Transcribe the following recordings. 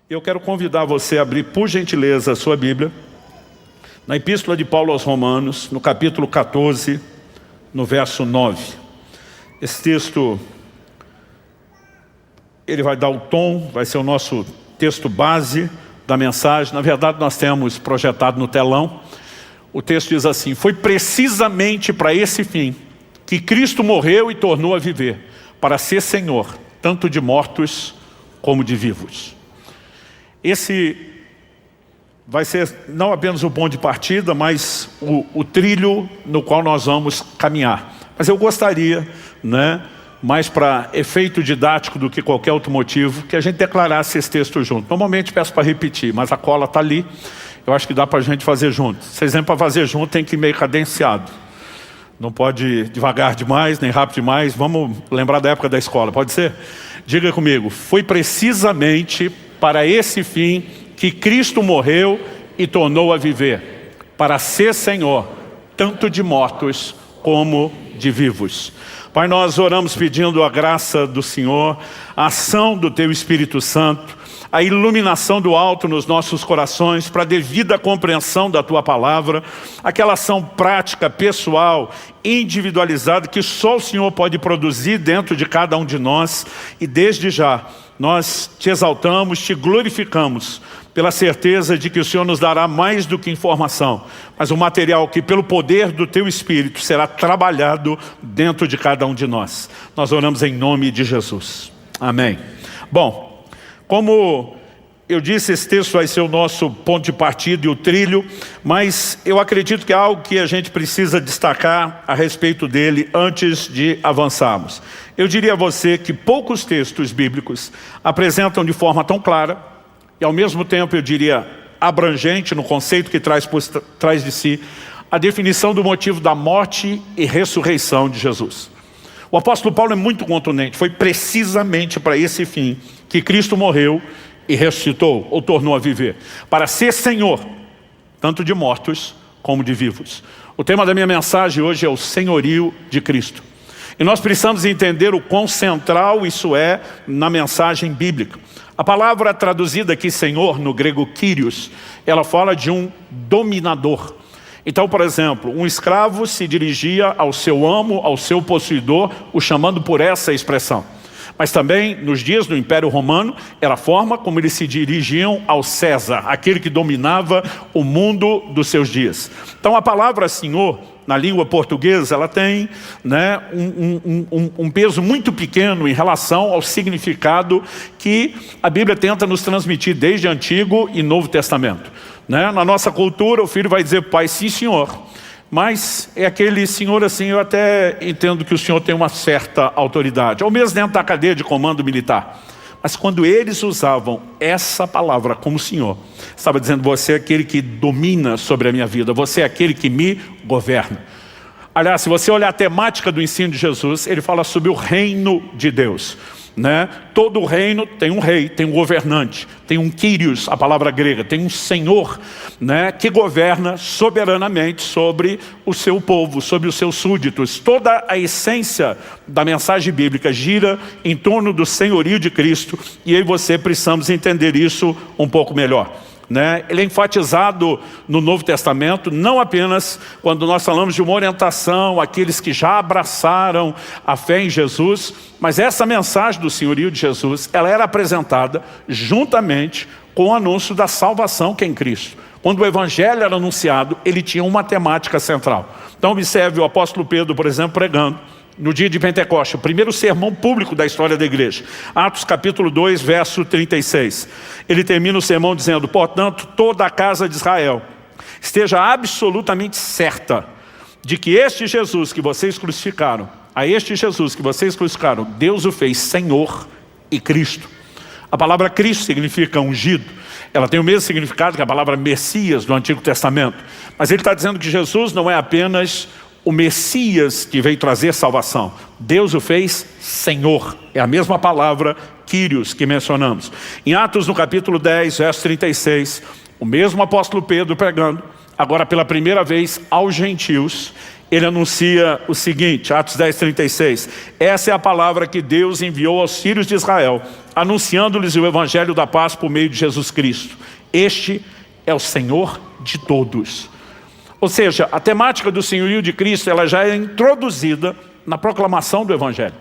Eu quero convidar você a abrir, por gentileza, a sua Bíblia, na Epístola de Paulo aos Romanos, no capítulo 14, no verso 9. Esse texto, ele vai dar o tom, vai ser o nosso texto base da mensagem. Na verdade, nós temos projetado no telão. O texto diz assim: foi precisamente para esse fim que Cristo morreu e tornou a viver, para ser Senhor, tanto de mortos como de vivos. Esse vai ser não apenas o ponto de partida, mas o trilho no qual nós vamos caminhar. Mas eu gostaria, mais para efeito didático do que qualquer outro motivo, que a gente declarasse esse texto junto. Normalmente peço para repetir, mas a cola está ali. Eu acho que dá para a gente fazer junto. Se exemplo para fazer junto tem que ir meio cadenciado. Não pode ir devagar demais, nem rápido demais. Vamos lembrar da época da escola, pode ser? Diga comigo: foi precisamente para esse fim que Cristo morreu e tornou a viver, para ser Senhor, tanto de mortos como de vivos. Pai, nós oramos pedindo a graça do Senhor, a ação do Teu Espírito Santo, a iluminação do alto nos nossos corações para a devida compreensão da Tua Palavra, aquela ação prática, pessoal, individualizada que só o Senhor pode produzir dentro de cada um de nós. E desde já nós Te exaltamos, Te glorificamos pela certeza de que o Senhor nos dará mais do que informação, mas um material que pelo poder do Teu Espírito será trabalhado dentro de cada um de nós. Nós oramos em nome de Jesus. Amém. Bom, como eu disse, esse texto vai ser o nosso ponto de partida e o trilho, mas eu acredito que é algo que a gente precisa destacar a respeito dele antes de avançarmos. Eu diria a você que poucos textos bíblicos apresentam de forma tão clara e ao mesmo tempo, eu diria, abrangente no conceito que traz de si a definição do motivo da morte e ressurreição de Jesus. O apóstolo Paulo é muito contundente. Foi precisamente para esse fim que Cristo morreu e ressuscitou, ou tornou a viver, para ser Senhor, tanto de mortos como de vivos. O tema da minha mensagem hoje é o senhorio de Cristo. E nós precisamos entender o quão central isso é na mensagem bíblica. A palavra traduzida aqui, Senhor, no grego Kyrios, ela fala de um dominador. Então, por exemplo, um escravo se dirigia ao seu amo, ao seu possuidor, o chamando por essa expressão. Mas também, nos dias do Império Romano, era a forma como eles se dirigiam ao César, aquele que dominava o mundo dos seus dias. Então, a palavra Senhor, na língua portuguesa, ela tem um peso muito pequeno em relação ao significado que a Bíblia tenta nos transmitir desde Antigo e Novo Testamento. Na nossa cultura, o filho vai dizer para o pai: sim, senhor. Mas é aquele senhor assim, eu até entendo que o senhor tem uma certa autoridade, ou mesmo dentro da cadeia de comando militar. Mas quando eles usavam essa palavra como senhor, estava dizendo: você é aquele que domina sobre a minha vida, você é aquele que me governa. Aliás, se você olhar a temática do ensino de Jesus, ele fala sobre o reino de Deus. Todo reino tem um rei, tem um governante, tem um Kyrios, a palavra grega, tem um senhor, que governa soberanamente sobre o seu povo, sobre os seus súditos. Toda a essência da mensagem bíblica gira em torno do senhorio de Cristo, e eu e você precisamos entender isso um pouco melhor. Ele é enfatizado no Novo Testamento, não apenas quando nós falamos de uma orientação àqueles que já abraçaram a fé em Jesus, mas essa mensagem do senhorio de Jesus, ela era apresentada juntamente com o anúncio da salvação que é em Cristo. Quando o Evangelho era anunciado, ele tinha uma temática central. Então observe o apóstolo Pedro, por exemplo, pregando no dia de Pentecostes, o primeiro sermão público da história da igreja. Atos capítulo 2, verso 36. Ele termina o sermão dizendo: portanto, toda a casa de Israel esteja absolutamente certa de que este Jesus que vocês crucificaram, Deus o fez Senhor e Cristo. A palavra Cristo significa ungido. Ela tem o mesmo significado que a palavra Messias do Antigo Testamento. Mas ele está dizendo que Jesus não é apenas o Messias que veio trazer salvação. Deus o fez Senhor. É a mesma palavra Kyrios que mencionamos. Em Atos no capítulo 10, verso 36, o mesmo apóstolo Pedro pregando, agora pela primeira vez aos gentios, ele anuncia o seguinte, Atos 10:36. Essa é a palavra que Deus enviou aos filhos de Israel, anunciando-lhes o evangelho da paz por meio de Jesus Cristo. Este é o Senhor de todos. Ou seja, a temática do senhorio de Cristo, ela já é introduzida na proclamação do evangelho.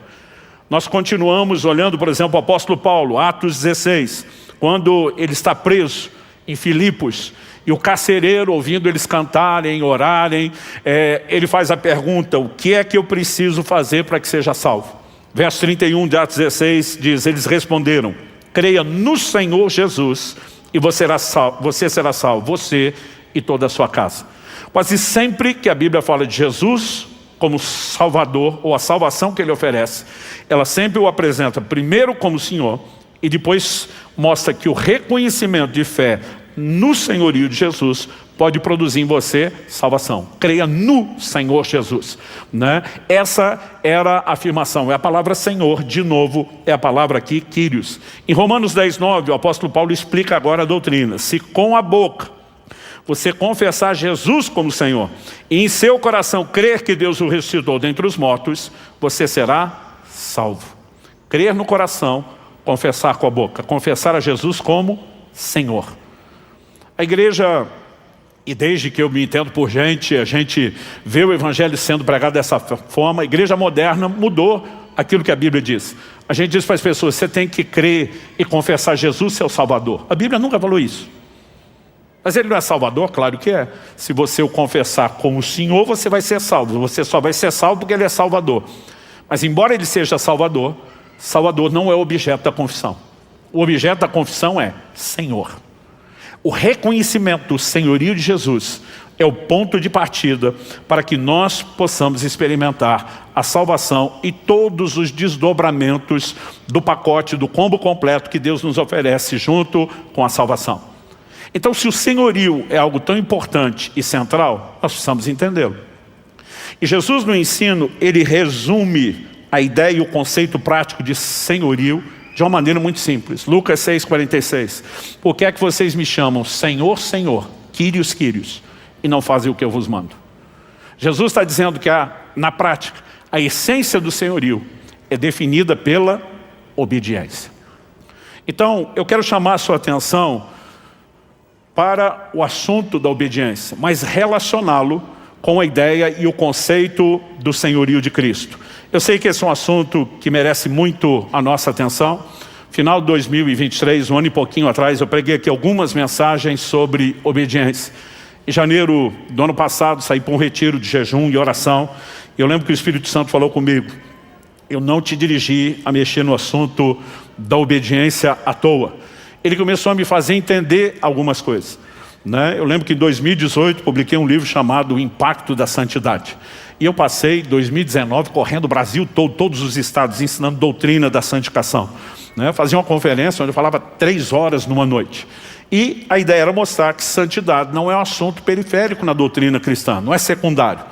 Nós continuamos olhando, por exemplo, o apóstolo Paulo, Atos 16, quando ele está preso em Filipos, e o carcereiro, ouvindo eles cantarem, orarem, ele faz a pergunta, o que é que eu preciso fazer para que seja salvo? Verso 31 de Atos 16 diz, eles responderam, creia no Senhor Jesus e você será salvo, você e toda a sua casa. Quase sempre que a Bíblia fala de Jesus como Salvador, ou a salvação que ele oferece, ela sempre o apresenta primeiro como Senhor, e depois mostra que o reconhecimento de fé no senhorio de Jesus pode produzir em você salvação. Creia no Senhor Jesus, né? Essa era a afirmação, é a palavra Senhor, de novo, é a palavra aqui, Kyrios. Em Romanos 10:9, o apóstolo Paulo explica agora a doutrina. Se com a boca você confessar Jesus como Senhor, e em seu coração crer que Deus o ressuscitou dentre os mortos, você será salvo. Crer no coração, confessar com a boca, confessar a Jesus como Senhor. A igreja, e desde que eu me entendo por gente, a gente vê o evangelho sendo pregado dessa forma, a igreja moderna mudou aquilo que a Bíblia diz. A gente diz para as pessoas, você tem que crer e confessar Jesus seu Salvador. A Bíblia nunca falou isso. Mas ele não é Salvador? Claro que é. Se você o confessar como Senhor, você vai ser salvo. Você só vai ser salvo porque ele é Salvador. Mas embora ele seja Salvador, Salvador não é o objeto da confissão. O objeto da confissão é Senhor. O reconhecimento do senhorio de Jesus é o ponto de partida para que nós possamos experimentar a salvação e todos os desdobramentos do pacote, do combo completo que Deus nos oferece junto com a salvação. Então, se o senhorio é algo tão importante e central, nós precisamos entendê-lo. E Jesus no ensino, ele resume a ideia e o conceito prático de senhorio de uma maneira muito simples. Lucas 6:46. Por que é que vocês me chamam Senhor, Senhor, Kyrios, Kyrios, e não fazem o que eu vos mando? Jesus está dizendo que na prática, a essência do senhorio é definida pela obediência. Então, eu quero chamar a sua atenção para o assunto da obediência, mas relacioná-lo com a ideia e o conceito do senhorio de Cristo. Eu sei que esse é um assunto que merece muito a nossa atenção. Final de 2023, um ano e pouquinho atrás, eu preguei aqui algumas mensagens sobre obediência. Em janeiro do ano passado, saí para um retiro de jejum e oração. Eu lembro que o Espírito Santo falou comigo, eu não te dirigi a mexer no assunto da obediência à toa. Ele começou a me fazer entender algumas coisas, né? Eu lembro que em 2018 publiquei um livro chamado O Impacto da Santidade. E eu passei 2019 correndo o Brasil todo, todos os estados, ensinando doutrina da santificação, né? Eu fazia uma conferência onde eu falava 3 horas numa noite. E a ideia era mostrar que santidade não é um assunto periférico na doutrina cristã, não é secundário.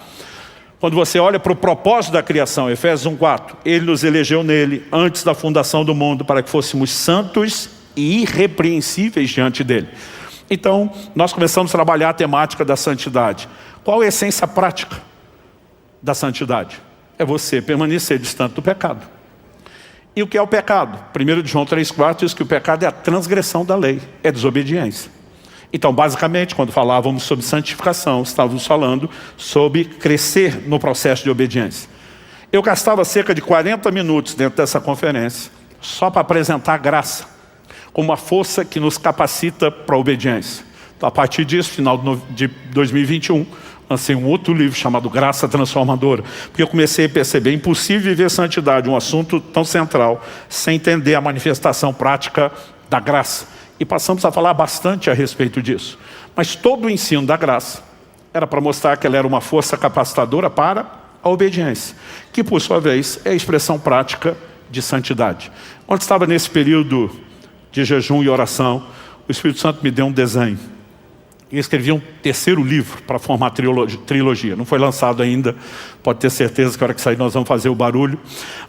Quando você olha para o propósito da criação, Efésios 1:4, ele nos elegeu nele antes da fundação do mundo para que fôssemos santos e irrepreensíveis diante dele. Então, nós começamos a trabalhar a temática da santidade. Qual é a essência prática da santidade? É você permanecer distante do pecado. E o que é o pecado? 1 João 3,4 diz que o pecado é a transgressão da lei, é desobediência. Então, basicamente, quando falávamos sobre santificação, estávamos falando sobre crescer no processo de obediência. Eu gastava cerca de 40 minutos dentro dessa conferência só para apresentar a graça como uma força que nos capacita para a obediência. Então, a partir disso, final de 2021, lancei um outro livro chamado Graça Transformadora, porque eu comecei a perceber, é impossível viver santidade, um assunto tão central, sem entender a manifestação prática da graça. E passamos a falar bastante a respeito disso. Mas todo o ensino da graça era para mostrar que ela era uma força capacitadora para a obediência, que por sua vez é a expressão prática de santidade. Quando estava nesse período de jejum e oração, o Espírito Santo me deu um desenho. E escrevi um 3º livro para formar trilogia. Não foi lançado ainda, pode ter certeza que a hora que sair nós vamos fazer o barulho,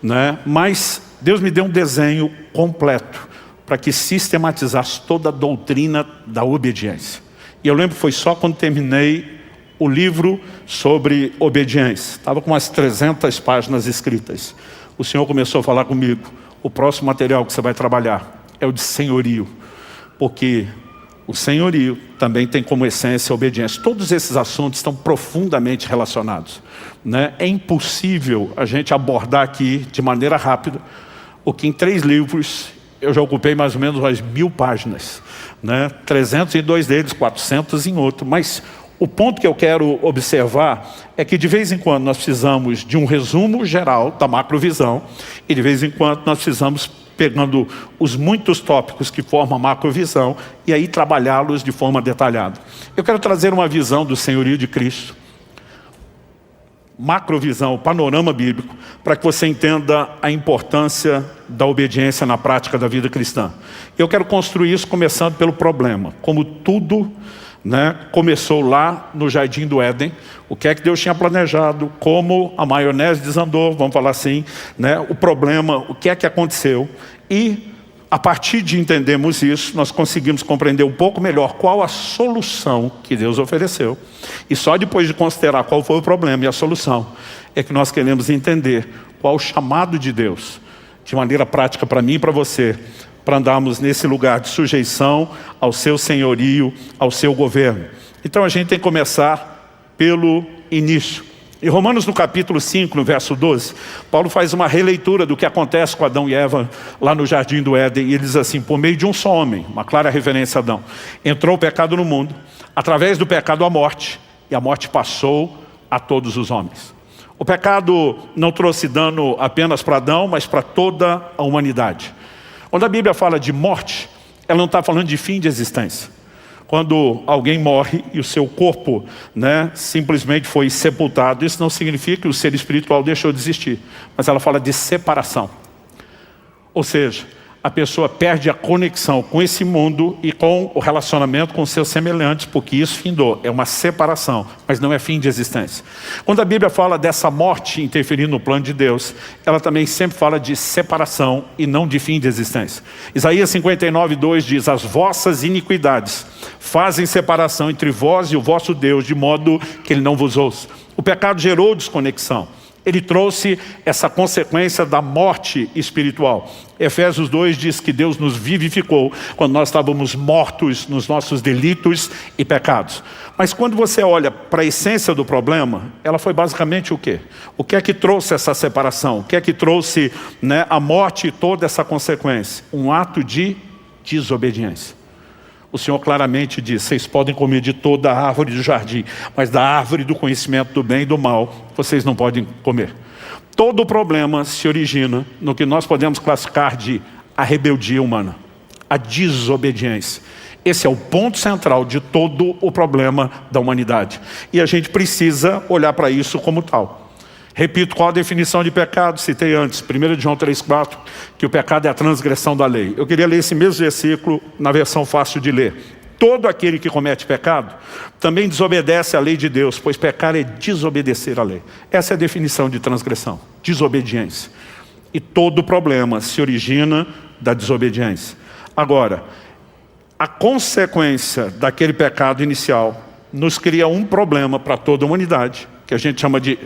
né? Mas Deus me deu um desenho completo para que sistematizasse toda a doutrina da obediência. E eu lembro que foi só quando terminei o livro sobre obediência. Estava com umas 300 páginas escritas. O Senhor começou a falar comigo: o próximo material que você vai trabalhar é o de senhorio, porque o senhorio também tem como essência a obediência. Todos esses assuntos estão profundamente relacionados, né? É impossível a gente abordar aqui de maneira rápida o que em 3 livros eu já ocupei mais ou menos umas 1000 páginas, né? 300 em 2 deles, 400 em outro. Mas o ponto que eu quero observar é que de vez em quando nós precisamos de um resumo geral da macrovisão, e de vez em quando nós precisamos pegando os muitos tópicos que formam a macrovisão e aí trabalhá-los de forma detalhada. Eu quero trazer uma visão do senhorio de Cristo, macrovisão, panorama bíblico, para que você entenda a importância da obediência na prática da vida cristã. Eu quero construir isso começando pelo problema, como tudo, né, começou lá no Jardim do Éden. O que é que Deus tinha planejado, como a maionese desandou, vamos falar assim, né, o problema, o que é que aconteceu, e a partir de entendermos isso, nós conseguimos compreender um pouco melhor qual a solução que Deus ofereceu. E só depois de considerar qual foi o problema e a solução, é que nós queremos entender qual o chamado de Deus, de maneira prática para mim e para você, para andarmos nesse lugar de sujeição ao seu senhorio, ao seu governo. Então a gente tem que começar pelo início. Em Romanos, no capítulo 5, no verso 12, Paulo faz uma releitura do que acontece com Adão e Eva lá no Jardim do Éden. E ele diz assim: por meio de um só homem, uma clara referência a Adão, entrou o pecado no mundo, através do pecado a morte, e a morte passou a todos os homens. O pecado não trouxe dano apenas para Adão, mas para toda a humanidade. Quando a Bíblia fala de morte, ela não está falando de fim de existência. Quando alguém morre e o seu corpo, né, simplesmente foi sepultado, isso não significa que o ser espiritual deixou de existir, mas ela fala de separação. Ou seja, a pessoa perde a conexão com esse mundo e com o relacionamento com seus semelhantes, porque isso findou, é uma separação, mas não é fim de existência. Quando a Bíblia fala dessa morte interferindo no plano de Deus, ela também sempre fala de separação e não de fim de existência. Isaías 59:2 diz: as vossas iniquidades fazem separação entre vós e o vosso Deus, de modo que ele não vos ouça. O pecado gerou desconexão. Ele trouxe essa consequência da morte espiritual. Efésios 2 diz que Deus nos vivificou quando nós estávamos mortos nos nossos delitos e pecados. Mas quando você olha para a essência do problema, ela foi basicamente o quê? O que é que trouxe essa separação? O que é que trouxe, né, a morte e toda essa consequência? Um ato de desobediência. O Senhor claramente diz: vocês podem comer de toda a árvore do jardim, mas da árvore do conhecimento do bem e do mal, vocês não podem comer. Todo o problema se origina no que nós podemos classificar de a rebeldia humana, a desobediência. Esse é o ponto central de todo o problema da humanidade. E a gente precisa olhar para isso como tal. Repito, qual a definição de pecado? Citei antes, 1 João 3,4, que o pecado é a transgressão da lei. Eu queria ler esse mesmo versículo na versão fácil de ler. Todo aquele que comete pecado também desobedece à lei de Deus, pois pecar é desobedecer à lei. Essa é a definição de transgressão, desobediência. E todo problema se origina da desobediência. Agora, a consequência daquele pecado inicial nos cria um problema para toda a humanidade, que a gente chama de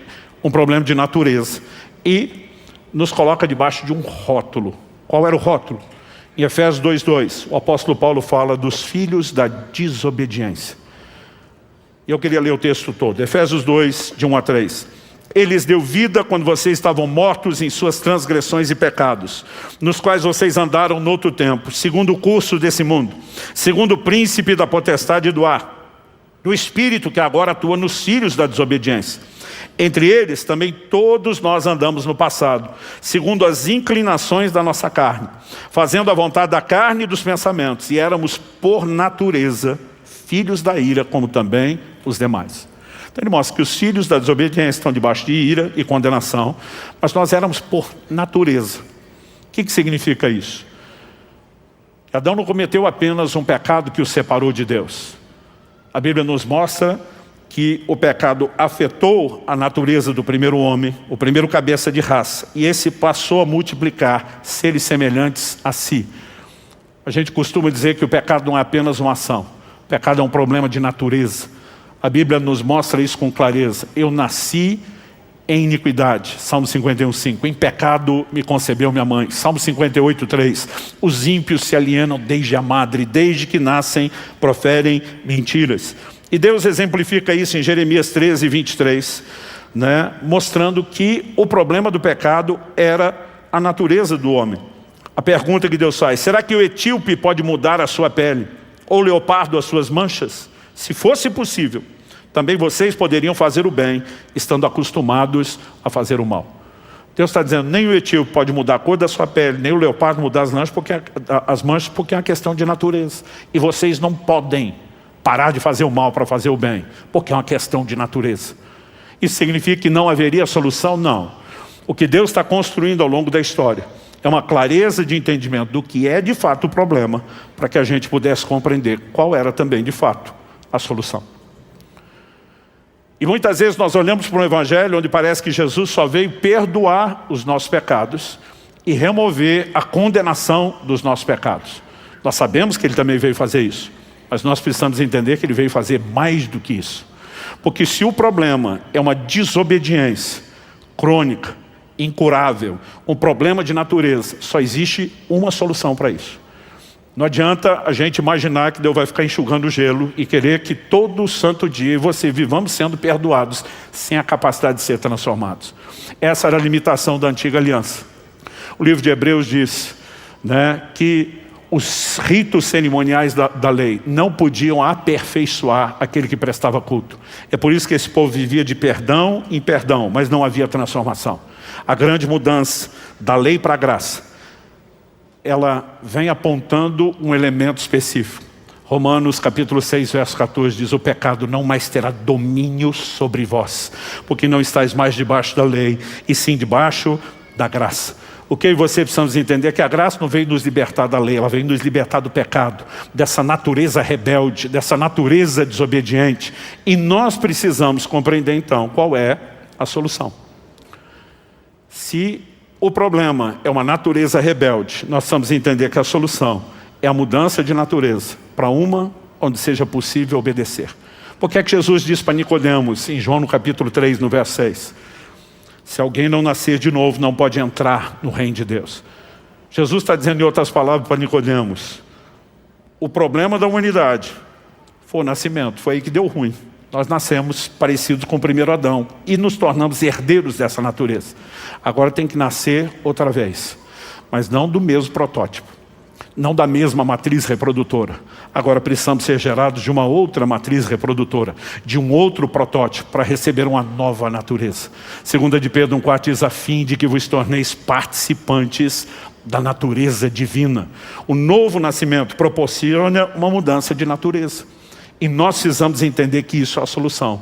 um problema de natureza, e nos coloca debaixo de um rótulo. Qual era o rótulo? Em Efésios 2:2, o apóstolo Paulo fala dos filhos da desobediência. E eu queria ler o texto todo. Efésios 2, de 1 a 3. Ele lhes deu vida quando vocês estavam mortos em suas transgressões e pecados, nos quais vocês andaram noutro tempo, segundo o curso desse mundo, segundo o príncipe da potestade do ar, do espírito que agora atua nos filhos da desobediência. Entre eles também todos nós andamos no passado, segundo as inclinações da nossa carne, fazendo a vontade da carne e dos pensamentos, e éramos por natureza filhos da ira, como também os demais. Então ele mostra que os filhos da desobediência estão debaixo de ira e condenação, mas nós éramos por natureza. O que significa isso? Adão não cometeu apenas um pecado que o separou de Deus. A Bíblia nos mostra que o pecado afetou a natureza do primeiro homem, o primeiro cabeça de raça, e esse passou a multiplicar seres semelhantes a si. A gente costuma dizer que o pecado não é apenas uma ação, o pecado é um problema de natureza. A Bíblia nos mostra isso com clareza. Eu nasci em iniquidade, Salmo 51:5. Em pecado me concebeu minha mãe, Salmo 58:3. Os ímpios se alienam desde a madre, desde que nascem proferem mentiras. E Deus exemplifica isso em Jeremias 13:23, né? Mostrando que o problema do pecado era a natureza do homem. A pergunta que Deus faz: será que o etíope pode mudar a sua pele? Ou o leopardo as suas manchas? Se fosse possível, também vocês poderiam fazer o bem, estando acostumados a fazer o mal. Deus está dizendo, nem o etíope pode mudar a cor da sua pele, nem o leopardo mudar as manchas, porque é uma questão de natureza. E vocês não podem parar de fazer o mal para fazer o bem, porque é uma questão de natureza. Isso significa que não haveria solução? Não. O que Deus está construindo ao longo da história é uma clareza de entendimento do que é de fato o problema, para que a gente pudesse compreender qual era também de fato a solução. E muitas vezes nós olhamos para um evangelho onde parece que Jesus só veio perdoar os nossos pecados e remover a condenação dos nossos pecados. Nós sabemos que ele também veio fazer isso, mas nós precisamos entender que ele veio fazer mais do que isso. Porque se o problema é uma desobediência crônica, incurável, um problema de natureza, só existe uma solução para isso. Não adianta a gente imaginar que Deus vai ficar enxugando o gelo e querer que todo santo dia você vivamos sendo perdoados sem a capacidade de ser transformados. Essa era a limitação da antiga aliança. O livro de Hebreus diz, né, que os ritos cerimoniais da lei não podiam aperfeiçoar aquele que prestava culto. É por isso que esse povo vivia de perdão em perdão, mas não havia transformação. A grande mudança da lei para a graça, ela vem apontando um elemento específico. Romanos capítulo 6, verso 14 diz, o pecado não mais terá domínio sobre vós, porque não estáis mais debaixo da lei, e sim debaixo da graça. O que você precisamos entender é que a graça não veio nos libertar da lei, ela veio nos libertar do pecado, dessa natureza rebelde, dessa natureza desobediente. E nós precisamos compreender então qual é a solução. Se o problema é uma natureza rebelde, nós precisamos entender que a solução é a mudança de natureza para uma onde seja possível obedecer. Por que é que Jesus disse para Nicodemos, em João no capítulo 3, no verso 6? Se alguém não nascer de novo, não pode entrar no reino de Deus. Jesus está dizendo em outras palavras para Nicodemos, o problema da humanidade foi o nascimento, foi aí que deu ruim. Nós nascemos parecidos com o primeiro Adão e nos tornamos herdeiros dessa natureza. Agora tem que nascer outra vez, mas não do mesmo protótipo, não da mesma matriz reprodutora. Agora precisamos ser gerados de uma outra matriz reprodutora, de um outro protótipo, para receber uma nova natureza. 2 de Pedro 1,4 diz, a fim de que vos torneis participantes da natureza divina. O novo nascimento proporciona uma mudança de natureza. E nós precisamos entender que isso é a solução.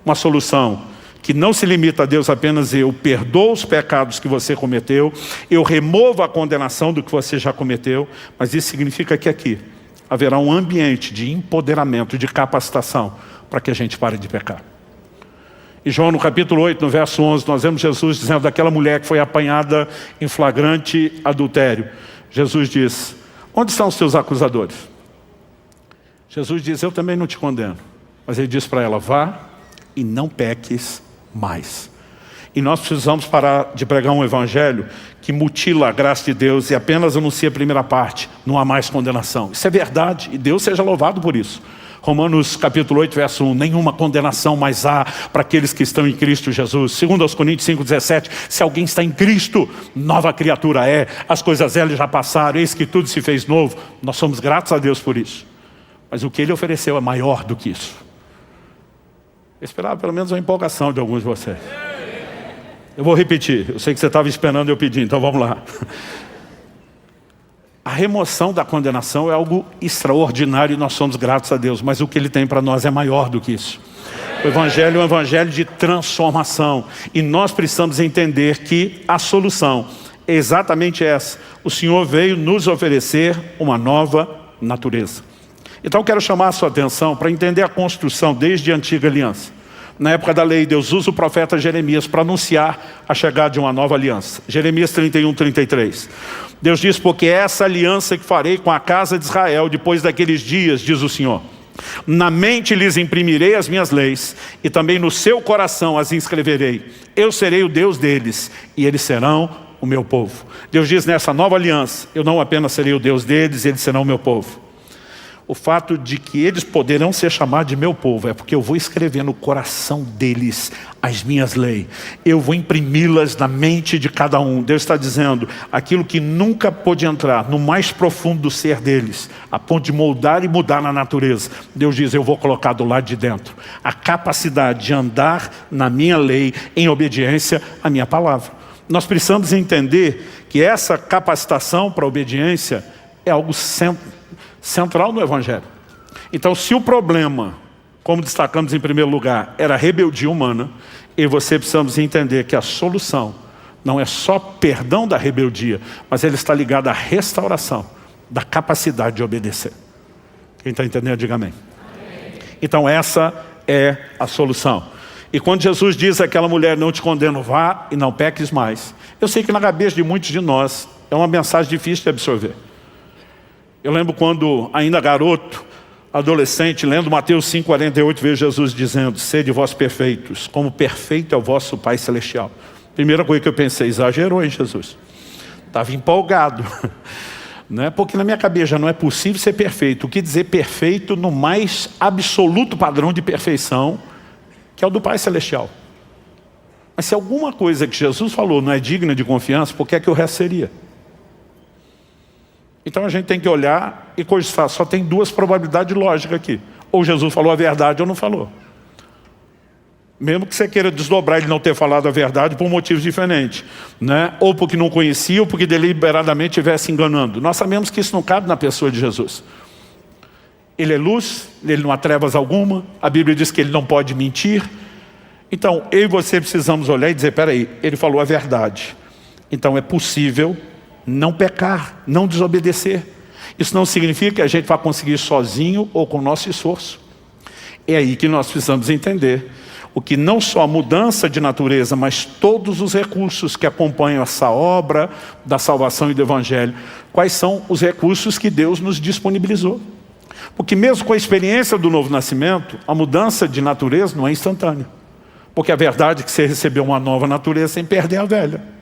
Uma solução que não se limita a Deus apenas eu perdoo os pecados que você cometeu, eu removo a condenação do que você já cometeu, mas isso significa que aqui haverá um ambiente de empoderamento, de capacitação, para que a gente pare de pecar. Em João no capítulo 8, no verso 11, nós vemos Jesus dizendo daquela mulher que foi apanhada em flagrante adultério. Jesus diz, onde estão os teus acusadores? Jesus diz, eu também não te condeno. Mas ele diz para ela, vá e não peques mais. E nós precisamos parar de pregar um evangelho que mutila a graça de Deus e apenas anuncia a primeira parte, não há mais condenação. Isso é verdade e Deus seja louvado por isso. Romanos capítulo 8, verso 1, nenhuma condenação mais há para aqueles que estão em Cristo Jesus. 2 Coríntios 5,17, se alguém está em Cristo, nova criatura é, as coisas velhas já passaram, eis que tudo se fez novo. Nós somos gratos a Deus por isso. Mas o que ele ofereceu é maior do que isso. Eu esperava pelo menos uma empolgação de alguns de vocês. Eu vou repetir, eu sei que você estava esperando eu pedir, então vamos lá. A remoção da condenação é algo extraordinário e nós somos gratos a Deus, mas o que ele tem para nós é maior do que isso. O evangelho é um evangelho de transformação e nós precisamos entender que a solução é exatamente essa. O Senhor veio nos oferecer uma nova natureza. Então eu quero chamar a sua atenção para entender a construção desde a antiga aliança. Na época da lei, Deus usa o profeta Jeremias para anunciar a chegada de uma nova aliança. Jeremias 31, 33. Deus diz, porque é essa aliança que farei com a casa de Israel depois daqueles dias, diz o Senhor. Na mente lhes imprimirei as minhas leis, e também no seu coração as inscreverei. Eu serei o Deus deles, e eles serão o meu povo. Deus diz nessa nova aliança, eu não apenas serei o Deus deles, eles serão o meu povo. O fato de que eles poderão ser chamados de meu povo é porque eu vou escrever no coração deles as minhas leis. Eu vou imprimi-las na mente de cada um. Deus está dizendo, aquilo que nunca pôde entrar no mais profundo do ser deles, a ponto de moldar e mudar na natureza. Deus diz, eu vou colocar do lado de dentro a capacidade de andar na minha lei em obediência à minha palavra. Nós precisamos entender que essa capacitação para a obediência é algo central no Evangelho. Então, se o problema, como destacamos em primeiro lugar, era a rebeldia humana, eu e você precisamos entender que a solução não é só perdão da rebeldia, mas ele está ligado à restauração da capacidade de obedecer. Quem está entendendo, diga amém. Então essa é a solução. E quando Jesus diz àquela mulher, não te condeno, vá e não peques mais. Eu sei que na cabeça de muitos de nós é uma mensagem difícil de absorver. Eu lembro quando, ainda garoto, adolescente, lendo Mateus 5,48, vejo Jesus dizendo, sede vós perfeitos, como perfeito é o vosso Pai Celestial. Primeira coisa que eu pensei, exagerou em Jesus. Estava empolgado. Né? Porque na minha cabeça já não é possível ser perfeito. O que dizer perfeito no mais absoluto padrão de perfeição, que é o do Pai Celestial. Mas se alguma coisa que Jesus falou não é digna de confiança, por que é que o resto seria? Então a gente tem que olhar e cogitar. Só tem duas probabilidades lógicas aqui. Ou Jesus falou a verdade ou não falou. Mesmo que você queira desdobrar ele não ter falado a verdade por motivos diferentes. Né? Ou porque não conhecia, ou porque deliberadamente estivesse enganando. Nós sabemos que isso não cabe na pessoa de Jesus. Ele é luz, ele não há trevas alguma. A Bíblia diz que ele não pode mentir. Então eu e você precisamos olhar e dizer, peraí, ele falou a verdade. Então é possível não pecar, não desobedecer. Isso não significa que a gente vai conseguir sozinho ou com o nosso esforço. É aí que nós precisamos entender o que não só a mudança de natureza, mas todos os recursos que acompanham essa obra da salvação e do Evangelho, quais são os recursos que Deus nos disponibilizou. Porque mesmo com a experiência do novo nascimento, a mudança de natureza não é instantânea. Porque a verdade é que você recebeu uma nova natureza sem perder a velha.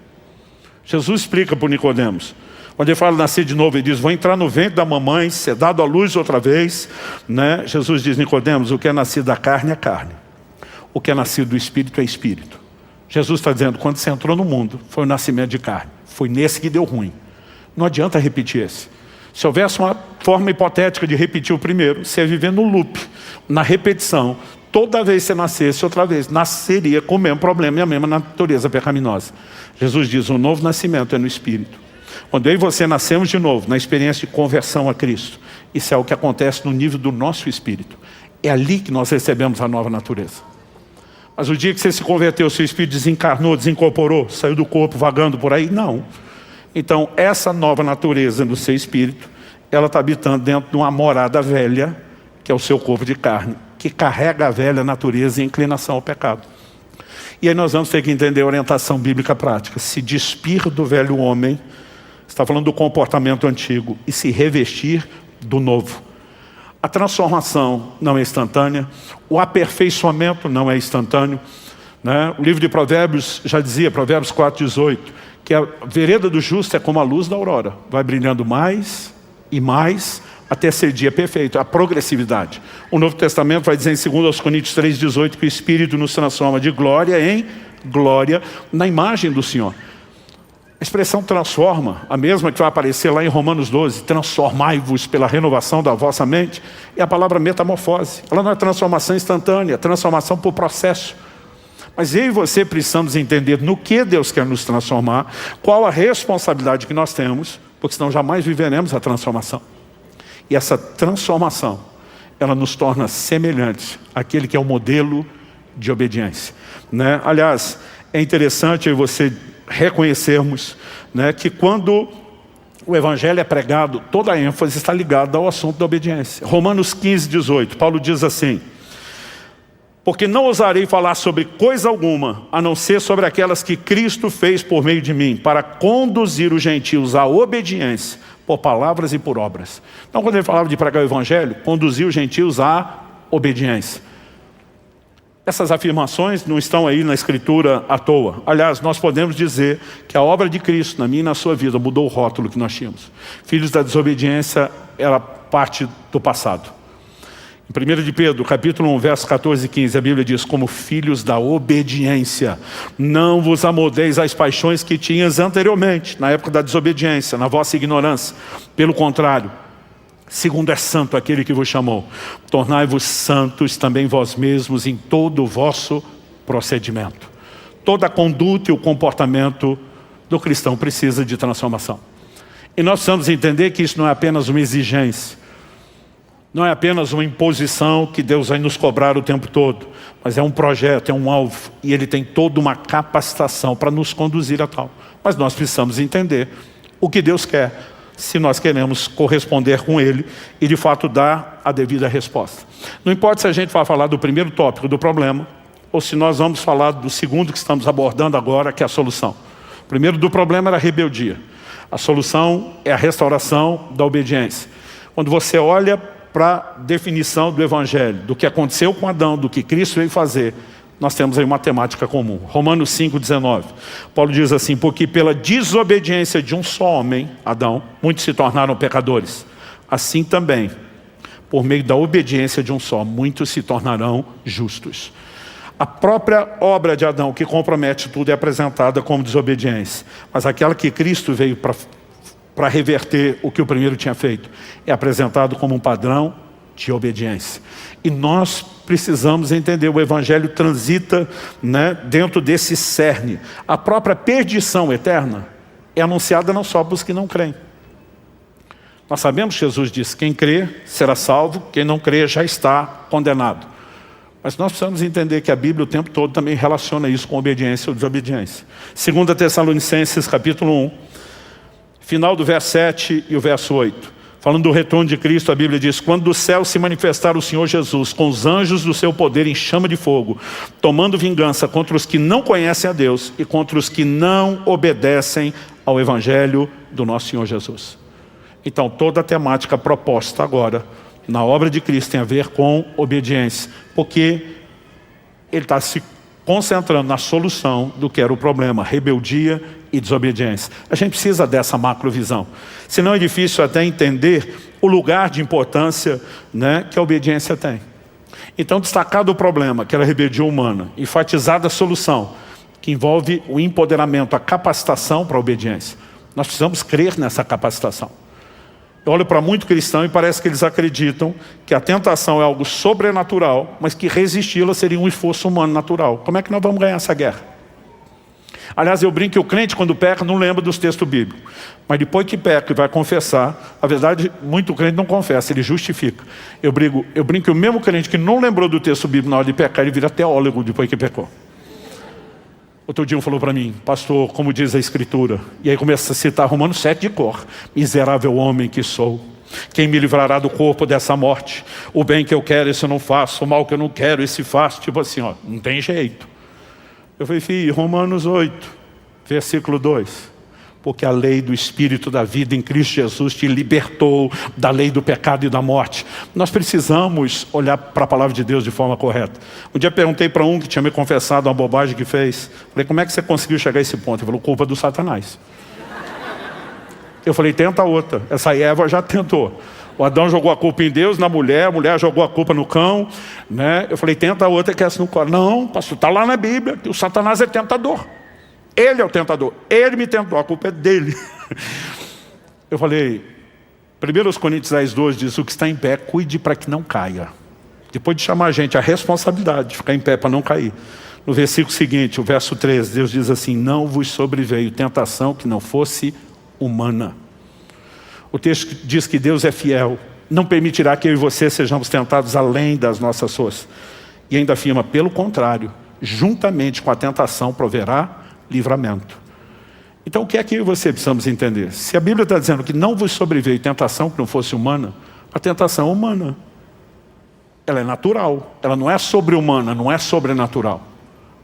Jesus explica para o Nicodemos. Quando ele fala nascer de novo, ele diz, vou entrar no ventre da mamãe, ser dado à luz outra vez. Né? Jesus diz, Nicodemos, o que é nascido da carne é carne. O que é nascido do Espírito é Espírito. Jesus está dizendo, quando você entrou no mundo, foi o nascimento de carne. Foi nesse que deu ruim. Não adianta repetir esse. Se houvesse uma forma hipotética de repetir o primeiro, você ia viver no loop, na repetição. Toda vez que você nascesse, outra vez, nasceria com o mesmo problema e a mesma natureza pecaminosa. Jesus diz, o novo nascimento é no Espírito. Quando eu e você nascemos de novo, na experiência de conversão a Cristo, isso é o que acontece no nível do nosso Espírito. É ali que nós recebemos a nova natureza. Mas o dia que você se converteu, seu Espírito desencarnou, desincorporou, saiu do corpo vagando por aí? Não. Então, essa nova natureza no seu Espírito, ela está habitando dentro de uma morada velha, que é o seu corpo de carne, que carrega a velha natureza e inclinação ao pecado. E aí nós vamos ter que entender a orientação bíblica prática. Se despir do velho homem, está falando do comportamento antigo, e se revestir do novo. A transformação não é instantânea, o aperfeiçoamento não é instantâneo. Né? O livro de Provérbios já dizia, Provérbios 4,18, que a vereda do justo é como a luz da aurora. Vai brilhando mais e mais, até ser dia perfeito, a progressividade. O Novo Testamento vai dizer em 2 Coríntios 3,18 que o Espírito nos transforma de glória em glória na imagem do Senhor. A expressão transforma, a mesma que vai aparecer lá em Romanos 12, transformai-vos pela renovação da vossa mente, é a palavra metamorfose. Ela não é transformação instantânea, é transformação por processo. Mas eu e você precisamos entender no que Deus quer nos transformar, qual a responsabilidade que nós temos, porque senão jamais viveremos a transformação. E essa transformação, ela nos torna semelhantes àquele que é o modelo de obediência. Né? Aliás, é interessante eu e você reconhecermos, né, que quando o Evangelho é pregado, toda a ênfase está ligada ao assunto da obediência. Romanos 15,18, Paulo diz assim, porque não ousarei falar sobre coisa alguma, a não ser sobre aquelas que Cristo fez por meio de mim, para conduzir os gentios à obediência, por palavras e por obras. Então, quando ele falava de pregar o evangelho, conduzir os gentios à obediência. Essas afirmações não estão aí na Escritura à toa. Aliás, nós podemos dizer que a obra de Cristo na minha e na sua vida mudou o rótulo que nós tínhamos. Filhos da desobediência era parte do passado. Em 1 de Pedro, capítulo 1, versos 14 e 15, a Bíblia diz: como filhos da obediência, não vos amoldeis às paixões que tinhas anteriormente, na época da desobediência, na vossa ignorância. Pelo contrário, segundo é santo aquele que vos chamou, tornai-vos santos também vós mesmos em todo o vosso procedimento. Toda a conduta e o comportamento do cristão precisa de transformação. E nós precisamos entender que isso não é apenas uma exigência, não é apenas uma imposição que Deus vai nos cobrar o tempo todo, mas é um projeto, é um alvo, e Ele tem toda uma capacitação para nos conduzir a tal. Mas nós precisamos entender o que Deus quer, se nós queremos corresponder com Ele e de fato dar a devida resposta. Não importa se a gente vai falar do primeiro tópico do problema, ou se nós vamos falar do segundo que estamos abordando agora, que é a solução. O primeiro do problema era a rebeldia. A solução é a restauração da obediência. Quando você olha para a definição do Evangelho, do que aconteceu com Adão, do que Cristo veio fazer, nós temos aí uma temática comum. Romanos 5,19. Paulo diz assim: porque pela desobediência de um só homem, Adão, muitos se tornaram pecadores. Assim também, por meio da obediência de um só, muitos se tornarão justos. A própria obra de Adão, que compromete tudo, é apresentada como desobediência. Mas aquela que Cristo veio para reverter o que o primeiro tinha feito, é apresentado como um padrão de obediência. E nós precisamos entender, o Evangelho transita, dentro desse cerne. A própria perdição eterna é anunciada não só para os que não creem. Nós sabemos que Jesus disse: quem crê será salvo, quem não crê já está condenado. Mas nós precisamos entender que a Bíblia o tempo todo também relaciona isso com obediência ou desobediência. 2 Tessalonicenses capítulo 1, final do verso 7 e o verso 8. Falando do retorno de Cristo, a Bíblia diz: quando do céu se manifestar o Senhor Jesus, com os anjos do seu poder em chama de fogo, tomando vingança contra os que não conhecem a Deus e contra os que não obedecem ao Evangelho do nosso Senhor Jesus. Então, toda a temática proposta agora, na obra de Cristo, tem a ver com obediência, porque Ele está se concentrando na solução do que era o problema: rebeldia e desobediência. A gente precisa dessa macrovisão. Senão é difícil até entender o lugar de importância, que a obediência tem. Então, destacado o problema, que era a rebeldia humana, enfatizada a solução, que envolve o empoderamento, a capacitação para a obediência. Nós precisamos crer nessa capacitação. Eu olho para muito cristão e parece que eles acreditam que a tentação é algo sobrenatural, mas que resisti-la seria um esforço humano natural. Como é que nós vamos ganhar essa guerra? Aliás, eu brinco que o crente, quando peca, não lembra dos textos bíblicos. Mas depois que peca e vai confessar, a verdade, muito crente não confessa, ele justifica. Eu brinco que o mesmo crente que não lembrou do texto bíblico na hora de pecar, ele vira teólogo depois que pecou. Outro dia um falou para mim: pastor, como diz a Escritura? E aí começa a citar Romanos 7 de cor: miserável homem que sou, quem me livrará do corpo dessa morte? O bem que eu quero, esse eu não faço, o mal que eu não quero, esse faço. Tipo assim, não tem jeito. Eu falei: filho, Romanos 8, versículo 2. Porque a lei do Espírito da vida em Cristo Jesus te libertou da lei do pecado e da morte. Nós precisamos olhar para a palavra de Deus de forma correta. Um dia perguntei para um que tinha me confessado uma bobagem que fez. Falei: como é que você conseguiu chegar a esse ponto? Ele falou: culpa do Satanás. Eu falei: tenta outra. Essa Eva já tentou. O Adão jogou a culpa em Deus, na mulher, a mulher jogou a culpa no cão. Eu falei: tenta outra que essa não corre. Não, pastor, está lá na Bíblia que o Satanás é tentador. Ele é o tentador, ele me tentou, a culpa é dele. Eu falei: 1 Coríntios 10:12 diz: o que está em pé, cuide para que não caia. Depois de chamar a gente a responsabilidade de ficar em pé para não cair. No versículo seguinte, o verso 13, Deus diz assim: não vos sobreveio tentação que não fosse humana. O texto diz que Deus é fiel, não permitirá que eu e você sejamos tentados além das nossas forças. E ainda afirma: pelo contrário, juntamente com a tentação proverá livramento. Então o que é que você precisamos entender? Se a Bíblia está dizendo que não vos sobreveio tentação que não fosse humana, a tentação é humana. Ela é natural, ela não é sobre-humana, não é sobrenatural.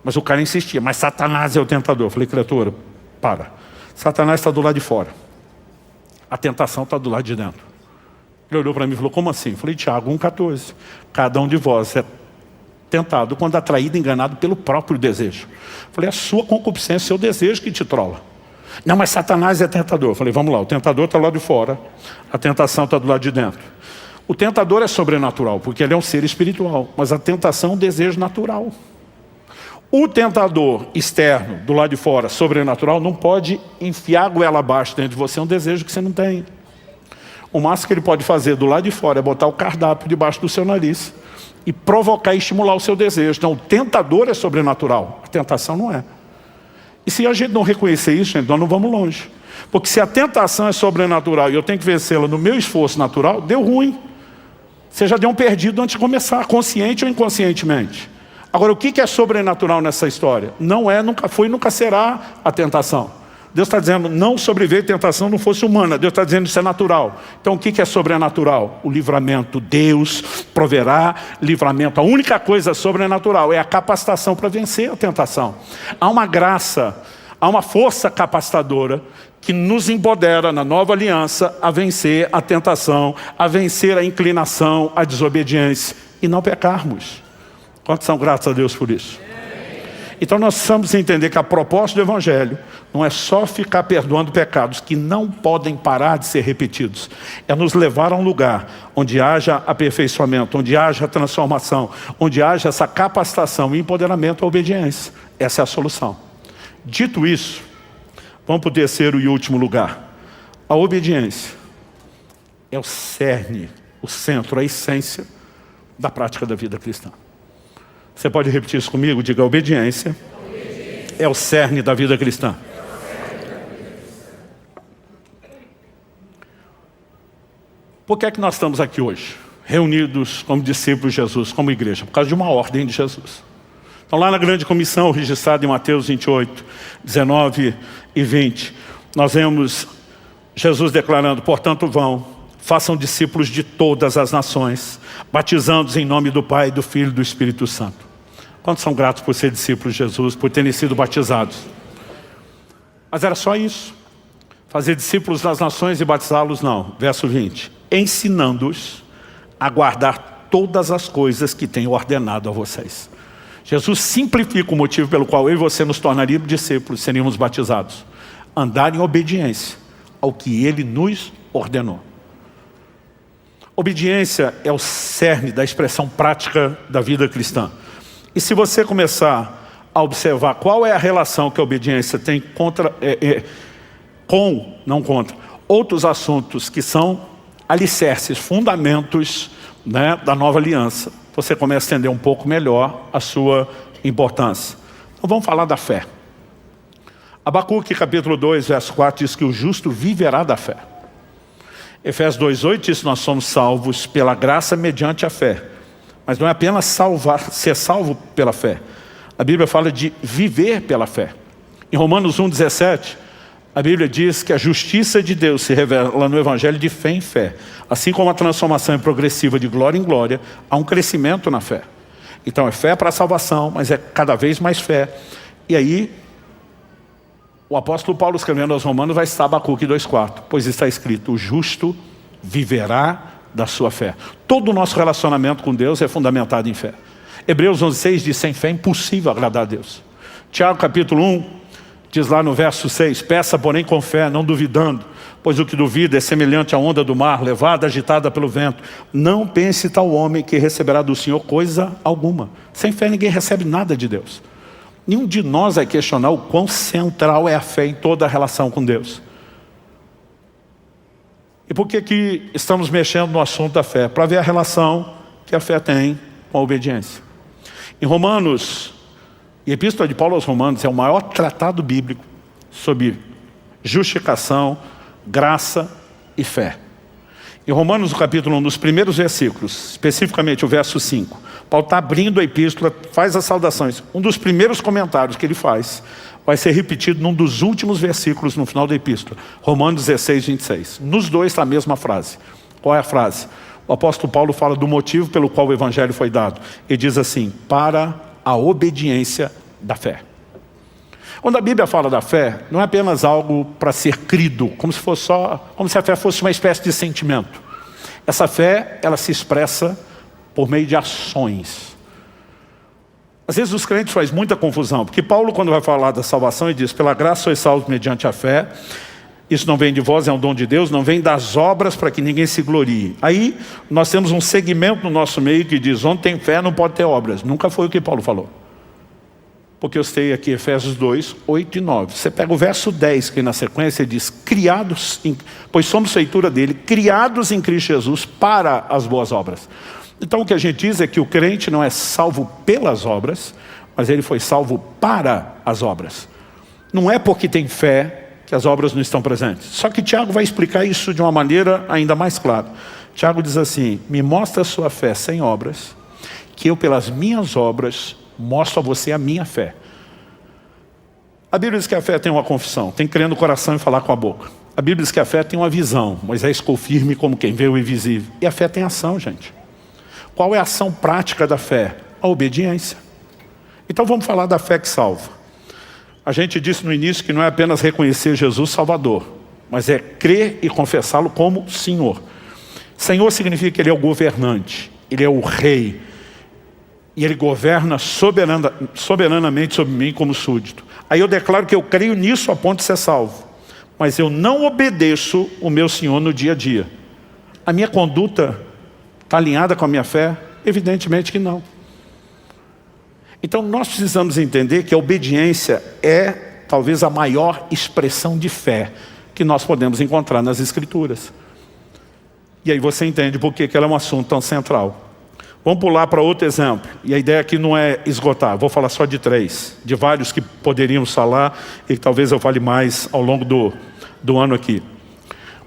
Mas o cara insistia: mas Satanás é o tentador. Eu falei: criatura, para. Satanás está do lado de fora. A tentação está do lado de dentro. Ele olhou para mim e falou, como assim? Eu falei, Tiago 1,14. Cada um de vós é tentado quando atraído, enganado pelo próprio desejo. Eu falei, a sua concupiscência, seu desejo que te trola. Não, mas Satanás é tentador. Eu falei, vamos lá, o tentador está do lado de fora, a tentação está do lado de dentro. O tentador é sobrenatural, porque ele é um ser espiritual, mas a tentação é um desejo natural. O tentador externo, do lado de fora, sobrenatural, não pode enfiar a goela abaixo dentro de você, é um desejo que você não tem. O máximo que ele pode fazer do lado de fora é botar o cardápio debaixo do seu nariz e provocar e estimular o seu desejo. Então, o tentador é sobrenatural, a tentação não é. E se a gente não reconhecer isso, gente, nós não vamos longe. Porque se a tentação é sobrenatural e eu tenho que vencê-la no meu esforço natural, deu ruim. Você já deu um perdido antes de começar, consciente ou inconscientemente. Agora, o que é sobrenatural nessa história? Não é, nunca foi, nunca será a tentação. Deus está dizendo, não sobreveio tentação não fosse humana. Deus está dizendo, isso é natural. Então, o que é sobrenatural? O livramento. Deus proverá livramento. A única coisa sobrenatural é a capacitação para vencer a tentação. Há uma graça, há uma força capacitadora que nos empodera na nova aliança a vencer a tentação, a vencer a inclinação, a desobediência e não pecarmos. Quantos são gratos a Deus por isso? Então nós precisamos entender que a proposta do Evangelho não é só ficar perdoando pecados que não podem parar de ser repetidos. É nos levar a um lugar onde haja aperfeiçoamento, onde haja transformação, onde haja essa capacitação e empoderamento à obediência. Essa é a solução. Dito isso, vamos para o terceiro e último lugar. A obediência é o cerne, o centro, a essência da prática da vida cristã. Você pode repetir isso comigo? Diga, a obediência é o cerne da vida cristã. Por que é que nós estamos aqui hoje? Reunidos como discípulos de Jesus, como igreja, por causa de uma ordem de Jesus. Então lá na grande comissão, registrada em Mateus 28, 19 e 20, nós vemos Jesus declarando, portanto vão, façam discípulos de todas as nações, batizando-os em nome do Pai, do Filho e do Espírito Santo. Quantos são gratos por ser discípulos de Jesus, por terem sido batizados? Mas era só isso. Fazer discípulos das nações e batizá-los, não. Verso 20. Ensinando-os a guardar todas as coisas que tenho ordenado a vocês. Jesus simplifica o motivo pelo qual eu e você nos tornaríamos discípulos, seríamos batizados. Andar em obediência ao que Ele nos ordenou. Obediência é o cerne da expressão prática da vida cristã. E se você começar a observar qual é a relação que a obediência tem não contra, outros assuntos que são alicerces, fundamentos, né, da nova aliança, você começa a entender um pouco melhor a sua importância. Então vamos falar da fé. Abacuque capítulo 2, verso 4 diz que o justo viverá da fé. Efésios 2,8 diz que nós somos salvos pela graça mediante a fé. Mas não é apenas ser salvo pela fé. A Bíblia fala de viver pela fé. Em Romanos 1,17, a Bíblia diz que a justiça de Deus se revela no Evangelho de fé em fé. Assim como a transformação é progressiva de glória em glória, há um crescimento na fé. Então é fé para a salvação, mas é cada vez mais fé. E aí, o apóstolo Paulo escrevendo aos Romanos vai citar Abacuque 2,4. Pois está escrito, o justo viverá da sua fé. Todo o nosso relacionamento com Deus é fundamentado em fé. Hebreus 11,6 diz, sem fé é impossível agradar a Deus. Tiago capítulo 1, diz lá no verso 6, peça porém com fé, não duvidando, pois o que duvida é semelhante à onda do mar, levada, agitada pelo vento. Não pense tal homem que receberá do Senhor coisa alguma. Sem fé ninguém recebe nada de Deus. Nenhum de nós vai questionar o quão central é a fé em toda a relação com Deus. E por que estamos mexendo no assunto da fé? Para ver a relação que a fé tem com a obediência. Em Romanos, e a Epístola de Paulo aos Romanos é o maior tratado bíblico sobre justificação, graça e fé. Em Romanos, no capítulo 1, nos primeiros versículos, especificamente o verso 5, Paulo está abrindo a epístola, faz as saudações. Um dos primeiros comentários que ele faz vai ser repetido num dos últimos versículos no final da epístola. Romanos 16, 26. Nos dois está a mesma frase. Qual é a frase? O apóstolo Paulo fala do motivo pelo qual o evangelho foi dado. Ele diz assim, para a obediência da fé. Quando a Bíblia fala da fé, não é apenas algo para ser crido, como se a fé fosse uma espécie de sentimento. Essa fé, ela se expressa por meio de ações. Às vezes os crentes fazem muita confusão, porque Paulo, quando vai falar da salvação, ele diz: pela graça sois salvos mediante a fé. Isso não vem de vós, é um dom de Deus, não vem das obras para que ninguém se glorie. Aí nós temos um segmento no nosso meio que diz: onde tem fé não pode ter obras. Nunca foi o que Paulo falou. Porque eu citei aqui Efésios 2, 8 e 9. Você pega o verso 10, que na sequência diz: criados, pois somos feitura dele, criados em Cristo Jesus para as boas obras. Então o que a gente diz é que o crente não é salvo pelas obras, mas ele foi salvo para as obras. Não é porque tem fé que as obras não estão presentes. Só que Tiago vai explicar isso de uma maneira ainda mais clara. Tiago diz assim: me mostra a sua fé sem obras, que eu pelas minhas obras mostro a você a minha fé. A Bíblia diz que a fé tem uma confissão, tem que crer no coração e falar com a boca. A Bíblia diz que a fé tem uma visão, Moisés ficou firme como quem vê o invisível. E a fé tem ação, gente. Qual é a ação prática da fé? A obediência. Então vamos falar da fé que salva. A gente disse no início que não é apenas reconhecer Jesus Salvador, mas é crer e confessá-lo como Senhor. Senhor significa que Ele é o governante, Ele é o rei, e Ele governa soberanamente sobre mim como súdito. Aí eu declaro que eu creio nisso a ponto de ser salvo, mas eu não obedeço o meu Senhor no dia a dia. A minha conduta está alinhada com a minha fé? Evidentemente que não. Então nós precisamos entender que a obediência é talvez a maior expressão de fé que nós podemos encontrar nas Escrituras. E aí você entende por que ela é um assunto tão central. Vamos pular para outro exemplo. E a ideia aqui não é esgotar, vou falar só de 3, de vários que poderíamos falar e que talvez eu fale mais ao longo do ano aqui.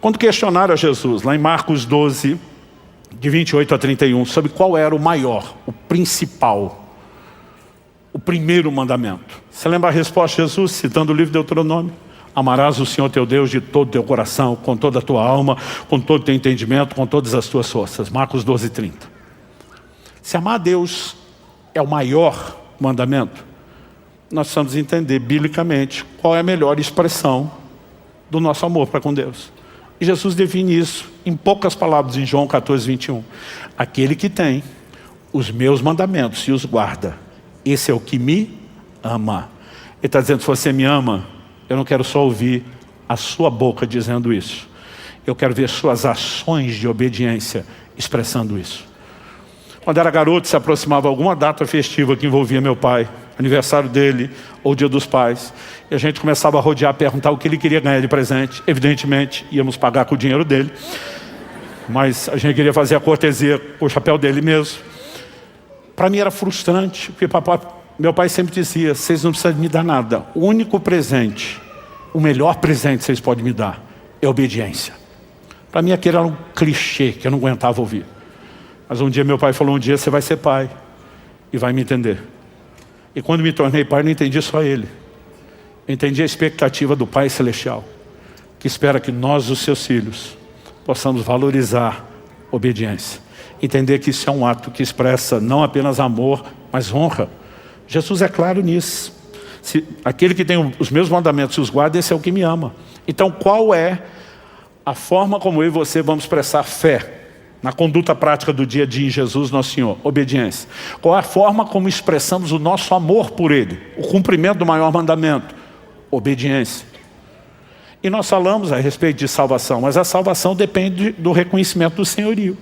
Quando questionaram a Jesus, lá em Marcos 12, de 28 a 31, sobre qual era o maior, o principal, o primeiro mandamento. Você lembra a resposta de Jesus, citando o livro de Deuteronômio? Amarás o Senhor teu Deus de todo o teu coração, com toda a tua alma, com todo o teu entendimento, com todas as tuas forças. Marcos 12, 30. Se amar a Deus é o maior mandamento, nós precisamos entender biblicamente qual é a melhor expressão do nosso amor para com Deus. E Jesus define isso em poucas palavras em João 14, 21. Aquele que tem os meus mandamentos e os guarda, esse é o que me ama. Ele está dizendo: se você me ama, eu não quero só ouvir a sua boca dizendo isso. Eu quero ver suas ações de obediência expressando isso. Quando era garoto, se aproximava alguma data festiva que envolvia meu pai, aniversário dele ou dia dos pais, e a gente começava a rodear, perguntar o que ele queria ganhar de presente. Evidentemente, íamos pagar com o dinheiro dele, mas a gente queria fazer a cortesia com o chapéu dele mesmo. Para mim era frustrante, porque meu pai sempre dizia: vocês não precisam me dar nada. O único presente, o melhor presente que vocês podem me dar é obediência. Para mim aquele era um clichê que eu não aguentava ouvir. Mas um dia meu pai falou: um dia você vai ser pai e vai me entender. E quando me tornei pai, eu não entendi só ele. Eu entendi a expectativa do Pai Celestial, que espera que nós, os seus filhos, possamos valorizar obediência. Entender que isso é um ato que expressa não apenas amor, mas honra. Jesus é claro nisso. Aquele que tem os meus mandamentos e os guarda, esse é o que me ama. Então qual é a forma como eu e você vamos expressar fé na conduta prática do dia a dia em Jesus nosso Senhor? Obediência. Qual é a forma como expressamos o nosso amor por Ele? O cumprimento do maior mandamento. Obediência. E nós falamos a respeito de salvação, mas a salvação depende do reconhecimento do senhorio.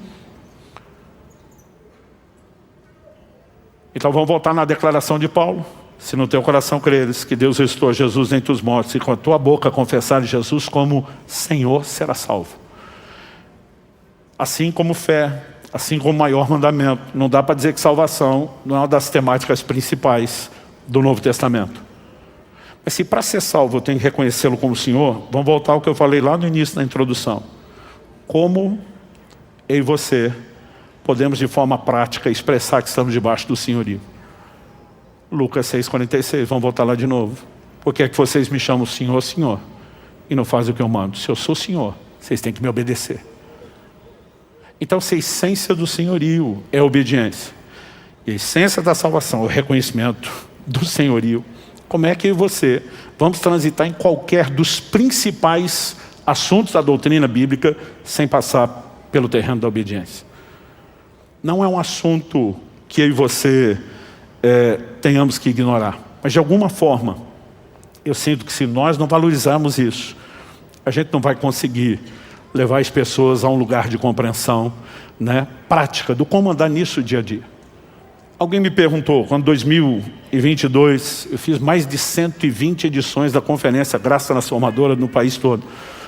Então vamos voltar na declaração de Paulo. Se no teu coração creres que Deus ressuscitou Jesus entre os mortos, e com a tua boca confessares Jesus como Senhor, será salvo. Assim como fé, assim como maior mandamento. Não dá para dizer que salvação não é uma das temáticas principais do Novo Testamento. Mas se para ser salvo eu tenho que reconhecê-lo como Senhor, vamos voltar ao que eu falei lá no início da introdução. Como eu e você podemos de forma prática expressar que estamos debaixo do senhorio. Lucas 6,46, vamos voltar lá de novo. Por que é que vocês me chamam Senhor, Senhor, e não fazem o que eu mando? Se eu sou Senhor, vocês têm que me obedecer. Então se a essência do senhorio é a obediência, e a essência da salvação é o reconhecimento do senhorio, Como é que eu e você vamos transitar em qualquer dos principais assuntos da doutrina bíblica sem passar pelo terreno da obediência? Não é um assunto que eu e você tenhamos que ignorar. Mas de alguma forma, eu sinto que se nós não valorizarmos isso, a gente não vai conseguir levar as pessoas a um lugar de compreensão, né, prática do como andar nisso dia a dia. Alguém me perguntou, quando em 2022, eu fiz mais de 120 edições da conferência Graça Transformadora no país todo.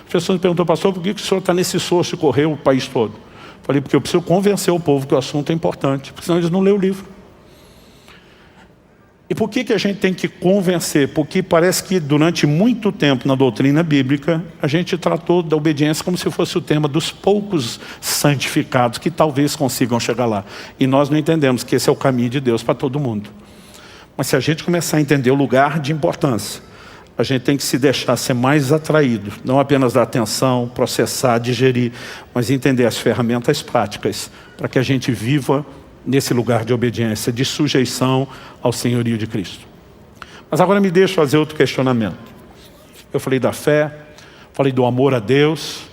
As pessoas me perguntam, pastor, por que o senhor está nesse esforço de correr o país todo? Falei, porque eu preciso convencer o povo que o assunto é importante, porque senão eles não lêem o livro. E por que a gente tem que convencer? Porque parece que durante muito tempo na doutrina bíblica, a gente tratou da obediência como se fosse o tema dos poucos santificados que talvez consigam chegar lá. E nós não entendemos que esse é o caminho de Deus para todo mundo. Mas se a gente começar a entender o lugar de importância, a gente tem que se deixar ser mais atraído, não apenas dar atenção, processar, digerir, mas entender as ferramentas práticas para que a gente viva nesse lugar de obediência, de sujeição ao senhorio de Cristo. Mas agora me deixa fazer outro questionamento. Eu falei da fé, falei do amor a Deus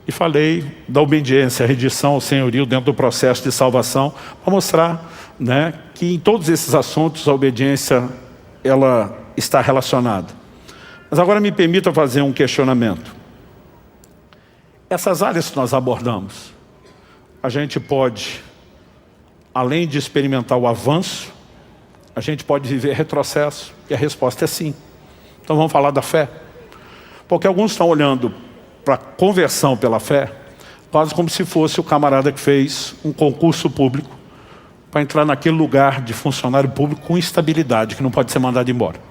e falei da obediência, a rendição ao senhorio dentro do processo de salvação, para mostrar, né, que em todos esses assuntos a obediência ela está relacionada. Mas agora me permita fazer um questionamento. Essas áreas que nós abordamos, a gente pode, além de experimentar o avanço, a gente pode viver retrocesso. E a resposta é sim. Então vamos falar da fé. Porque alguns estão olhando para a conversão pela fé, quase como se fosse o camarada que fez um concurso público para entrar naquele lugar de funcionário público com instabilidade, que não pode ser mandado embora.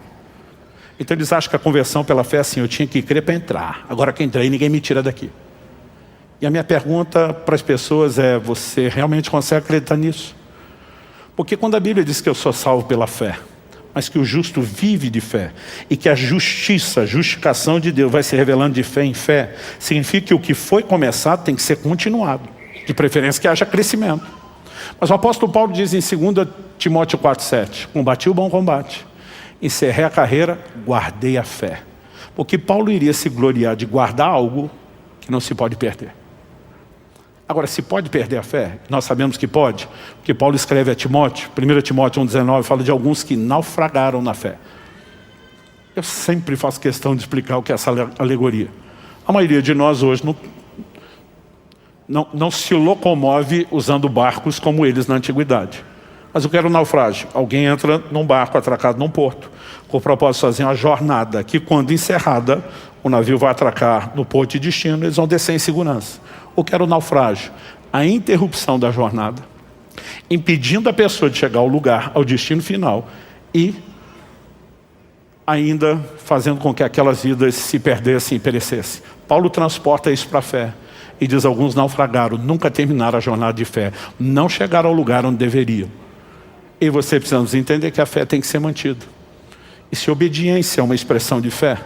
Então eles acham que a conversão pela fé é assim, eu tinha que crer para entrar. Agora que entrei, ninguém me tira daqui. E a minha pergunta para as pessoas é, você realmente consegue acreditar nisso? Porque quando a Bíblia diz que eu sou salvo pela fé, mas que o justo vive de fé, e que a justiça, a justificação de Deus vai se revelando de fé em fé, significa que o que foi começado tem que ser continuado, de preferência que haja crescimento. Mas o apóstolo Paulo diz em 2 Timóteo 4,7, combati o bom combate, encerrei a carreira, guardei a fé. Porque Paulo iria se gloriar de guardar algo que não se pode perder. Agora, se pode perder a fé, nós sabemos que pode, porque Paulo escreve a Timóteo, 1 Timóteo 1,19, fala de alguns que naufragaram na fé. Eu sempre faço questão de explicar o que é essa alegoria. A maioria de nós hoje não se locomove usando barcos como eles na antiguidade. Mas eu quero um naufrágio. Alguém entra num barco atracado num porto, com o propósito de fazer uma jornada, que quando encerrada, o navio vai atracar no porto de destino, eles vão descer em segurança. O que era o naufrágio? A interrupção da jornada, impedindo a pessoa de chegar ao lugar, ao destino final, e ainda fazendo com que aquelas vidas se perdessem e perecessem. Paulo transporta isso para a fé. E diz, alguns naufragaram, nunca terminaram a jornada de fé, não chegaram ao lugar onde deveriam. E você precisamos entender que a fé tem que ser mantida. E se obediência é uma expressão de fé,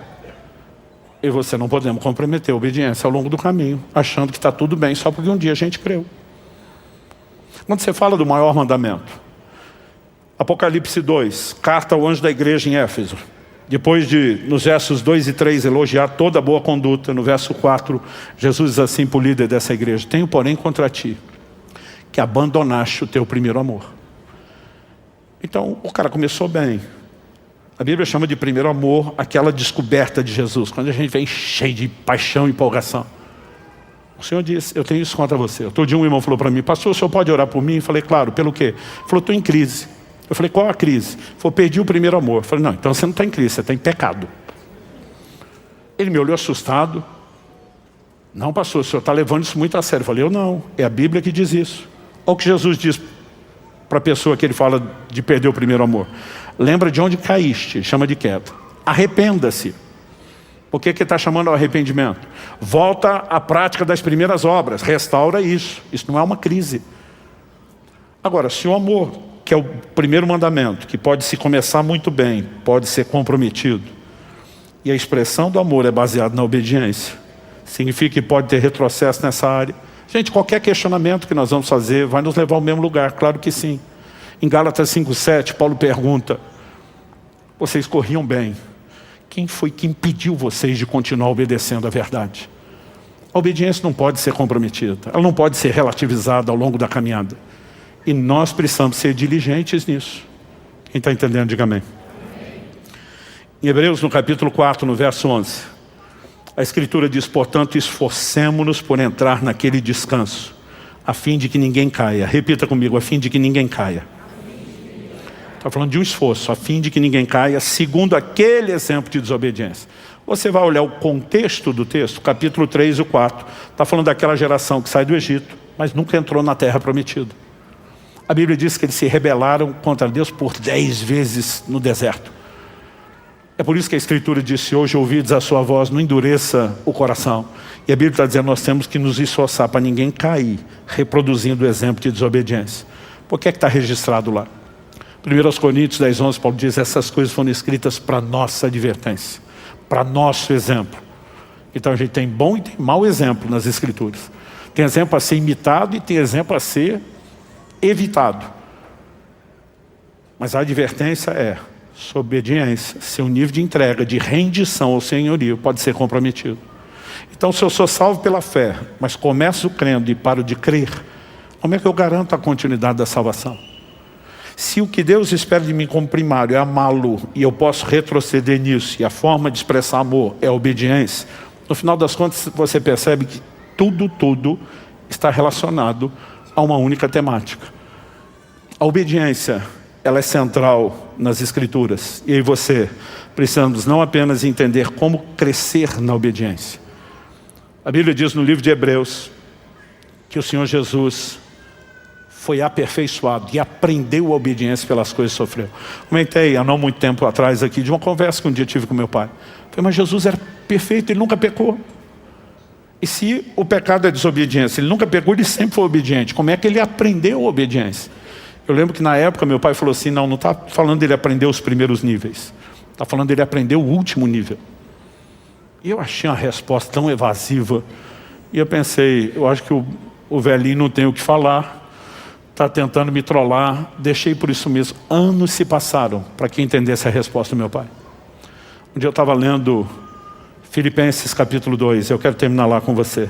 eu e você não podemos comprometer a obediência ao longo do caminho, achando que está tudo bem só porque um dia a gente creu. Quando você fala do maior mandamento, Apocalipse 2, carta ao anjo da igreja em Éfeso, depois de, nos versos 2 e 3, elogiar toda a boa conduta, no verso 4, Jesus diz assim para o líder dessa igreja, tenho porém contra ti, que abandonaste o teu primeiro amor. Então, o cara começou bem. A Bíblia chama de primeiro amor aquela descoberta de Jesus, quando a gente vem cheio de paixão e empolgação. O Senhor disse, eu tenho isso contra você. Outro dia um irmão falou para mim, pastor, o senhor pode orar por mim? Eu falei, claro, pelo quê? Ele falou, estou em crise. Eu falei, qual a crise? Ele falou, perdi o primeiro amor. Eu falei, não, então você não está em crise, você está em pecado. Ele me olhou assustado. Não, pastor, o senhor está levando isso muito a sério. Eu falei, eu não, é a Bíblia que diz isso. Olha o que Jesus diz para a pessoa que ele fala de perder o primeiro amor. Lembra de onde caíste, chama de queda. Arrependa-se. Por que está chamando ao arrependimento? Volta à prática das primeiras obras, restaura isso. Isso não é uma crise. Agora, se o amor, que é o primeiro mandamento, que pode se começar muito bem, pode ser comprometido, e a expressão do amor é baseada na obediência, significa que pode ter retrocesso nessa área. Gente, qualquer questionamento que nós vamos fazer vai nos levar ao mesmo lugar, claro que sim. Em Gálatas 5,7, Paulo pergunta, vocês corriam bem. Quem foi que impediu vocês de continuar obedecendo a verdade? A obediência não pode ser comprometida. Ela não pode ser relativizada ao longo da caminhada. E nós precisamos ser diligentes nisso. Quem está entendendo, diga amém. Em Hebreus, no capítulo 4, no verso 11, a Escritura diz, portanto, esforcemo-nos por entrar naquele descanso, a fim de que ninguém caia. Repita comigo, a fim de que ninguém caia. Está falando de um esforço, a fim de que ninguém caia, segundo aquele exemplo de desobediência. Você vai olhar o contexto do texto, capítulo 3 e 4. Está falando daquela geração que sai do Egito, mas nunca entrou na terra prometida. A Bíblia diz que eles se rebelaram contra Deus por 10 vezes no deserto. É por isso que a Escritura diz, se hoje ouvides a sua voz, não endureça o coração. E a Bíblia está dizendo, nós temos que nos esforçar para ninguém cair, reproduzindo o exemplo de desobediência. Por que é que está registrado lá? 1 Coríntios 10, 11, Paulo diz, essas coisas foram escritas para nossa advertência, para nosso exemplo. Então a gente tem bom e tem mau exemplo nas Escrituras. Tem exemplo a ser imitado e tem exemplo a ser evitado. Mas a advertência é, sua obediência, seu nível de entrega, de rendição ao senhorio pode ser comprometido. Então se eu sou salvo pela fé, mas começo crendo e paro de crer, como é que eu garanto a continuidade da salvação? Se o que Deus espera de mim como primário é amá-lo e eu posso retroceder nisso e a forma de expressar amor é a obediência, no final das contas você percebe que tudo está relacionado a uma única temática. A obediência, ela é central nas Escrituras. E aí você precisamos não apenas entender como crescer na obediência. A Bíblia diz no livro de Hebreus que o Senhor Jesus foi aperfeiçoado e aprendeu a obediência pelas coisas que sofreu. Comentei há não muito tempo atrás aqui de uma conversa que um dia tive com meu pai. Falei, mas Jesus era perfeito, ele nunca pecou. E se o pecado é desobediência, ele nunca pecou, ele sempre foi obediente. Como é que ele aprendeu a obediência? Eu lembro que na época meu pai falou assim, não está falando dele aprender os primeiros níveis. Está falando dele aprender o último nível. E eu achei uma resposta tão evasiva. E eu pensei, eu acho que o velhinho não tem o que falar. Está tentando me trollar, deixei por isso mesmo. Anos se passaram para que entendesse a resposta do meu pai. Um dia eu estava lendo Filipenses capítulo 2, eu quero terminar lá com você.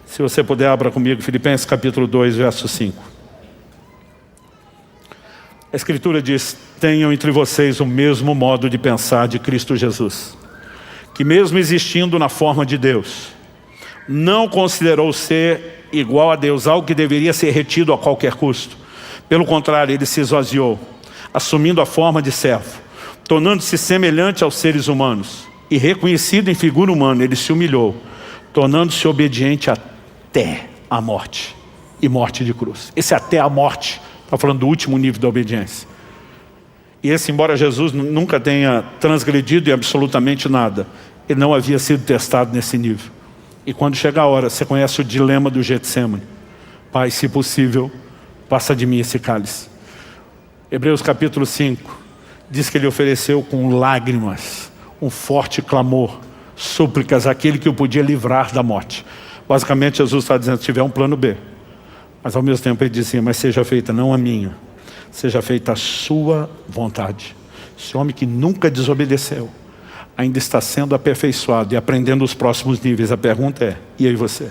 Se você puder, abra comigo Filipenses capítulo 2, verso 5. A Escritura diz, tenham entre vocês o mesmo modo de pensar de Cristo Jesus, que mesmo existindo na forma de Deus, não considerou ser igual a Deus, algo que deveria ser retido a qualquer custo. Pelo contrário, ele se esvaziou, assumindo a forma de servo, tornando-se semelhante aos seres humanos, e reconhecido em figura humana, ele se humilhou, tornando-se obediente até a morte, e morte de cruz. Esse até a morte, está falando do último nível da obediência. E esse, embora Jesus nunca tenha transgredido em absolutamente nada, ele não havia sido testado nesse nível. E quando chega a hora, você conhece o dilema do Getsemane. Pai, se possível, passa de mim esse cálice. Hebreus capítulo 5, diz que ele ofereceu com lágrimas, um forte clamor, súplicas àquele que o podia livrar da morte. Basicamente Jesus está dizendo, se tiver um plano B. Mas ao mesmo tempo ele dizia, mas seja feita não a minha, seja feita a sua vontade. Esse homem que nunca desobedeceu, ainda está sendo aperfeiçoado e aprendendo os próximos níveis. A pergunta é, e aí você?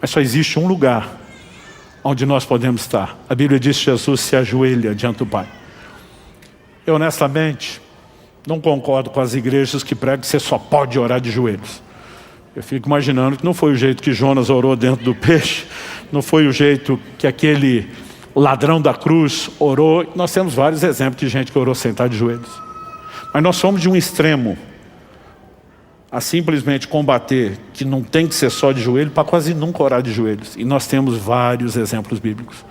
Mas só existe um lugar onde nós podemos estar. A Bíblia diz que Jesus se ajoelha diante do Pai. Eu honestamente não concordo com as igrejas que pregam que você só pode orar de joelhos. Eu fico imaginando que não foi o jeito que Jonas orou dentro do peixe, não foi o jeito que aquele ladrão da cruz orou. Nós temos vários exemplos de gente que orou sentado de joelhos. Mas nós somos de um extremo a simplesmente combater que não tem que ser só de joelho, para quase nunca orar de joelhos. E nós temos vários exemplos bíblicos.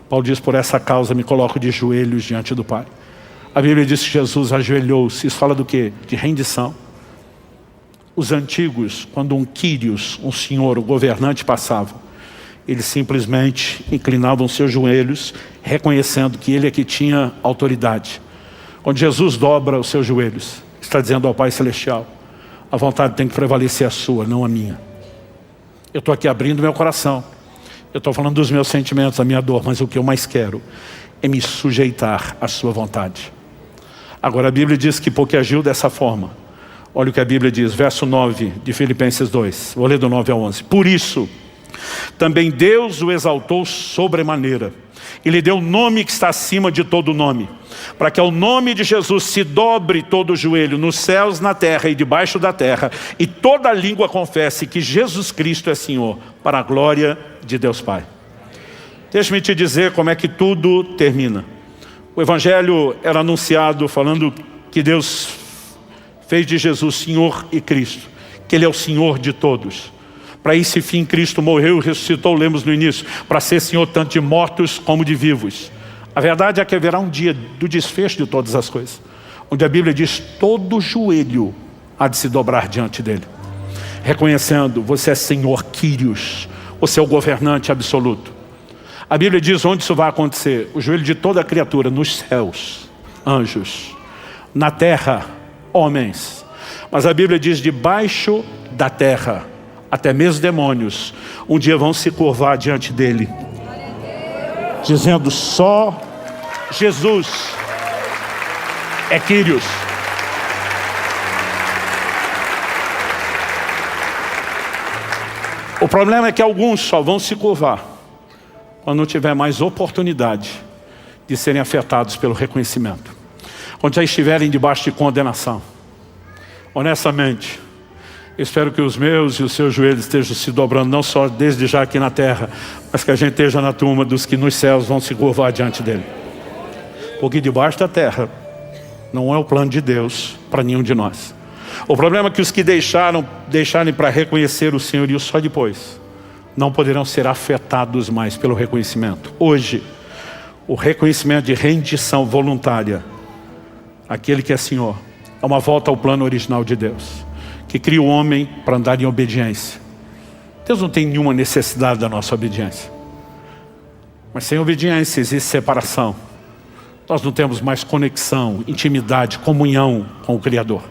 Paulo diz, por essa causa me coloco de joelhos diante do Pai. A Bíblia diz que Jesus ajoelhou-se. Isso fala do quê? De rendição. Os antigos, quando um Quírios, um senhor, o governante passava, eles simplesmente inclinavam seus joelhos, reconhecendo que ele é que tinha autoridade. Quando Jesus dobra os seus joelhos, está dizendo ao Pai Celestial, a vontade tem que prevalecer a sua, não a minha. Eu estou aqui abrindo meu coração. Eu estou falando dos meus sentimentos, da minha dor, mas o que eu mais quero é me sujeitar à sua vontade. Agora a Bíblia diz que porque agiu dessa forma, olha o que a Bíblia diz, verso 9 de Filipenses 2, vou ler do 9 ao 11. Por isso, também Deus o exaltou sobremaneira, e lhe deu o nome que está acima de todo nome, para que ao nome de Jesus se dobre todo o joelho, nos céus, na terra e debaixo da terra, e toda língua confesse que Jesus Cristo é Senhor, para a glória de Deus Pai. Deixa-me te dizer como é que tudo termina. O Evangelho era anunciado falando que Deus fez de Jesus Senhor e Cristo, que Ele é o Senhor de todos. Para esse fim Cristo morreu e ressuscitou, lemos no início, para ser Senhor tanto de mortos como de vivos. A verdade é que haverá um dia do desfecho de todas as coisas, onde a Bíblia diz, todo joelho há de se dobrar diante dele, reconhecendo, você é Senhor Kyrios, você é o governante absoluto. A Bíblia diz onde isso vai acontecer, o joelho de toda criatura, nos céus, anjos, na terra, homens. Mas a Bíblia diz debaixo da terra, até mesmo demônios, um dia vão se curvar diante dele, dizendo, só Jesus é Kyrios. O problema é que alguns só vão se curvar quando não tiver mais oportunidade de serem afetados pelo reconhecimento, quando já estiverem debaixo de condenação. Honestamente, espero que os meus e os seus joelhos estejam se dobrando, não só desde já aqui na terra, mas que a gente esteja na turma dos que nos céus vão se curvar diante dele. Porque debaixo da terra não é o plano de Deus para nenhum de nós. O problema é que os que deixarem para reconhecer o senhorio só depois, não poderão ser afetados mais pelo reconhecimento. Hoje, o reconhecimento de rendição voluntária, aquele que é Senhor, é uma volta ao plano original de Deus, que cria o homem para andar em obediência. Deus não tem nenhuma necessidade da nossa obediência. Mas sem obediência existe separação. Nós não temos mais conexão, intimidade, comunhão com o Criador.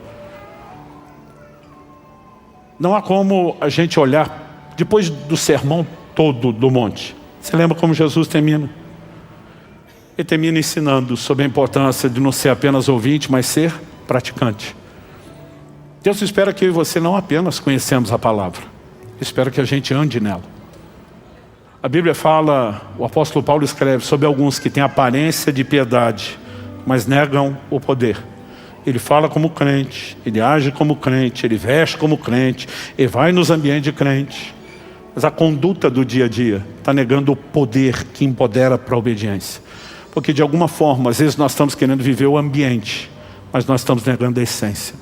Não há como a gente olhar depois do sermão todo do monte. Você lembra como Jesus termina? Ele termina ensinando sobre a importância de não ser apenas ouvinte, mas ser praticante. Deus espera que eu e você não apenas conhecemos a palavra, espera que a gente ande nela. A Bíblia fala, o apóstolo Paulo escreve sobre alguns que têm aparência de piedade, mas negam o poder. Ele fala como crente, ele age como crente, ele veste como crente, ele vai nos ambientes de crente. Mas a conduta do dia a dia está negando o poder que empodera para a obediência. Porque de alguma forma, às vezes nós estamos querendo viver o ambiente, mas nós estamos negando a essência.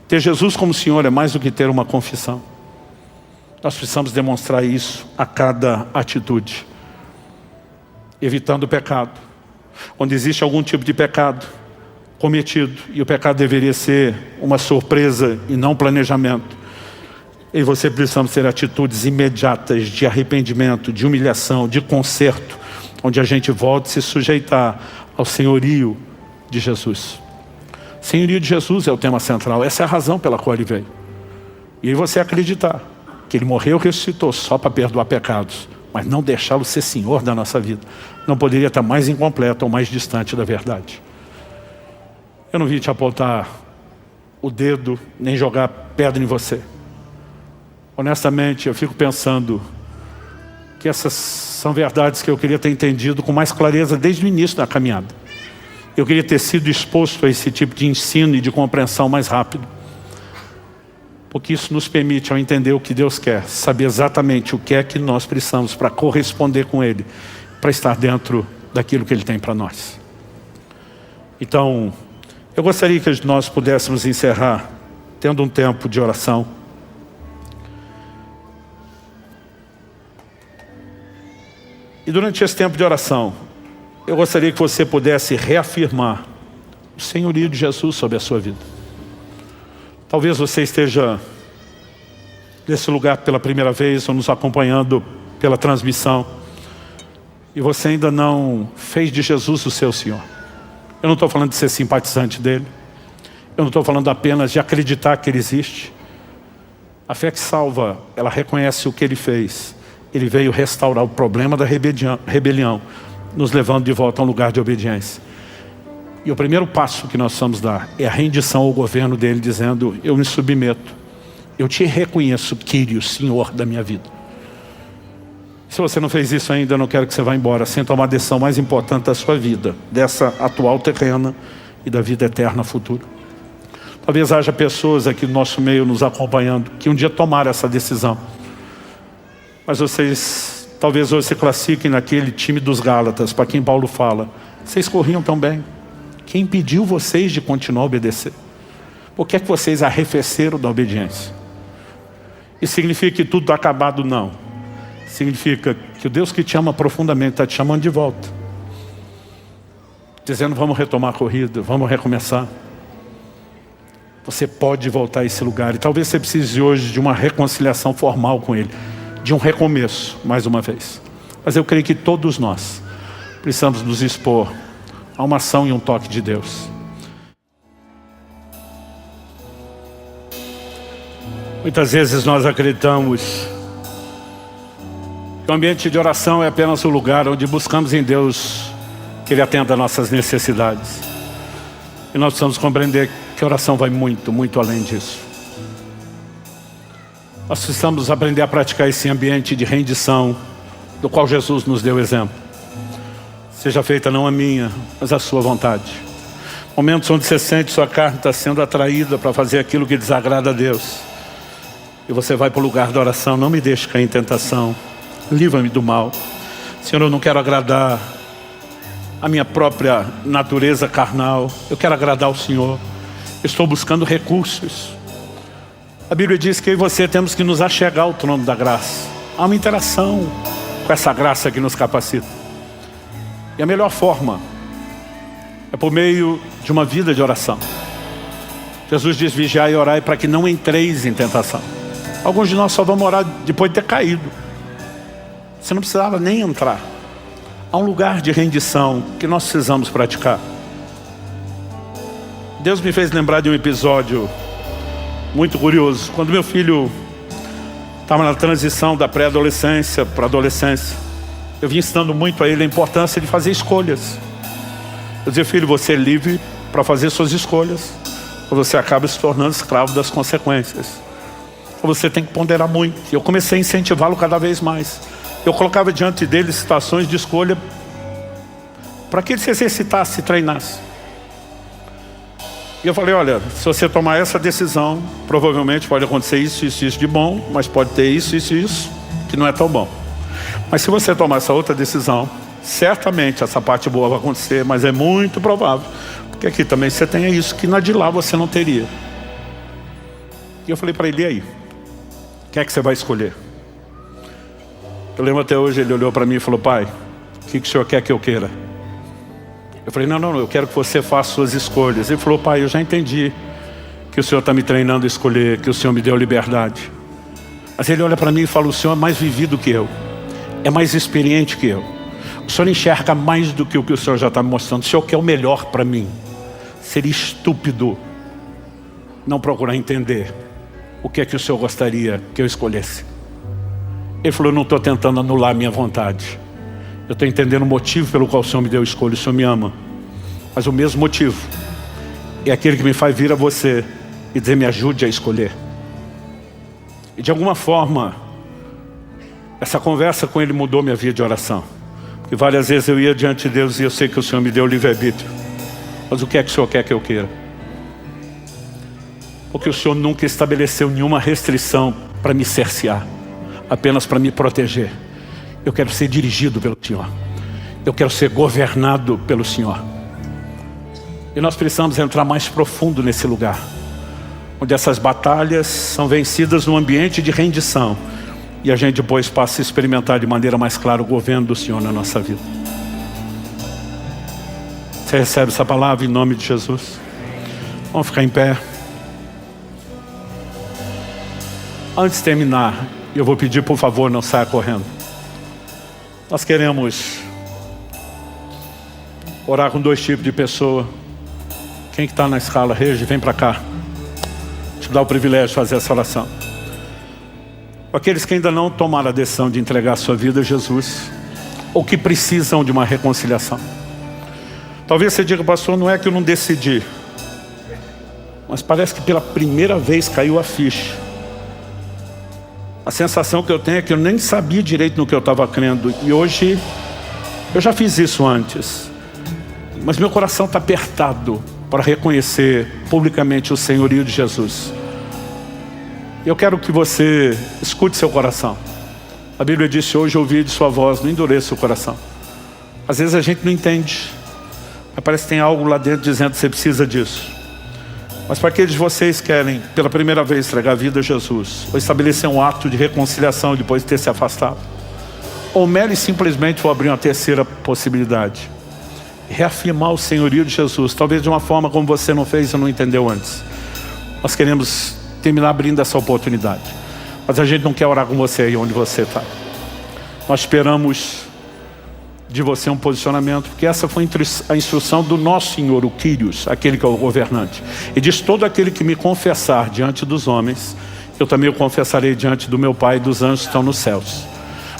Ter Jesus como Senhor é mais do que ter uma confissão. Nós precisamos demonstrar isso a cada atitude. Evitando o pecado. Onde existe algum tipo de pecado cometido, e o pecado deveria ser uma surpresa e não planejamento, e você precisamos ter atitudes imediatas de arrependimento, de humilhação, de conserto, onde a gente volta a se sujeitar ao senhorio de Jesus. O senhorio de Jesus é o tema central, essa é a razão pela qual ele veio. E aí você acreditar que ele morreu e ressuscitou só para perdoar pecados, mas não deixá-lo ser Senhor da nossa vida, não poderia estar mais incompleto ou mais distante da verdade. Eu não vim te apontar o dedo, nem jogar pedra em você. Honestamente, eu fico pensando que essas são verdades que eu queria ter entendido com mais clareza desde o início da caminhada. Eu queria ter sido exposto a esse tipo de ensino e de compreensão mais rápido. Porque isso nos permite, ao entender o que Deus quer, saber exatamente o que é que nós precisamos para corresponder com Ele, para estar dentro daquilo que Ele tem para nós. Então, eu gostaria que nós pudéssemos encerrar tendo um tempo de oração. E durante esse tempo de oração, eu gostaria que você pudesse reafirmar o senhorio de Jesus sobre a sua vida. Talvez você esteja nesse lugar pela primeira vez ou nos acompanhando pela transmissão e você ainda não fez de Jesus o seu Senhor. Eu não estou falando de ser simpatizante dele. Eu não estou falando apenas de acreditar que ele existe. A fé que salva, ela reconhece o que ele fez. Ele veio restaurar o problema da rebelião, nos levando de volta a um lugar de obediência. E o primeiro passo que nós precisamos dar é a rendição ao governo dele, dizendo: eu me submeto, eu te reconheço, Quírios, Senhor da minha vida. Se você não fez isso ainda, eu não quero que você vá embora sem tomar a decisão mais importante da sua vida, dessa atual terrena e da vida eterna futura. Talvez haja pessoas aqui no nosso meio nos acompanhando que um dia tomaram essa decisão. Mas vocês talvez hoje se classifiquem naquele time dos Gálatas, para quem Paulo fala: vocês corriam tão bem. Quem impediu vocês de continuar a obedecer? Por que é que vocês arrefeceram da obediência? Isso significa que tudo está acabado? Não. Significa que o Deus que te ama profundamente está te chamando de volta, dizendo: vamos retomar a corrida, vamos recomeçar. Você pode voltar a esse lugar. E talvez você precise hoje de uma reconciliação formal com Ele, de um recomeço, mais uma vez. Mas eu creio que todos nós precisamos nos expor a uma ação e um toque de Deus. Muitas vezes nós acreditamos que o ambiente de oração é apenas o lugar onde buscamos em Deus que Ele atenda a nossas necessidades. E nós precisamos compreender que a oração vai muito, muito além disso. Nós precisamos aprender a praticar esse ambiente de rendição, do qual Jesus nos deu exemplo. Seja feita não a minha, mas a sua vontade. Momentos onde você sente sua carne está sendo atraída para fazer aquilo que desagrada a Deus. E você vai para o lugar da oração: não me deixe cair em tentação, livra-me do mal. Senhor, eu não quero agradar a minha própria natureza carnal, eu quero agradar o Senhor. Estou buscando recursos. A Bíblia diz que eu e você temos que nos achegar ao trono da graça. Há uma interação com essa graça que nos capacita. E a melhor forma é por meio de uma vida de oração. Jesus diz: vigiai e orai para que não entreis em tentação. Alguns de nós só vamos orar depois de ter caído. Você não precisava nem entrar. Há um lugar de rendição que nós precisamos praticar. Deus me fez lembrar de um episódio muito curioso. Quando meu filho estava na transição da pré-adolescência para a adolescência, eu vim ensinando muito a ele a importância de fazer escolhas. Eu dizia: filho, você é livre para fazer suas escolhas, ou você acaba se tornando escravo das consequências. Ou você tem que ponderar muito. E eu comecei a incentivá-lo cada vez mais. Eu colocava diante dele situações de escolha para que ele se exercitasse, se treinasse. E eu falei: olha, se você tomar essa decisão, provavelmente pode acontecer isso, isso, isso de bom, mas pode ter isso, isso, isso, que não é tão bom. Mas se você tomar essa outra decisão, certamente essa parte boa vai acontecer, mas é muito provável, porque aqui também você tem isso que na de lá você não teria. E eu falei para ele: e aí? O que é que você vai escolher? Eu lembro até hoje, ele olhou para mim e falou: pai, o que o senhor quer que eu queira? Eu falei: não, eu quero que você faça suas escolhas. Ele falou: pai, eu já entendi que o senhor está me treinando a escolher, que o senhor me deu liberdade. Mas ele olha para mim e fala: o senhor é mais vivido que eu, é mais experiente que eu. O senhor enxerga mais do que o o senhor já está me mostrando. O senhor quer o melhor para mim. Seria estúpido não procurar entender o que é que o senhor gostaria que eu escolhesse. Ele falou: eu não estou tentando anular a minha vontade. Eu estou entendendo o motivo pelo qual o Senhor me deu escolha. O Senhor me ama. Mas o mesmo motivo é aquele que me faz vir a você e dizer: me ajude a escolher. E de alguma forma, essa conversa com ele mudou minha vida de oração. Porque várias vezes eu ia diante de Deus e eu sei que o Senhor me deu livre-arbítrio. Mas o que é que o Senhor quer que eu queira? Porque o Senhor nunca estabeleceu nenhuma restrição para me cercear, apenas para me proteger. Eu quero ser dirigido pelo Senhor. Eu quero ser governado pelo Senhor. E nós precisamos entrar mais profundo nesse lugar, onde essas batalhas são vencidas num ambiente de rendição. E a gente depois passa a experimentar de maneira mais clara o governo do Senhor na nossa vida. Você recebe essa palavra em nome de Jesus? Vamos ficar em pé. Antes de terminar, eu vou pedir, por favor, não saia correndo. Nós queremos orar com dois tipos de pessoa. Quem que está na escala, Regi, vem para cá. Te dá o privilégio de fazer essa oração. Aqueles que ainda não tomaram a decisão de entregar a sua vida a Jesus, ou que precisam de uma reconciliação. Talvez você diga, pastor, não é que eu não decidi, mas parece que pela primeira vez caiu a ficha. A sensação que eu tenho é que eu nem sabia direito no que eu estava crendo. E hoje, eu já fiz isso antes, mas meu coração está apertado para reconhecer publicamente o senhorio de Jesus. Eu quero que você escute seu coração. A Bíblia disse, hoje ouvi de sua voz, não endureça o coração. Às vezes a gente não entende, mas parece que tem algo lá dentro dizendo que você precisa disso. Mas para aqueles de vocês que querem pela primeira vez entregar a vida a Jesus, ou estabelecer um ato de reconciliação depois de ter se afastado, ou mero e simplesmente vou abrir uma terceira possibilidade, reafirmar o senhorio de Jesus, talvez de uma forma como você não fez e não entendeu antes. Nós queremos terminar abrindo essa oportunidade, mas a gente não quer orar com você aí onde você está. Nós esperamos de você um posicionamento, porque essa foi a instrução do nosso Senhor, o Quírios, aquele que é o governante. E diz, todo aquele que me confessar diante dos homens, eu também o confessarei diante do meu Pai e dos anjos que estão nos céus.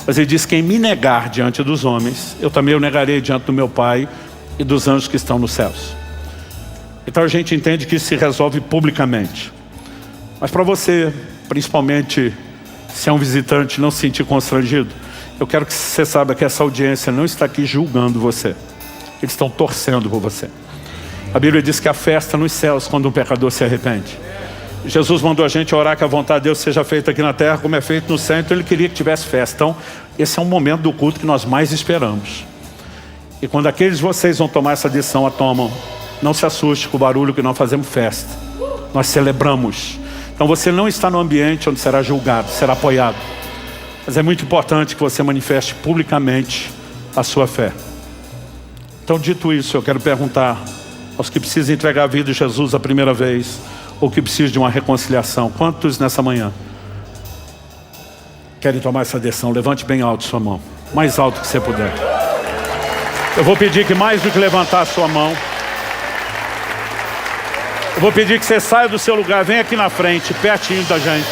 Mas ele diz, quem me negar diante dos homens, eu também o negarei diante do meu Pai e dos anjos que estão nos céus. Então a gente entende que isso se resolve publicamente. Mas para você, principalmente se é um visitante, não se sentir constrangido, eu quero que você saiba que essa audiência não está aqui julgando você. Eles estão torcendo por você. A Bíblia diz que há festa nos céus quando um pecador se arrepende. Jesus mandou a gente orar que a vontade de Deus seja feita aqui na terra como é feito no céu. Então ele queria que tivesse festa. Então esse é um momento do culto que nós mais esperamos. E quando aqueles de vocês vão tomar essa decisão, a tomam. Não se assuste com o barulho, que nós fazemos festa. Nós celebramos. Então você não está no ambiente onde será julgado, será apoiado. Mas é muito importante que você manifeste publicamente a sua fé. Então, dito isso, eu quero perguntar aos que precisam entregar a vida a Jesus a primeira vez, ou que precisam de uma reconciliação. Quantos nessa manhã querem tomar essa decisão? Levante bem alto sua mão, mais alto que você puder. Eu vou pedir que mais do que levantar a sua mão, eu vou pedir que você saia do seu lugar, venha aqui na frente, pertinho da gente.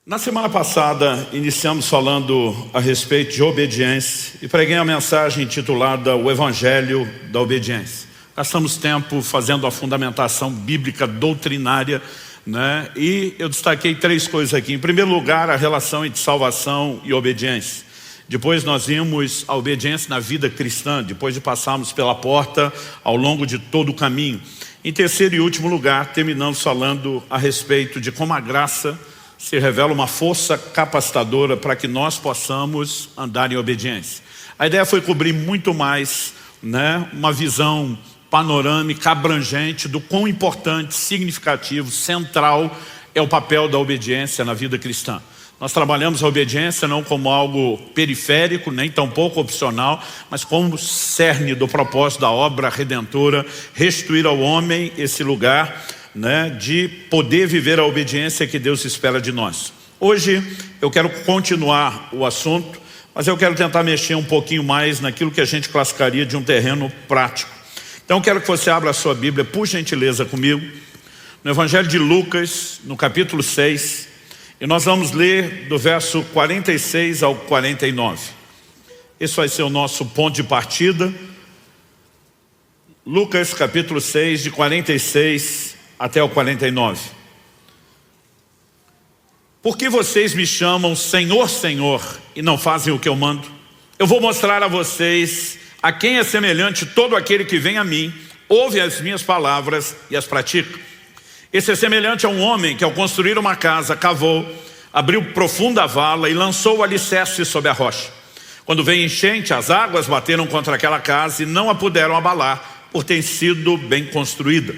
Na semana passada, iniciamos falando a respeito de obediência e preguei a mensagem intitulada O Evangelho da Obediência. Gastamos tempo fazendo a fundamentação bíblica doutrinária, né? E eu destaquei 3 coisas aqui. Em primeiro lugar, a relação entre salvação e obediência. Depois nós vimos a obediência na vida cristã, depois de passarmos pela porta ao longo de todo o caminho. Em terceiro e último lugar, terminamos falando a respeito de como a graça se revela uma força capacitadora para que nós possamos andar em obediência. A ideia foi cobrir muito mais, né, uma visão panorâmica, abrangente do quão importante, significativo, central é o papel da obediência na vida cristã. Nós trabalhamos a obediência não como algo periférico, nem tampouco opcional, mas como cerne do propósito da obra redentora, restituir ao homem esse lugar, né, de poder viver a obediência que Deus espera de nós. Hoje eu quero continuar o assunto, mas eu quero tentar mexer um pouquinho mais naquilo que a gente classificaria de um terreno prático. Então eu quero que você abra a sua Bíblia, por gentileza, comigo, no Evangelho de Lucas, no capítulo 6, e nós vamos ler do verso 46 ao 49. Esse vai ser o nosso ponto de partida. Lucas capítulo 6, de 46 até o 49. Por que vocês me chamam Senhor, Senhor, e não fazem o que eu mando? Eu vou mostrar a vocês a quem é semelhante todo aquele que vem a mim, ouve as minhas palavras e as pratica. Esse é semelhante a um homem que, ao construir uma casa, cavou, abriu profunda vala e lançou o alicerce sobre a rocha. Quando veio enchente, as águas bateram contra aquela casa e não a puderam abalar, por ter sido bem construída.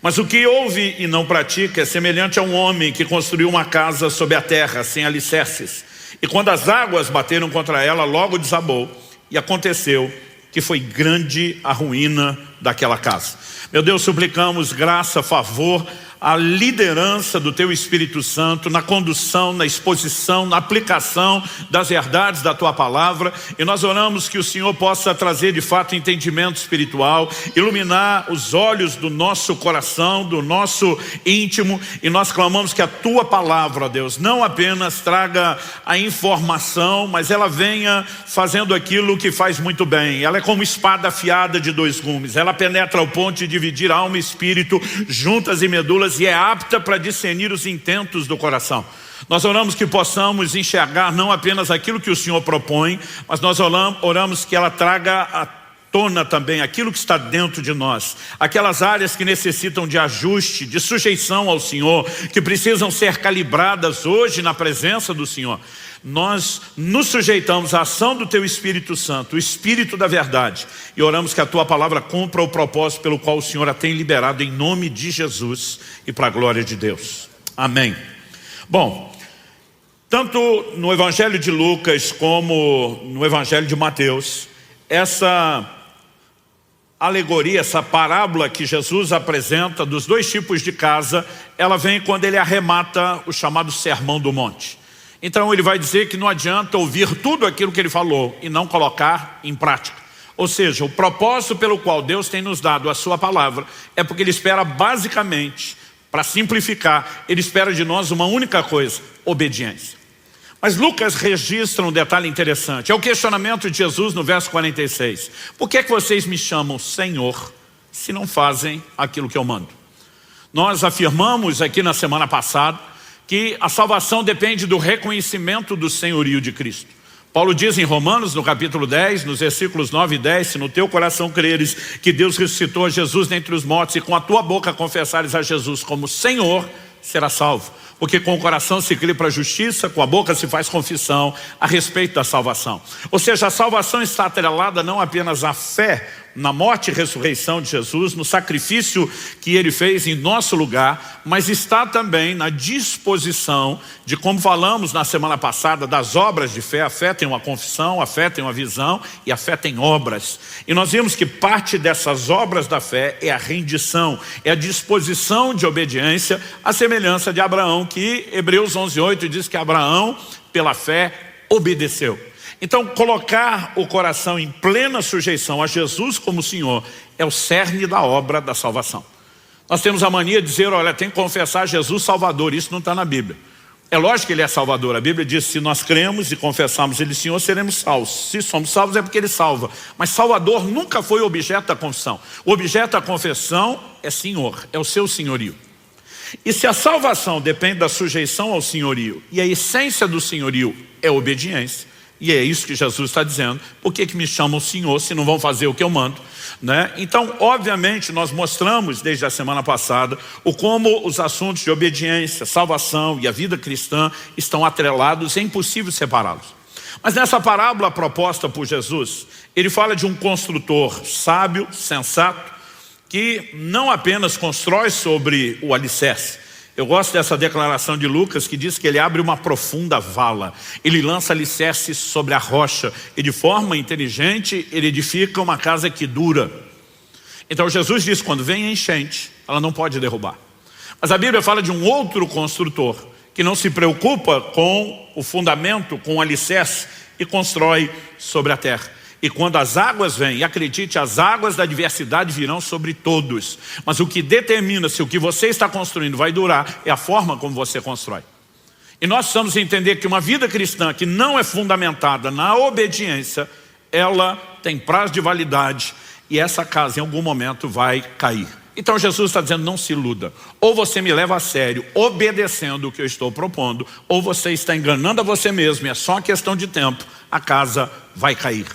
Mas o que ouve e não pratica é semelhante a um homem que construiu uma casa sobre a terra, sem alicerces. E quando as águas bateram contra ela, logo desabou. E aconteceu que foi grande a ruína daquela casa. Meu Deus, suplicamos graça, favor, a liderança do Teu Espírito Santo na condução, na exposição, na aplicação das verdades da Tua palavra. E nós oramos que o Senhor possa trazer de fato entendimento espiritual, iluminar os olhos do nosso coração, do nosso íntimo. E nós clamamos que a Tua palavra, ó Deus, não apenas traga a informação, mas ela venha fazendo aquilo que faz muito bem. Ela é como espada afiada de dois gumes. Ela penetra ao ponto de dividir alma e espírito, juntas e medulas, e é apta para discernir os intentos do coração. Nós oramos que possamos enxergar não apenas aquilo que o Senhor propõe, mas nós oramos que ela traga à tona também aquilo que está dentro de nós, aquelas áreas que necessitam de ajuste, de sujeição ao Senhor, que precisam ser calibradas hoje na presença do Senhor. Nós nos sujeitamos à ação do Teu Espírito Santo, o Espírito da verdade, e oramos que a Tua palavra cumpra o propósito pelo qual o Senhor a tem liberado, em nome de Jesus e para a glória de Deus. Amém. Bom, tanto no Evangelho de Lucas como no Evangelho de Mateus, essa alegoria, essa parábola que Jesus apresenta dos dois tipos de casa, ela vem quando ele arremata o chamado Sermão do Monte. Então ele vai dizer que não adianta ouvir tudo aquilo que ele falou e não colocar em prática. Ou seja, o propósito pelo qual Deus tem nos dado a sua palavra é porque ele espera basicamente, para simplificar, ele espera de nós uma única coisa: obediência. Mas Lucas registra um detalhe interessante. É o questionamento de Jesus no verso 46. Por que é que vocês me chamam Senhor se não fazem aquilo que eu mando? Nós afirmamos aqui na semana passada que a salvação depende do reconhecimento do senhorio de Cristo. Paulo diz em Romanos, no capítulo 10, nos versículos 9 e 10, se no teu coração creres que Deus ressuscitou a Jesus dentre os mortos e com a tua boca confessares a Jesus como Senhor, serás salvo. Porque com o coração se crê para a justiça, com a boca se faz confissão a respeito da salvação. Ou seja, a salvação está atrelada não apenas à fé na morte e ressurreição de Jesus, no sacrifício que ele fez em nosso lugar, mas está também na disposição de, como falamos na semana passada, das obras de fé. A fé tem uma confissão, a fé tem uma visão e a fé tem obras. E nós vimos que parte dessas obras da fé é a rendição, é a disposição de obediência, a semelhança de Abraão, que Hebreus 11:8 diz que Abraão, pela fé, obedeceu. Então, colocar o coração em plena sujeição a Jesus como Senhor é o cerne da obra da salvação. Nós temos a mania de dizer, olha, tem que confessar Jesus Salvador. Isso não está na Bíblia. É lógico que Ele é Salvador. A Bíblia diz que se nós cremos e confessarmos Ele Senhor, seremos salvos. Se somos salvos é porque Ele salva. Mas Salvador nunca foi o objeto da confissão. O objeto da confissão é Senhor, é o seu senhorio. E se a salvação depende da sujeição ao senhorio, e a essência do senhorio é obediência, e é isso que Jesus está dizendo, por que me chamam Senhor se não vão fazer o que eu mando? Né? Então, obviamente, nós mostramos desde a semana passada o como os assuntos de obediência, salvação e a vida cristã estão atrelados, é impossível separá-los. Mas nessa parábola proposta por Jesus, ele fala de um construtor sábio, sensato, que não apenas constrói sobre o alicerce. Eu gosto dessa declaração de Lucas que diz que ele abre uma profunda vala. Ele lança alicerces sobre a rocha e de forma inteligente ele edifica uma casa que dura. Então Jesus diz, quando vem a enchente, ela não pode derrubar. Mas a Bíblia fala de um outro construtor que não se preocupa com o fundamento, com o alicerce e constrói sobre a terra. E quando as águas vêm, e acredite, as águas da adversidade virão sobre todos. Mas o que determina se o que você está construindo vai durar é a forma como você constrói. E nós precisamos entender que uma vida cristã que não é fundamentada na obediência, ela tem prazo de validade e essa casa em algum momento vai cair. Então Jesus está dizendo, não se iluda. Ou você me leva a sério, obedecendo o que eu estou propondo, ou você está enganando a você mesmo, e é só uma questão de tempo, a casa vai cair.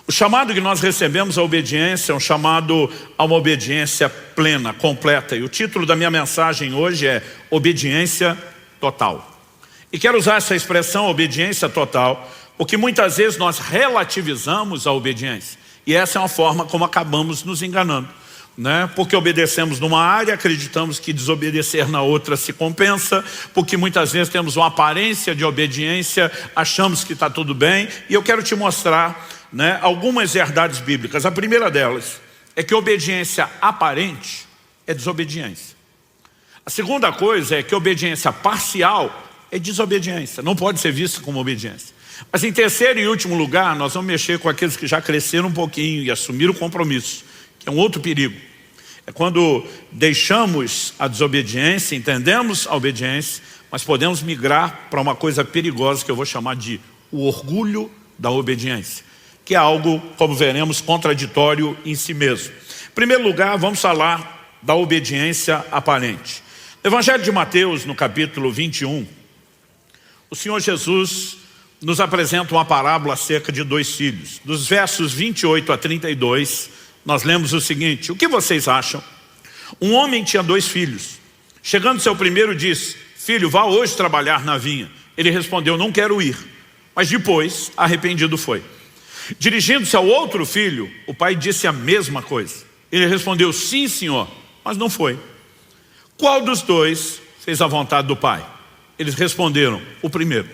O chamado que nós recebemos à obediência é um chamado a uma obediência plena, completa. E o título da minha mensagem hoje é Obediência Total. E quero usar essa expressão, obediência total, porque muitas vezes nós relativizamos a obediência. E essa é uma forma como acabamos nos enganando. Né? Porque obedecemos numa área, acreditamos que desobedecer na outra se compensa, porque muitas vezes temos uma aparência de obediência, achamos que está tudo bem. E eu quero te mostrar, né, algumas verdades bíblicas. A primeira delas é que obediência aparente é desobediência. A segunda coisa é que obediência parcial é desobediência, não pode ser vista como obediência. Mas em terceiro e último lugar, nós vamos mexer com aqueles que já cresceram um pouquinho e assumiram o compromisso, que é um outro perigo. É quando deixamos a desobediência, entendemos a obediência, mas podemos migrar para uma coisa perigosa que eu vou chamar de o orgulho da obediência, que é algo, como veremos, contraditório em si mesmo. Em primeiro lugar, vamos falar da obediência aparente. No Evangelho de Mateus, no capítulo 21, o Senhor Jesus nos apresenta uma parábola acerca de 2 filhos. Dos versos 28 a 32, nós lemos o seguinte: o que vocês acham? Um homem tinha 2 filhos. Chegando seu primeiro, disse: filho, vá hoje trabalhar na vinha. Ele respondeu: não quero ir. Mas depois, arrependido foi. Dirigindo-se ao outro filho, o pai disse a mesma coisa. Ele respondeu: sim, senhor, mas não foi. Qual dos 2 fez a vontade do pai? Eles responderam: o primeiro.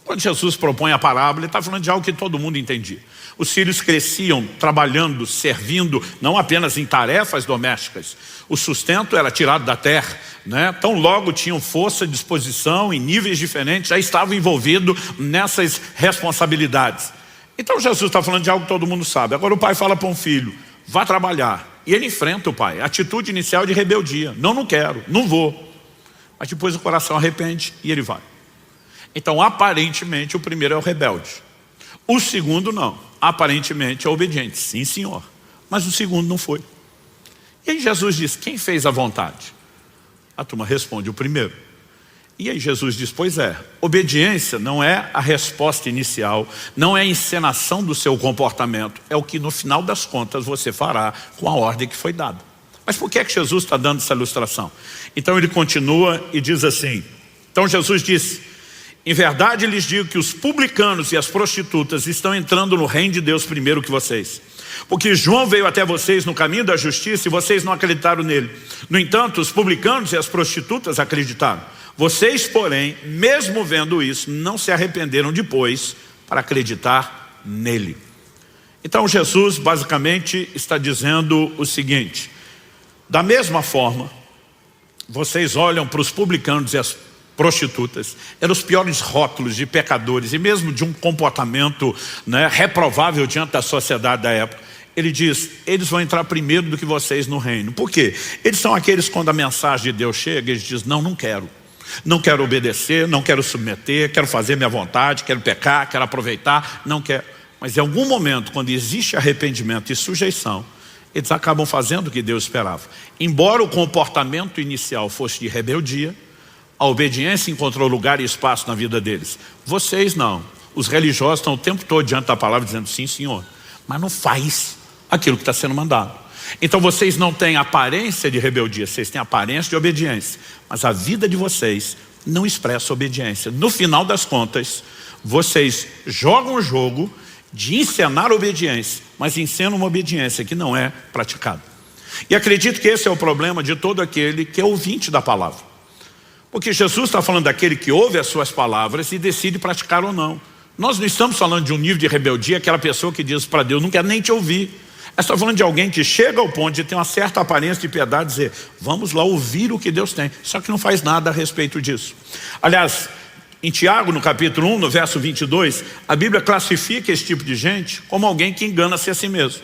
Quando Jesus propõe a parábola, ele está falando de algo que todo mundo entendia. Os filhos cresciam trabalhando, servindo, não apenas em tarefas domésticas. O sustento era tirado da terra, né? Tão logo tinham força, disposição, em níveis diferentes, já estavam envolvidos nessas responsabilidades. Então Jesus está falando de algo que todo mundo sabe. Agora o pai fala para um filho: vá trabalhar. E ele enfrenta o pai. A atitude inicial de rebeldia: não quero, não vou. Mas depois o coração arrepende e ele vai. Então aparentemente o primeiro é o rebelde. O segundo não. Aparentemente é obediente. Sim, senhor. Mas o segundo não foi. E aí Jesus diz: quem fez a vontade? A turma responde: o primeiro. E aí Jesus diz: pois é, obediência não é a resposta inicial, não é a encenação do seu comportamento, é o que no final das contas você fará com a ordem que foi dada. Mas por que é que Jesus está dando essa ilustração? Então ele continua e diz assim: então Jesus disse: em verdade lhes digo que os publicanos e as prostitutas estão entrando no reino de Deus primeiro que vocês. Porque João veio até vocês no caminho da justiça e vocês não acreditaram nele. No entanto, os publicanos e as prostitutas acreditaram. Vocês, porém, mesmo vendo isso, não se arrependeram depois para acreditar nele. Então Jesus basicamente está dizendo o seguinte: da mesma forma, vocês olham para os publicanos e as prostitutas, eram os piores rótulos de pecadores e mesmo de um comportamento, né, reprovável diante da sociedade da época. Ele diz: eles vão entrar primeiro do que vocês no reino. Por quê? Eles são aqueles que, quando a mensagem de Deus chega, eles dizem: não quero. Não quero obedecer, não quero submeter, quero fazer minha vontade, quero pecar, quero aproveitar, não quero. Mas em algum momento, quando existe arrependimento e sujeição, eles acabam fazendo o que Deus esperava. Embora o comportamento inicial fosse de rebeldia, a obediência encontrou lugar e espaço na vida deles. Vocês não. Os religiosos estão o tempo todo diante da palavra dizendo: sim, senhor, mas não faz aquilo que está sendo mandado. Então vocês não têm aparência de rebeldia, vocês têm aparência de obediência, mas a vida de vocês não expressa obediência. No final das contas, vocês jogam o jogo de encenar obediência, mas encenam uma obediência que não é praticada. E acredito que esse é o problema de todo aquele que é ouvinte da palavra. Porque Jesus está falando daquele que ouve as suas palavras e decide praticar ou não. Nós não estamos falando de um nível de rebeldia, aquela pessoa que diz para Deus: não quero nem te ouvir. Está falando de alguém que chega ao ponto de ter uma certa aparência de piedade e dizer: vamos lá ouvir o que Deus tem. Só que não faz nada a respeito disso. Aliás, em Tiago, no capítulo 1, no verso 22, a Bíblia classifica esse tipo de gente como alguém que engana-se a si mesmo.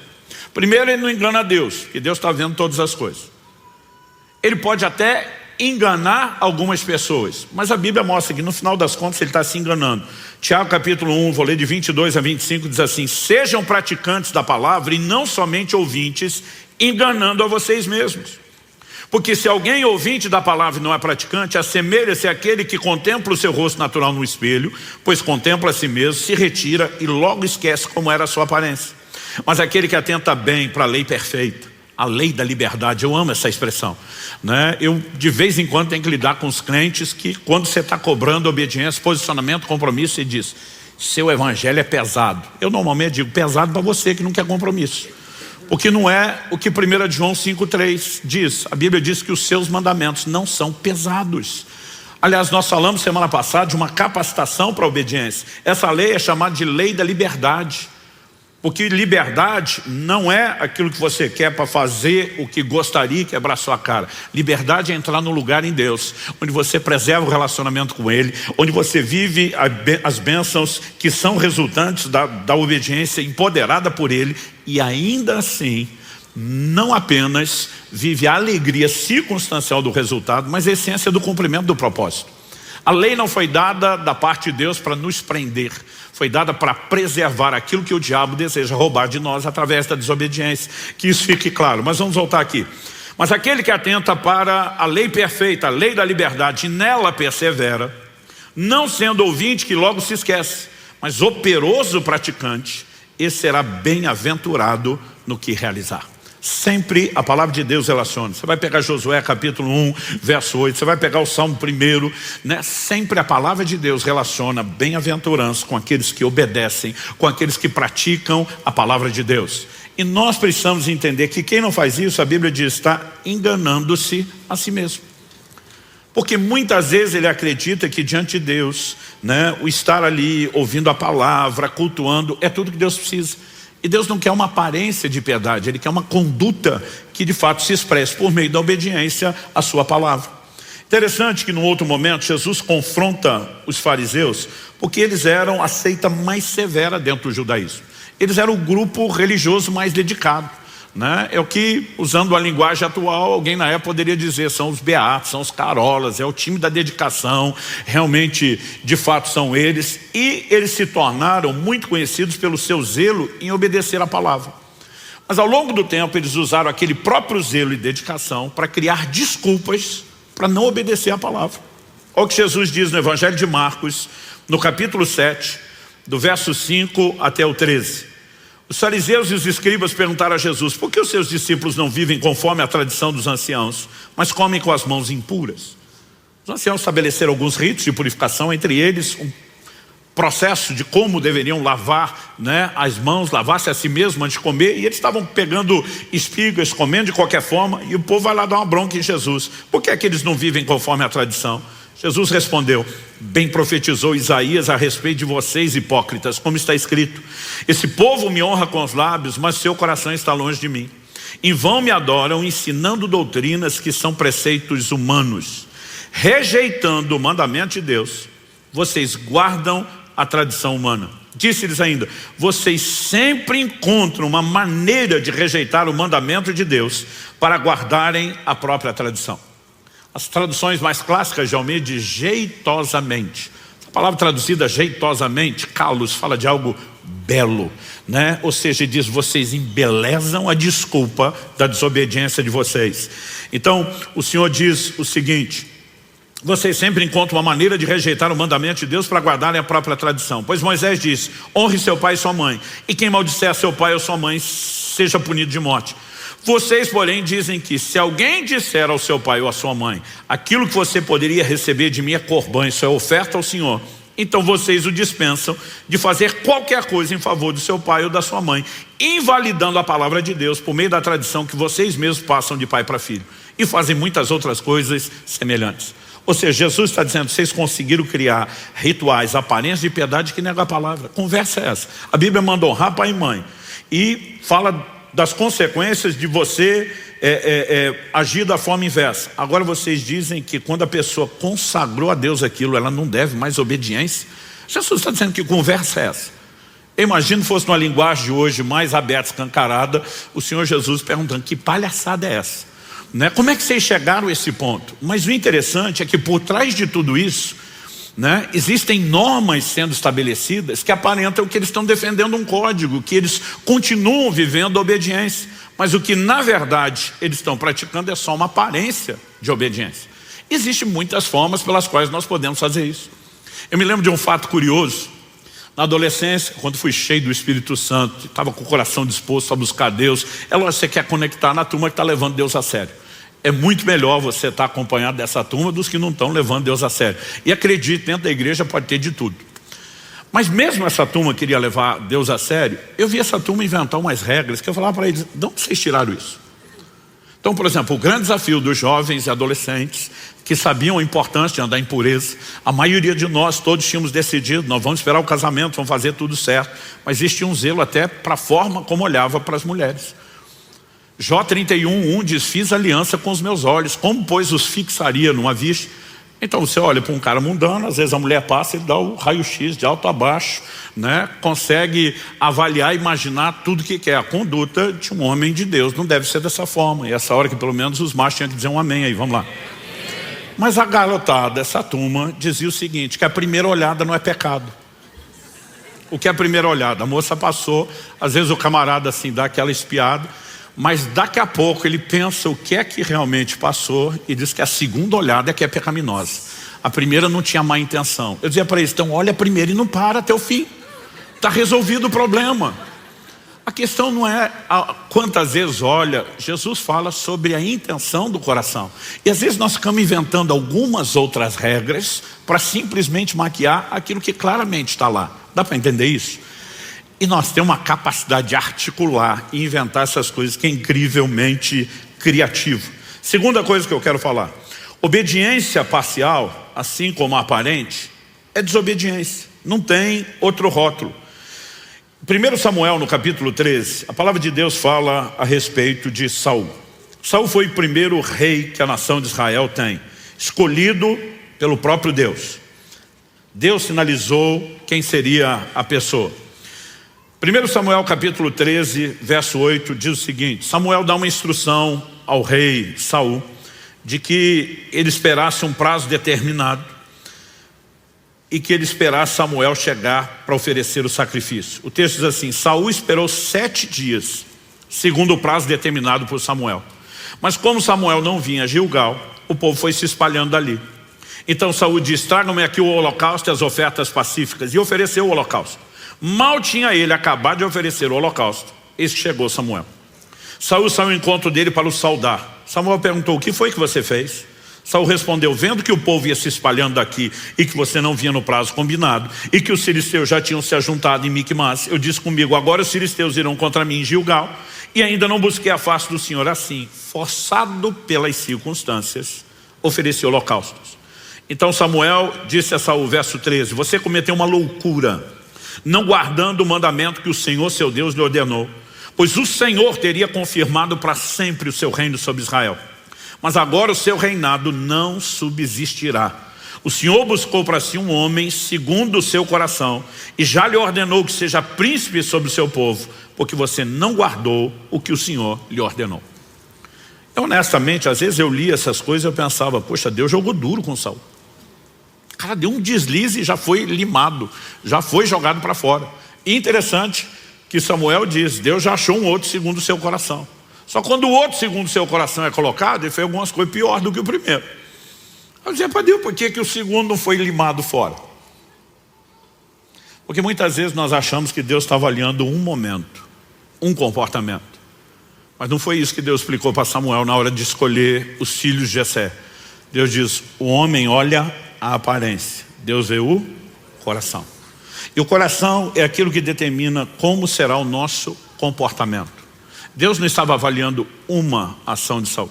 Primeiro, ele não engana a Deus, porque Deus está vendo todas as coisas. Ele pode até enganar algumas pessoas, mas a Bíblia mostra que no final das contas ele está se enganando. Tiago capítulo 1, vou ler de 22 a 25, diz assim: sejam praticantes da palavra e não somente ouvintes, enganando a vocês mesmos. Porque se alguém é ouvinte da palavra e não é praticante, assemelha-se àquele que contempla o seu rosto natural no espelho, pois contempla a si mesmo, se retira e logo esquece como era a sua aparência. Mas aquele que atenta bem para a lei perfeita, a lei da liberdade, eu amo essa expressão, né? Eu de vez em quando tenho que lidar com os crentes que, quando você está cobrando obediência, posicionamento, compromisso, você diz: seu evangelho é pesado. Eu normalmente digo: pesado para você que não quer compromisso, porque não é o que 1 João 5,3 diz. A Bíblia diz que os seus mandamentos não são pesados. Aliás, nós falamos semana passada de uma capacitação para a obediência. Essa lei é chamada de lei da liberdade. Porque liberdade não é aquilo que você quer para fazer o que gostaria e quebrar sua cara. Liberdade é entrar num lugar em Deus, onde você preserva o relacionamento com Ele, onde você vive as bênçãos que são resultantes da obediência empoderada por Ele, e ainda assim, não apenas vive a alegria circunstancial do resultado, mas a essência do cumprimento do propósito. A lei não foi dada da parte de Deus para nos prender, foi dada para preservar aquilo que o diabo deseja roubar de nós através da desobediência. Que isso fique claro, mas vamos voltar aqui. Mas aquele que atenta para a lei perfeita, a lei da liberdade, e nela persevera, não sendo ouvinte que logo se esquece, mas operoso praticante, esse será bem-aventurado no que realizar. Sempre a palavra de Deus relaciona. Você vai pegar Josué capítulo 1, verso 8, você vai pegar o Salmo 1, né? Sempre a palavra de Deus relaciona bem-aventurança com aqueles que obedecem, com aqueles que praticam a palavra de Deus. E nós precisamos entender que quem não faz isso, a Bíblia diz, está enganando-se a si mesmo. Porque muitas vezes ele acredita que diante de Deus, né, o estar ali ouvindo a palavra, cultuando, é tudo que Deus precisa. E Deus não quer uma aparência de piedade, Ele quer uma conduta que de fato se expresse por meio da obediência à sua palavra. Interessante que num outro momento Jesus confronta os fariseus, porque eles eram a seita mais severa dentro do judaísmo. Eles eram o grupo religioso mais dedicado, né? É o que, usando a linguagem atual, alguém na época poderia dizer, são os beatos, são os carolas, é o time da dedicação, realmente, de fato são eles. E eles se tornaram muito conhecidos pelo seu zelo em obedecer a palavra. Mas ao longo do tempo eles usaram aquele próprio zelo e dedicação para criar desculpas para não obedecer a palavra. Olha o que Jesus diz no Evangelho de Marcos, no capítulo 7, do verso 5 até o 13. Os fariseus e os escribas perguntaram a Jesus, por que os seus discípulos não vivem conforme a tradição dos anciãos, mas comem com as mãos impuras? Os anciãos estabeleceram alguns ritos de purificação, entre eles um processo de como deveriam lavar, né, as mãos, lavar-se a si mesmo antes de comer, e eles estavam pegando espigas, comendo de qualquer forma, e o povo vai lá dar uma bronca em Jesus. Por que é que eles não vivem conforme a tradição? Jesus respondeu, bem profetizou Isaías a respeito de vocês, hipócritas, como está escrito, esse povo me honra com os lábios, mas seu coração está longe de mim. Em vão me adoram, ensinando doutrinas que são preceitos humanos. Rejeitando o mandamento de Deus, vocês guardam a tradição humana. Disse-lhes ainda, vocês sempre encontram uma maneira de rejeitar o mandamento de Deus para guardarem a própria tradição. As traduções mais clássicas de Almeida diz jeitosamente. A palavra traduzida jeitosamente, kalos, fala de algo belo, né? Ou seja, diz, vocês embelezam a desculpa da desobediência de vocês. Então, o Senhor diz o seguinte, vocês sempre encontram uma maneira de rejeitar o mandamento de Deus para guardarem a própria tradição. Pois Moisés disse, honre seu pai e sua mãe, e quem maldisser seu pai ou sua mãe seja punido de morte. Vocês, porém, dizem que se alguém disser ao seu pai ou à sua mãe, aquilo que você poderia receber de mim é corbã, isso é oferta ao Senhor, então vocês o dispensam de fazer qualquer coisa em favor do seu pai ou da sua mãe, invalidando a palavra de Deus por meio da tradição que vocês mesmos passam de pai para filho. E fazem muitas outras coisas semelhantes. Ou seja, Jesus está dizendo, vocês conseguiram criar rituais, aparências de piedade que negam a palavra. Conversa é essa. A Bíblia manda honrar pai e mãe. E fala das consequências de você agir da forma inversa. Agora vocês dizem que quando a pessoa consagrou a Deus aquilo, ela não deve mais obediência. Jesus está dizendo que conversa é essa. Eu imagino que fosse numa linguagem de hoje mais aberta, escancarada, o Senhor Jesus perguntando, que palhaçada é essa? Né? Como é que vocês chegaram a esse ponto? Mas o interessante é que por trás de tudo isso, né, existem normas sendo estabelecidas que aparentam que eles estão defendendo um código, que eles continuam vivendo a obediência, mas o que na verdade eles estão praticando é só uma aparência de obediência. Existem muitas formas pelas quais nós podemos fazer isso. Eu me lembro de um fato curioso. Na adolescência, quando fui cheio do Espírito Santo, estava com o coração disposto a buscar Deus, é lógico que você quer conectar na turma que está levando Deus a sério. É muito melhor você estar acompanhado dessa turma dos que não estão levando Deus a sério. E acredite, dentro da igreja pode ter de tudo. Mas mesmo essa turma queria levar Deus a sério, eu vi essa turma inventar umas regras que eu falava para eles, de onde vocês tiraram isso? Então, por exemplo, o grande desafio dos jovens e adolescentes que sabiam a importância de andar em pureza. A maioria de nós, todos tínhamos decidido, nós vamos esperar o casamento, vamos fazer tudo certo. Mas existia um zelo até para a forma como olhava para as mulheres. Jó 31:1 diz, fiz aliança com os meus olhos, como pois os fixaria numa vista? Então você olha para um cara mundano, às vezes a mulher passa, ele dá o raio-x de alto a baixo, né? Consegue avaliar, imaginar tudo que quer. A conduta de um homem de Deus não deve ser dessa forma. E essa hora que pelo menos os machos tinham que dizer um amém aí, vamos lá. Mas a garotada, essa turma, dizia o seguinte, que a primeira olhada não é pecado. O que é a primeira olhada? A moça passou, às vezes o camarada assim dá aquela espiada, mas daqui a pouco ele pensa o que é que realmente passou e diz que a segunda olhada é que é pecaminosa. A primeira não tinha má intenção. Eu dizia para eles, então olha a primeira e não para até o fim. Está resolvido o problema. A questão não é quantas vezes olha, Jesus fala sobre a intenção do coração. E às vezes nós ficamos inventando algumas outras regras para simplesmente maquiar aquilo que claramente está lá. Dá para entender isso? E nós temos uma capacidade de articular e inventar essas coisas que é incrivelmente criativo. Segunda coisa que eu quero falar. Obediência parcial, assim como a aparente, é desobediência. Não tem outro rótulo. 1 Samuel, no capítulo 13, a palavra de Deus fala a respeito de Saul. Saul foi o primeiro rei que a nação de Israel tem, escolhido pelo próprio Deus. Deus sinalizou quem seria a pessoa. 1 Samuel capítulo 13, verso 8, diz o seguinte, Samuel dá uma instrução ao rei Saul, de que ele esperasse um prazo determinado, e que ele esperasse Samuel chegar para oferecer o sacrifício. O texto diz assim, Saul esperou 7 dias, segundo o prazo determinado por Samuel. Mas como Samuel não vinha a Gilgal, o povo foi se espalhando dali. Então Saul disse, tragam-me aqui o holocausto e as ofertas pacíficas, e ofereceu o holocausto. Mal tinha ele acabado de oferecer o holocausto, eis que chegou Samuel. Saul saiu ao encontro dele para o saudar. Samuel perguntou, o que foi que você fez? Saul respondeu, vendo que o povo ia se espalhando daqui e que você não vinha no prazo combinado e que os filisteus já tinham se ajuntado em Miquimás, eu disse comigo, agora os filisteus irão contra mim em Gilgal e ainda não busquei a face do Senhor. Assim, forçado pelas circunstâncias, ofereci holocaustos. Então Samuel disse a Saul, verso 13, você cometeu uma loucura, não guardando o mandamento que o Senhor seu Deus lhe ordenou, pois o Senhor teria confirmado para sempre o seu reino sobre Israel. Mas agora o seu reinado não subsistirá. O Senhor buscou para si um homem segundo o seu coração e já lhe ordenou que seja príncipe sobre o seu povo, porque você não guardou o que o Senhor lhe ordenou. Eu, honestamente, às vezes eu li essas coisas e eu pensava, poxa, Deus jogou duro com Saul. O cara deu um deslize e já foi limado, já foi jogado para fora. E interessante que Samuel diz, Deus já achou um outro segundo o seu coração. Só quando o outro segundo o seu coração é colocado, ele fez algumas coisas piores do que o primeiro. Eu dizia para Deus, por que o segundo não foi limado fora? Porque muitas vezes nós achamos que Deus está avaliando um momento, um comportamento. Mas não foi isso que Deus explicou para Samuel na hora de escolher os filhos de Jessé. Deus diz, o homem olha a aparência, Deus vê o coração. E o coração é aquilo que determina como será o nosso comportamento. Deus não estava avaliando uma ação de Saul.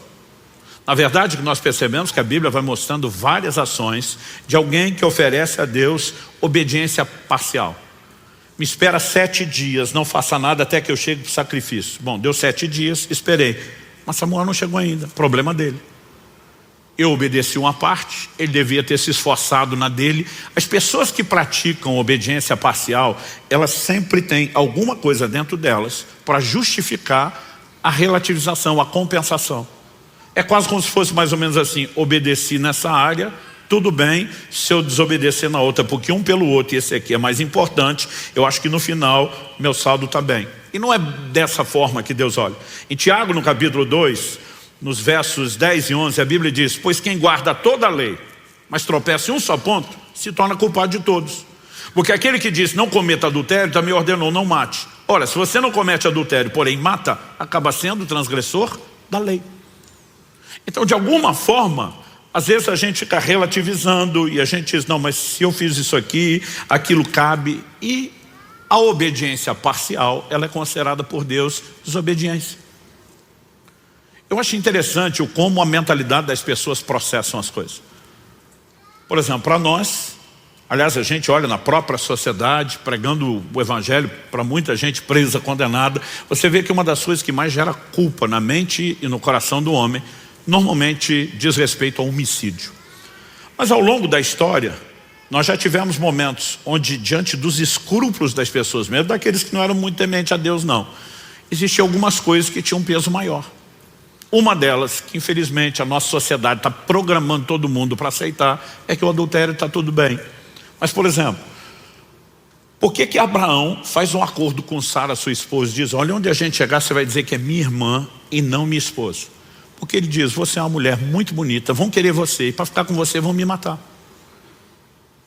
Na verdade, nós percebemos que a Bíblia vai mostrando várias ações de alguém que oferece a Deus obediência parcial. Me espera 7 dias, não faça nada até que eu chegue para o sacrifício. Bom, deu 7 dias, esperei. Mas Samuel não chegou ainda, problema dele. Eu obedeci uma parte, ele devia ter se esforçado na dele. As pessoas que praticam obediência parcial, elas sempre têm alguma coisa dentro delas para justificar a relativização, a compensação. É quase como se fosse mais ou menos assim, obedeci nessa área, tudo bem se eu desobedecer na outra, porque um pelo outro, e esse aqui é mais importante, eu acho que no final meu saldo está bem. E não é dessa forma que Deus olha. Em Tiago, no capítulo 2, nos versos 10 e 11, a Bíblia diz, pois quem guarda toda a lei, mas tropeça em um só ponto, se torna culpado de todos. Porque aquele que diz, não cometa adultério, também ordenou, não mate. Ora, se você não comete adultério, porém mata, acaba sendo transgressor da lei. Então, de alguma forma, às vezes a gente fica relativizando e a gente diz, não, mas se eu fiz isso aqui, aquilo cabe. E a obediência parcial, ela é considerada por Deus desobediência. Eu acho interessante o como a mentalidade das pessoas processam as coisas. Por exemplo, para nós, aliás, a gente olha na própria sociedade, pregando o evangelho para muita gente presa, condenada, você vê que uma das coisas que mais gera culpa na mente e no coração do homem, normalmente diz respeito ao homicídio. Mas ao longo da história, nós já tivemos momentos onde, diante dos escrúpulos das pessoas, mesmo daqueles que não eram muito tementes a Deus, não, existiam algumas coisas que tinham um peso maior. Uma delas, que infelizmente a nossa sociedade está programando todo mundo para aceitar, é que o adultério está tudo bem. Mas, por exemplo, por que Abraão faz um acordo com Sara, sua esposa, e diz, olha, onde a gente chegar você vai dizer que é minha irmã e não minha esposa? Porque ele diz, você é uma mulher muito bonita, vão querer você, e para ficar com você vão me matar.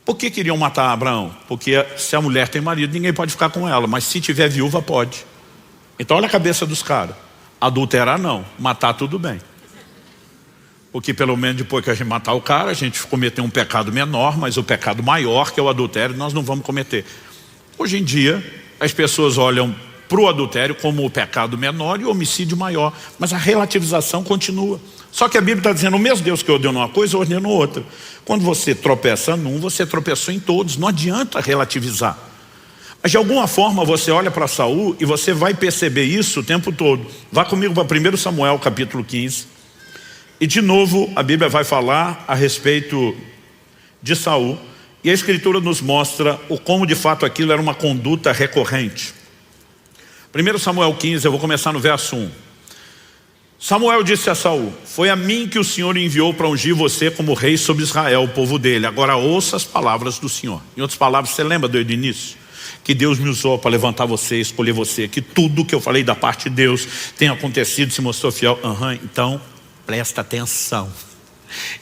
Por que queriam matar Abraão? Porque se a mulher tem marido, ninguém pode ficar com ela, mas se tiver viúva, pode. Então olha a cabeça dos caras. Adulterar não, matar tudo bem. Porque pelo menos depois que a gente matar o cara, a gente cometeu um pecado menor, mas o pecado maior, que é o adultério, nós não vamos cometer. Hoje em dia, as pessoas olham para o adultério como o pecado menor e o homicídio maior, mas a relativização continua. Só que a Bíblia está dizendo, o mesmo Deus que ordenou uma coisa, ordenou outra. Quando você tropeça num, você tropeçou em todos, não adianta relativizar. Mas de alguma forma você olha para Saul e você vai perceber isso o tempo todo. Vá comigo para 1 Samuel capítulo 15. E de novo a Bíblia vai falar a respeito de Saul. E a Escritura nos mostra o como de fato aquilo era uma conduta recorrente. 1 Samuel 15, eu vou começar no verso 1. Samuel disse a Saul, foi a mim que o Senhor enviou para ungir você como rei sobre Israel, o povo dele. Agora ouça as palavras do Senhor. Em outras palavras, você lembra do início? Que Deus me usou para levantar você, escolher você, que tudo que eu falei da parte de Deus tem acontecido, se mostrou fiel. Então, presta atenção.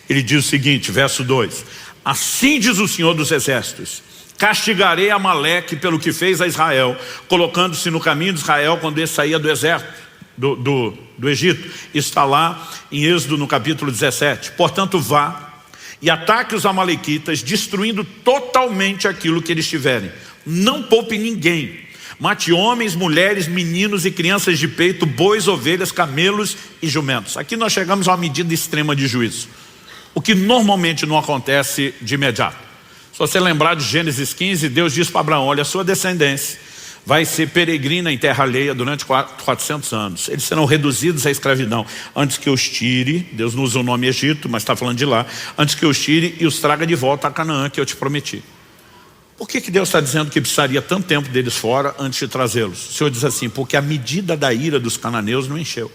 Ele diz o seguinte, verso 2. Assim diz o Senhor dos Exércitos, castigarei Amaleque pelo que fez a Israel, colocando-se no caminho de Israel quando ele saía do exército, do Egito. Está lá em Êxodo no capítulo 17. Portanto, vá e ataque os amalequitas, destruindo totalmente aquilo que eles tiverem. Não poupe ninguém. Mate homens, mulheres, meninos e crianças de peito, bois, ovelhas, camelos e jumentos. Aqui nós chegamos a uma medida extrema de juízo, o que normalmente não acontece de imediato. Se você lembrar de Gênesis 15, Deus diz para Abraão, olha, a sua descendência vai ser peregrina em terra alheia durante 400 anos. Eles serão reduzidos à escravidão. Antes que eu os tire, Deus não usa o nome Egito, mas está falando de lá. Antes que eu os tire e os traga de volta a Canaã que eu te prometi. Por que Deus está dizendo que precisaria tanto tempo deles fora antes de trazê-los? O Senhor diz assim, porque a medida da ira dos cananeus não encheu.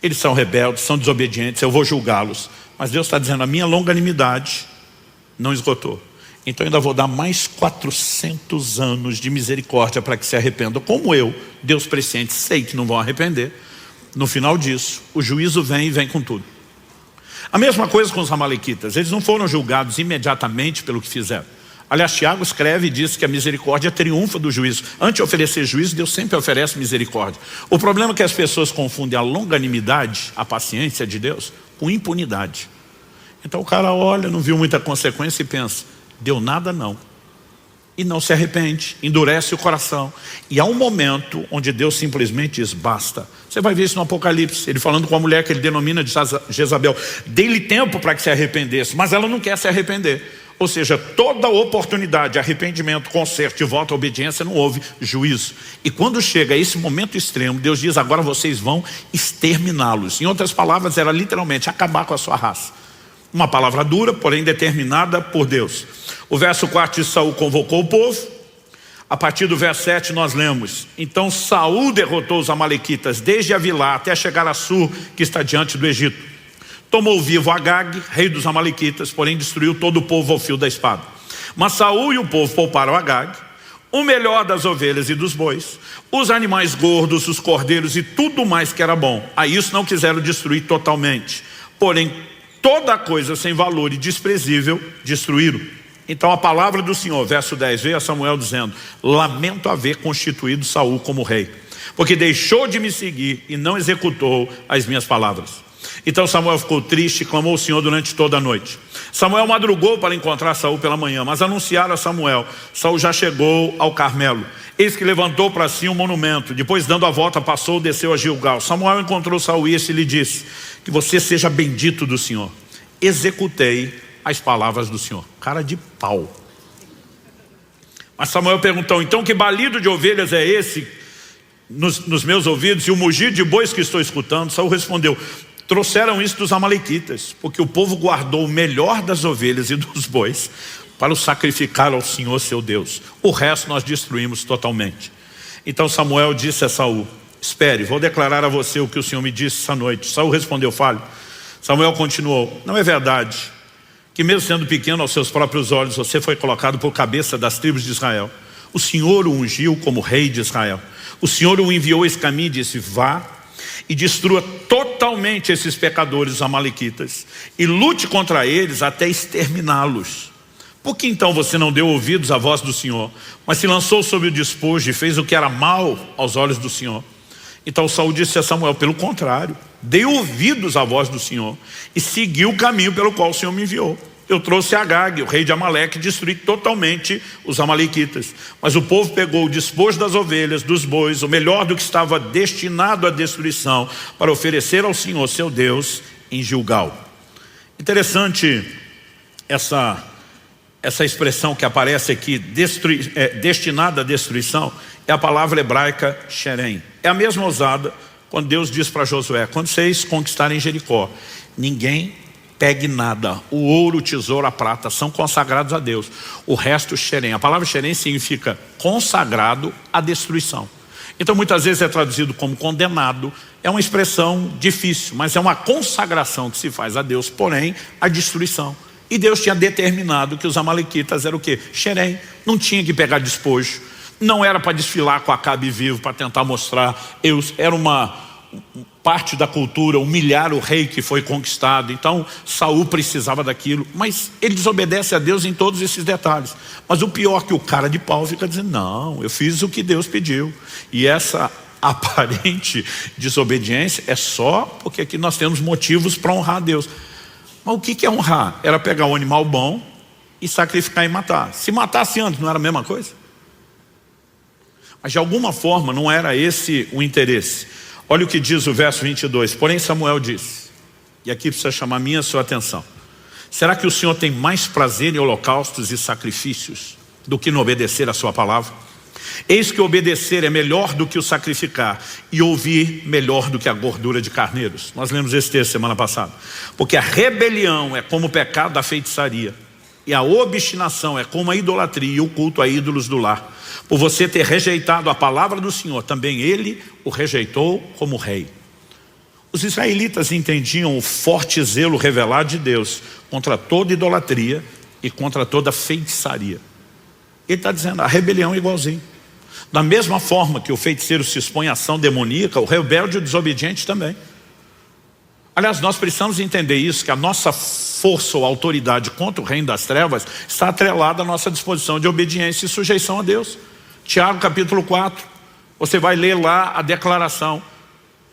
Eles são rebeldes, são desobedientes, eu vou julgá-los. Mas Deus está dizendo, a minha longanimidade não esgotou. Então eu ainda vou dar mais 400 anos de misericórdia para que se arrependam. Como eu, Deus presciente, sei que não vão arrepender. No final disso, o juízo vem e vem com tudo. A mesma coisa com os amalequitas. Eles não foram julgados imediatamente pelo que fizeram. Aliás, Tiago escreve e diz que a misericórdia triunfa do juízo. Antes de oferecer juízo, Deus sempre oferece misericórdia. O problema é que as pessoas confundem a longanimidade, a paciência de Deus, com impunidade. Então o cara olha, não viu muita consequência e pensa, deu nada não. E não se arrepende, endurece o coração. E há um momento onde Deus simplesmente diz, basta. Você vai ver isso no Apocalipse, ele falando com a mulher que ele denomina de Jezabel. Dei-lhe tempo para que se arrependesse, mas ela não quer se arrepender. Ou seja, toda oportunidade de arrependimento, conserto e volta à obediência, não houve juízo. E quando chega a esse momento extremo, Deus diz, agora vocês vão exterminá-los. Em outras palavras, era literalmente acabar com a sua raça. Uma palavra dura, porém determinada por Deus. O verso 4 de Saul convocou o povo. A partir do verso 7 nós lemos, então Saul derrotou os amalequitas desde Avilá até chegar a Sur, que está diante do Egito. Tomou vivo Agag, rei dos amalequitas, porém destruiu todo o povo ao fio da espada. Mas Saul e o povo pouparam Agag, o melhor das ovelhas e dos bois, os animais gordos, os cordeiros e tudo mais que era bom. A isso não quiseram destruir totalmente, porém toda coisa sem valor e desprezível destruíram. Então a palavra do Senhor, verso 10, veio a Samuel dizendo, lamento haver constituído Saul como rei, porque deixou de me seguir e não executou as minhas palavras. Então Samuel ficou triste e clamou ao Senhor durante toda a noite. Samuel madrugou para encontrar Saul pela manhã, mas anunciaram a Samuel: Saul já chegou ao Carmelo. Eis que levantou para si um monumento. Depois, dando a volta, passou, desceu a Gilgal. Samuel encontrou Saul e este lhe disse: que você seja bendito do Senhor. Executei as palavras do Senhor. Cara de pau. Mas Samuel perguntou: então que balido de ovelhas é esse nos meus ouvidos e o mugir de bois que estou escutando? Saul respondeu: trouxeram isso dos amalequitas, porque o povo guardou o melhor das ovelhas e dos bois para o sacrificar ao Senhor seu Deus. O resto nós destruímos totalmente. Então Samuel disse a Saul: espere, vou declarar a você o que o Senhor me disse essa noite. Saul respondeu: fale. Samuel continuou: não é verdade que mesmo sendo pequeno aos seus próprios olhos, você foi colocado por cabeça das tribos de Israel? O Senhor o ungiu como rei de Israel. O Senhor o enviou esse caminho e disse: vá e destrua totalmente esses pecadores, os amalequitas, e lute contra eles até exterminá-los. Por que então você não deu ouvidos à voz do Senhor, mas se lançou sobre o despojo e fez o que era mal aos olhos do Senhor? Então Saul disse a Samuel: pelo contrário, dei ouvidos à voz do Senhor e segui o caminho pelo qual o Senhor me enviou. Eu trouxe Agag, o rei de Amaleque, e destruí totalmente os amalequitas. Mas o povo pegou o despojo das ovelhas, dos bois, o melhor do que estava destinado à destruição, para oferecer ao Senhor seu Deus em Gilgal. Interessante essa expressão que aparece aqui, destinada à destruição, é a palavra hebraica Sherem. É a mesma usada quando Deus diz para Josué: quando vocês conquistarem Jericó, ninguém pegue nada. O ouro, o tesouro, a prata são consagrados a Deus. O resto, Sherem. A palavra Sherem significa consagrado à destruição. Então muitas vezes é traduzido como condenado. É uma expressão difícil, mas é uma consagração que se faz a Deus, porém a destruição. E Deus tinha determinado que os amalequitas eram o quê? Sherem. Não tinha que pegar despojo. Não era para desfilar com Acabe vivo, para tentar mostrar. Era uma parte da cultura, humilhar o rei que foi conquistado. Então Saul precisava daquilo, mas ele desobedece a Deus em todos esses detalhes. Mas o pior é que o cara de pau fica dizendo: não, eu fiz o que Deus pediu. E essa aparente desobediência é só porque aqui nós temos motivos para honrar a Deus. Mas o que é honrar? Era pegar um animal bom e sacrificar e matar. Se matasse antes, não era a mesma coisa? Mas de alguma forma não era esse o interesse. Olha o que diz o verso 22. Porém Samuel disse, e aqui precisa chamar a minha e a sua atenção: será que o Senhor tem mais prazer em holocaustos e sacrifícios do que no obedecer a sua palavra? Eis que obedecer é melhor do que o sacrificar, e ouvir melhor do que a gordura de carneiros. Nós lemos esse texto semana passada. Porque a rebelião é como o pecado da feitiçaria, e a obstinação é como a idolatria e o culto a ídolos do lar. Por você ter rejeitado a palavra do Senhor, também ele o rejeitou como rei. Os israelitas entendiam o forte zelo revelado de Deus contra toda idolatria e contra toda feitiçaria. Ele está dizendo, a rebelião é igualzinho. Da mesma forma que o feiticeiro se expõe à ação demoníaca, o rebelde e o desobediente também. Aliás, nós precisamos entender isso, que a nossa força ou autoridade contra o reino das trevas está atrelada à nossa disposição de obediência e sujeição a Deus. Tiago capítulo 4, você vai ler lá a declaração: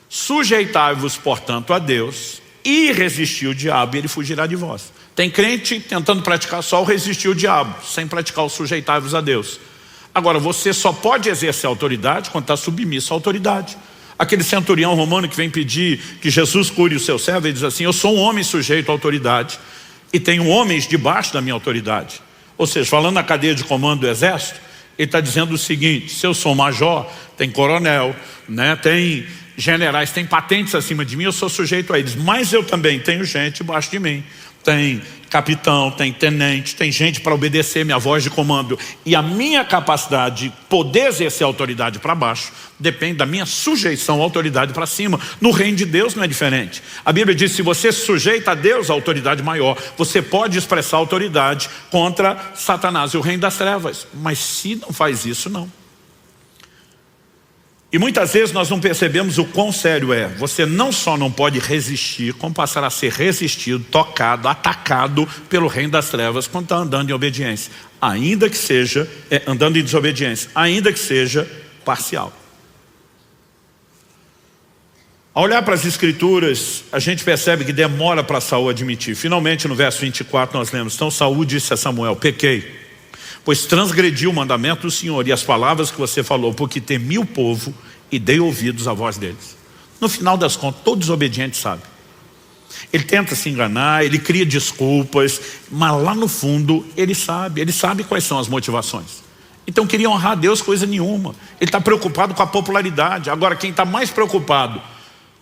sujeitai-vos, portanto, a Deus e resistir o diabo e ele fugirá de vós. Tem crente tentando praticar só o resistir o diabo, sem praticar o sujeitai-vos a Deus. Agora, você só pode exercer autoridade quando está submisso à autoridade. Aquele centurião romano que vem pedir que Jesus cure o seu servo, ele diz assim: eu sou um homem sujeito à autoridade e tenho homens debaixo da minha autoridade. Ou seja, falando na cadeia de comando do exército, ele está dizendo o seguinte: se eu sou major, tem coronel, né, tem generais, tem patentes acima de mim, eu sou sujeito a eles. Mas eu também tenho gente debaixo de mim. Tem capitão, tem tenente, tem gente para obedecer minha voz de comando. E a minha capacidade de poder exercer a autoridade para baixo depende da minha sujeição à autoridade para cima. No reino de Deus não é diferente. A Bíblia diz, se você se sujeita a Deus, a autoridade maior, você pode expressar autoridade contra Satanás e o reino das trevas. Mas se não faz isso, não. E muitas vezes nós não percebemos o quão sério é. Você não só não pode resistir, como passar a ser resistido, tocado, atacado pelo reino das trevas quando está andando em obediência. Ainda que seja, andando em desobediência, ainda que seja parcial. Ao olhar para as escrituras, a gente percebe que demora para Saul admitir. Finalmente, no verso 24, nós lemos: então Saul disse a Samuel: pequei, pois transgredi o mandamento do Senhor e as palavras que você falou, porque temi o povo e dei ouvidos à voz deles. No final das contas, todo desobediente sabe. Ele tenta se enganar, ele cria desculpas, mas lá no fundo ele sabe quais são as motivações. Então queria honrar a Deus coisa nenhuma. Ele está preocupado com a popularidade. Agora, quem está mais preocupado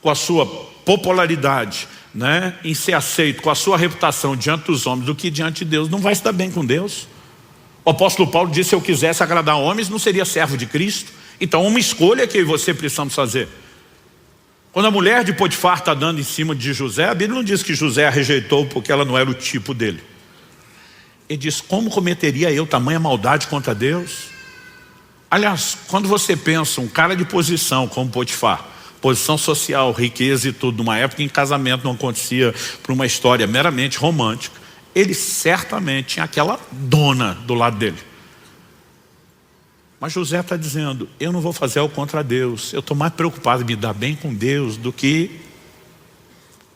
com a sua popularidade, né, em ser aceito, com a sua reputação diante dos homens do que diante de Deus, não vai se dar bem com Deus. O apóstolo Paulo disse: se eu quisesse agradar homens, não seria servo de Cristo. Então uma escolha que eu e você precisamos fazer. Quando a mulher de Potifar está dando em cima de José, a Bíblia não diz que José a rejeitou porque ela não era o tipo dele. Ele diz: como cometeria eu tamanha maldade contra Deus? Aliás, quando você pensa um cara de posição como Potifar, posição social, riqueza e tudo, numa época em que casamento não acontecia por uma história meramente romântica, ele certamente tinha aquela dona do lado dele. Mas José está dizendo: eu não vou fazer algo contra Deus, eu estou mais preocupado em me dar bem com Deus do que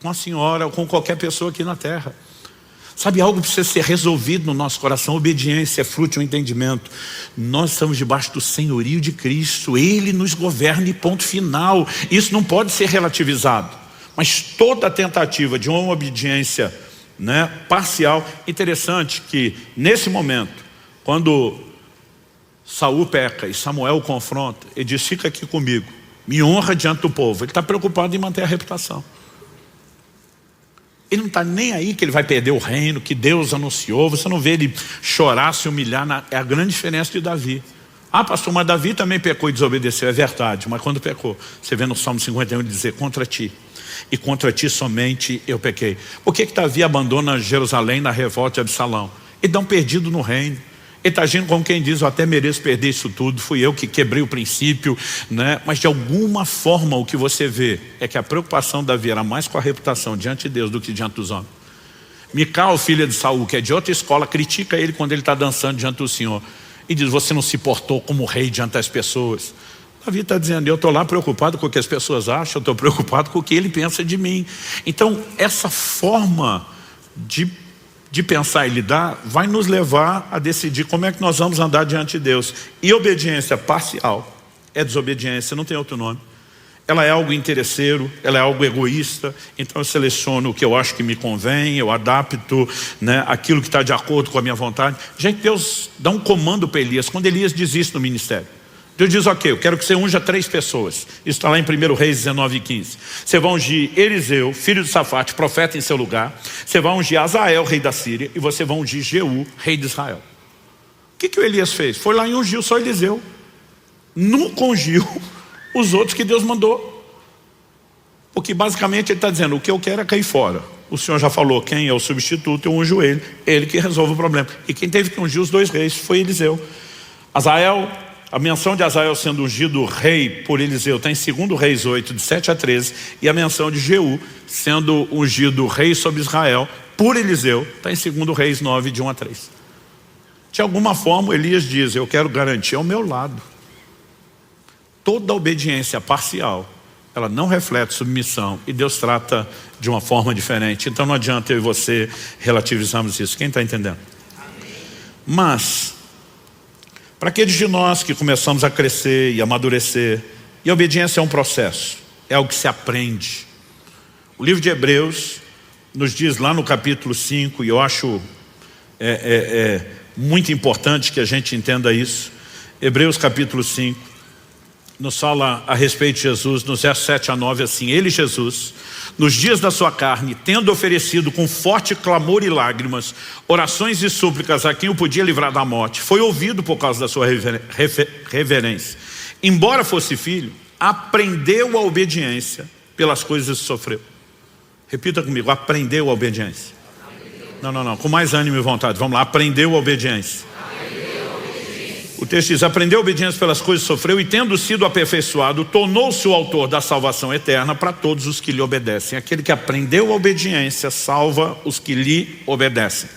com a senhora ou com qualquer pessoa aqui na terra. Sabe, algo precisa ser resolvido no nosso coração. Obediência é fruto de um entendimento. Nós estamos debaixo do senhorio de Cristo, Ele nos governa e ponto final. Isso não pode ser relativizado. Mas toda tentativa de uma obediência, né, parcial. Interessante que nesse momento, quando Saul peca e Samuel o confronta, ele diz: fica aqui comigo, me honra diante do povo. Ele está preocupado em manter a reputação. Ele não está nem aí que ele vai perder o reino, que Deus anunciou. Você não vê ele chorar, se humilhar. É a grande diferença de Davi. Ah, pastor, mas Davi também pecou e desobedeceu. É verdade, mas quando pecou, você vê no Salmo 51 ele dizer: contra ti, e contra ti somente eu pequei. Por que Davi abandona Jerusalém na revolta de Absalão? Ele dá um perdido no reino. Ele está agindo como quem diz: eu até mereço perder isso tudo, fui eu que quebrei o princípio, né? Mas de alguma forma o que você vê é que a preocupação de Davi era mais com a reputação diante de Deus do que diante dos homens. Mical, filha de Saul, que é de outra escola, critica ele quando ele está dançando diante do Senhor e diz: você não se portou como rei diante das pessoas. Davi está dizendo: eu estou lá preocupado com o que as pessoas acham, eu estou preocupado com o que ele pensa de mim. Então essa forma de pensar e lidar vai nos levar a decidir como é que nós vamos andar diante de Deus. E obediência parcial é desobediência, não tem outro nome. Ela é algo interesseiro, ela é algo egoísta. Então eu seleciono o que eu acho que me convém, eu adapto, né, aquilo que está de acordo com a minha vontade. Gente, Deus dá um comando para Elias. Quando Elias diz isso no ministério, Deus diz: ok, eu quero que você unja 3 pessoas. Isso está lá em 1 Reis 19:15. Você vai ungir Eliseu, filho de Safate, profeta em seu lugar. Você vai ungir Azael, rei da Síria. E você vai ungir Jeú, rei de Israel. O que o Elias fez? Foi lá e ungiu só Eliseu. Nunca ungiu os outros que Deus mandou. Porque basicamente ele está dizendo: o que eu quero é cair fora. O Senhor já falou quem é o substituto, eu unjo ele. Ele que resolve o problema. E quem teve que ungir os 2 reis foi Eliseu. Azael, a menção de Azael sendo ungido rei por Eliseu está em 2 Reis 8, de 7 a 13. E a menção de Jeú sendo ungido rei sobre Israel por Eliseu está em 2 Reis 9, de 1 a 3. De alguma forma Elias diz: eu quero garantir ao meu lado. Toda obediência parcial, ela não reflete submissão, e Deus trata de uma forma diferente. Então não adianta eu e você relativizarmos isso. Quem está entendendo? Amém. Mas para aqueles de nós que começamos a crescer e amadurecer, e a obediência é um processo, é algo que se aprende. O livro de Hebreus nos diz lá no capítulo 5, e eu acho muito importante que a gente entenda isso. Hebreus capítulo 5 nos fala a respeito de Jesus, nos versos 7 a 9, assim: ele, Jesus, nos dias da sua carne, tendo oferecido com forte clamor e lágrimas orações e súplicas a quem o podia livrar da morte, foi ouvido por causa da sua reverência. Embora fosse filho, aprendeu a obediência pelas coisas que sofreu. Repita comigo: aprendeu a obediência. Não, com mais ânimo e vontade. Vamos lá: aprendeu a obediência. O texto diz: aprendeu a obediência pelas coisas que sofreu, e tendo sido aperfeiçoado, tornou-se o autor da salvação eterna para todos os que lhe obedecem. Aquele que aprendeu a obediência salva os que lhe obedecem.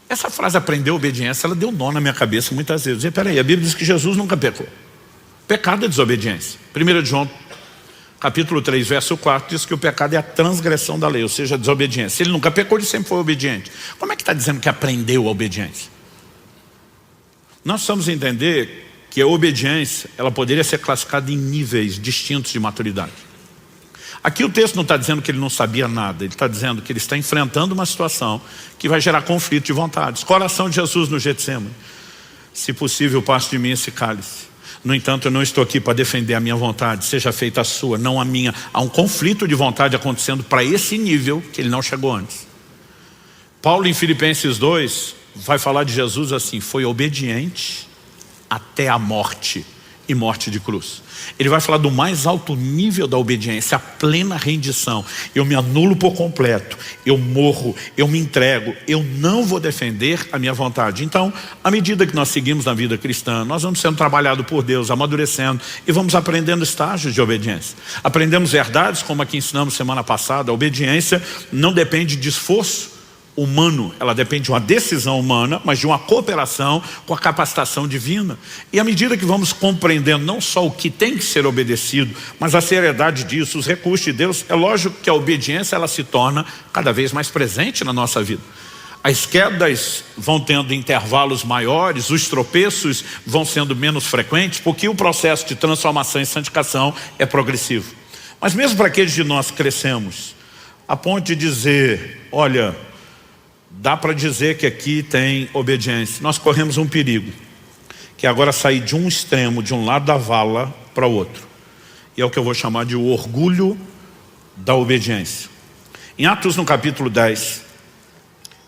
Essa frase aprendeu a obediência, ela deu nó na minha cabeça muitas vezes. Peraí, a Bíblia diz que Jesus nunca pecou. Pecado é desobediência. 1 João Capítulo 3, verso 4, diz que o pecado é a transgressão da lei, ou seja, a desobediência. Ele nunca pecou, ele sempre foi obediente. Como é que está dizendo que aprendeu a obediência? Nós precisamos entender que a obediência, ela poderia ser classificada em níveis distintos de maturidade. Aqui o texto não está dizendo que ele não sabia nada, ele está dizendo que ele está enfrentando uma situação que vai gerar conflito de vontades. Coração de Jesus no Getsemane: se possível, passe de mim esse cálice. No entanto, eu não estou aqui para defender a minha vontade, seja feita a sua, não a minha. Há um conflito de vontade acontecendo para esse nível que ele não chegou antes. Paulo, em Filipenses 2, vai falar de Jesus assim: foi obediente até a morte, e morte de cruz. Ele vai falar do mais alto nível da obediência, a plena rendição. Eu me anulo por completo, eu morro, eu me entrego, eu não vou defender a minha vontade. Então, à medida que nós seguimos na vida cristã, nós vamos sendo trabalhados por Deus, amadurecendo, e vamos aprendendo estágios de obediência. Aprendemos verdades, como aqui ensinamos semana passada. A obediência não depende de esforço humano, ela depende de uma decisão humana, mas de uma cooperação com a capacitação divina. E à medida que vamos compreendendo não só o que tem que ser obedecido, mas a seriedade disso, os recursos de Deus, é lógico que a obediência ela se torna cada vez mais presente na nossa vida. As quedas vão tendo intervalos maiores, os tropeços vão sendo menos frequentes, porque o processo de transformação e santificação é progressivo. Mas mesmo para aqueles de nós que crescemos, a ponto de dizer, olha, dá para dizer que aqui tem obediência, nós corremos um perigo, que é agora sair de um extremo, de um lado da vala para o outro. E é o que eu vou chamar de o orgulho da obediência. Em Atos, no capítulo 10,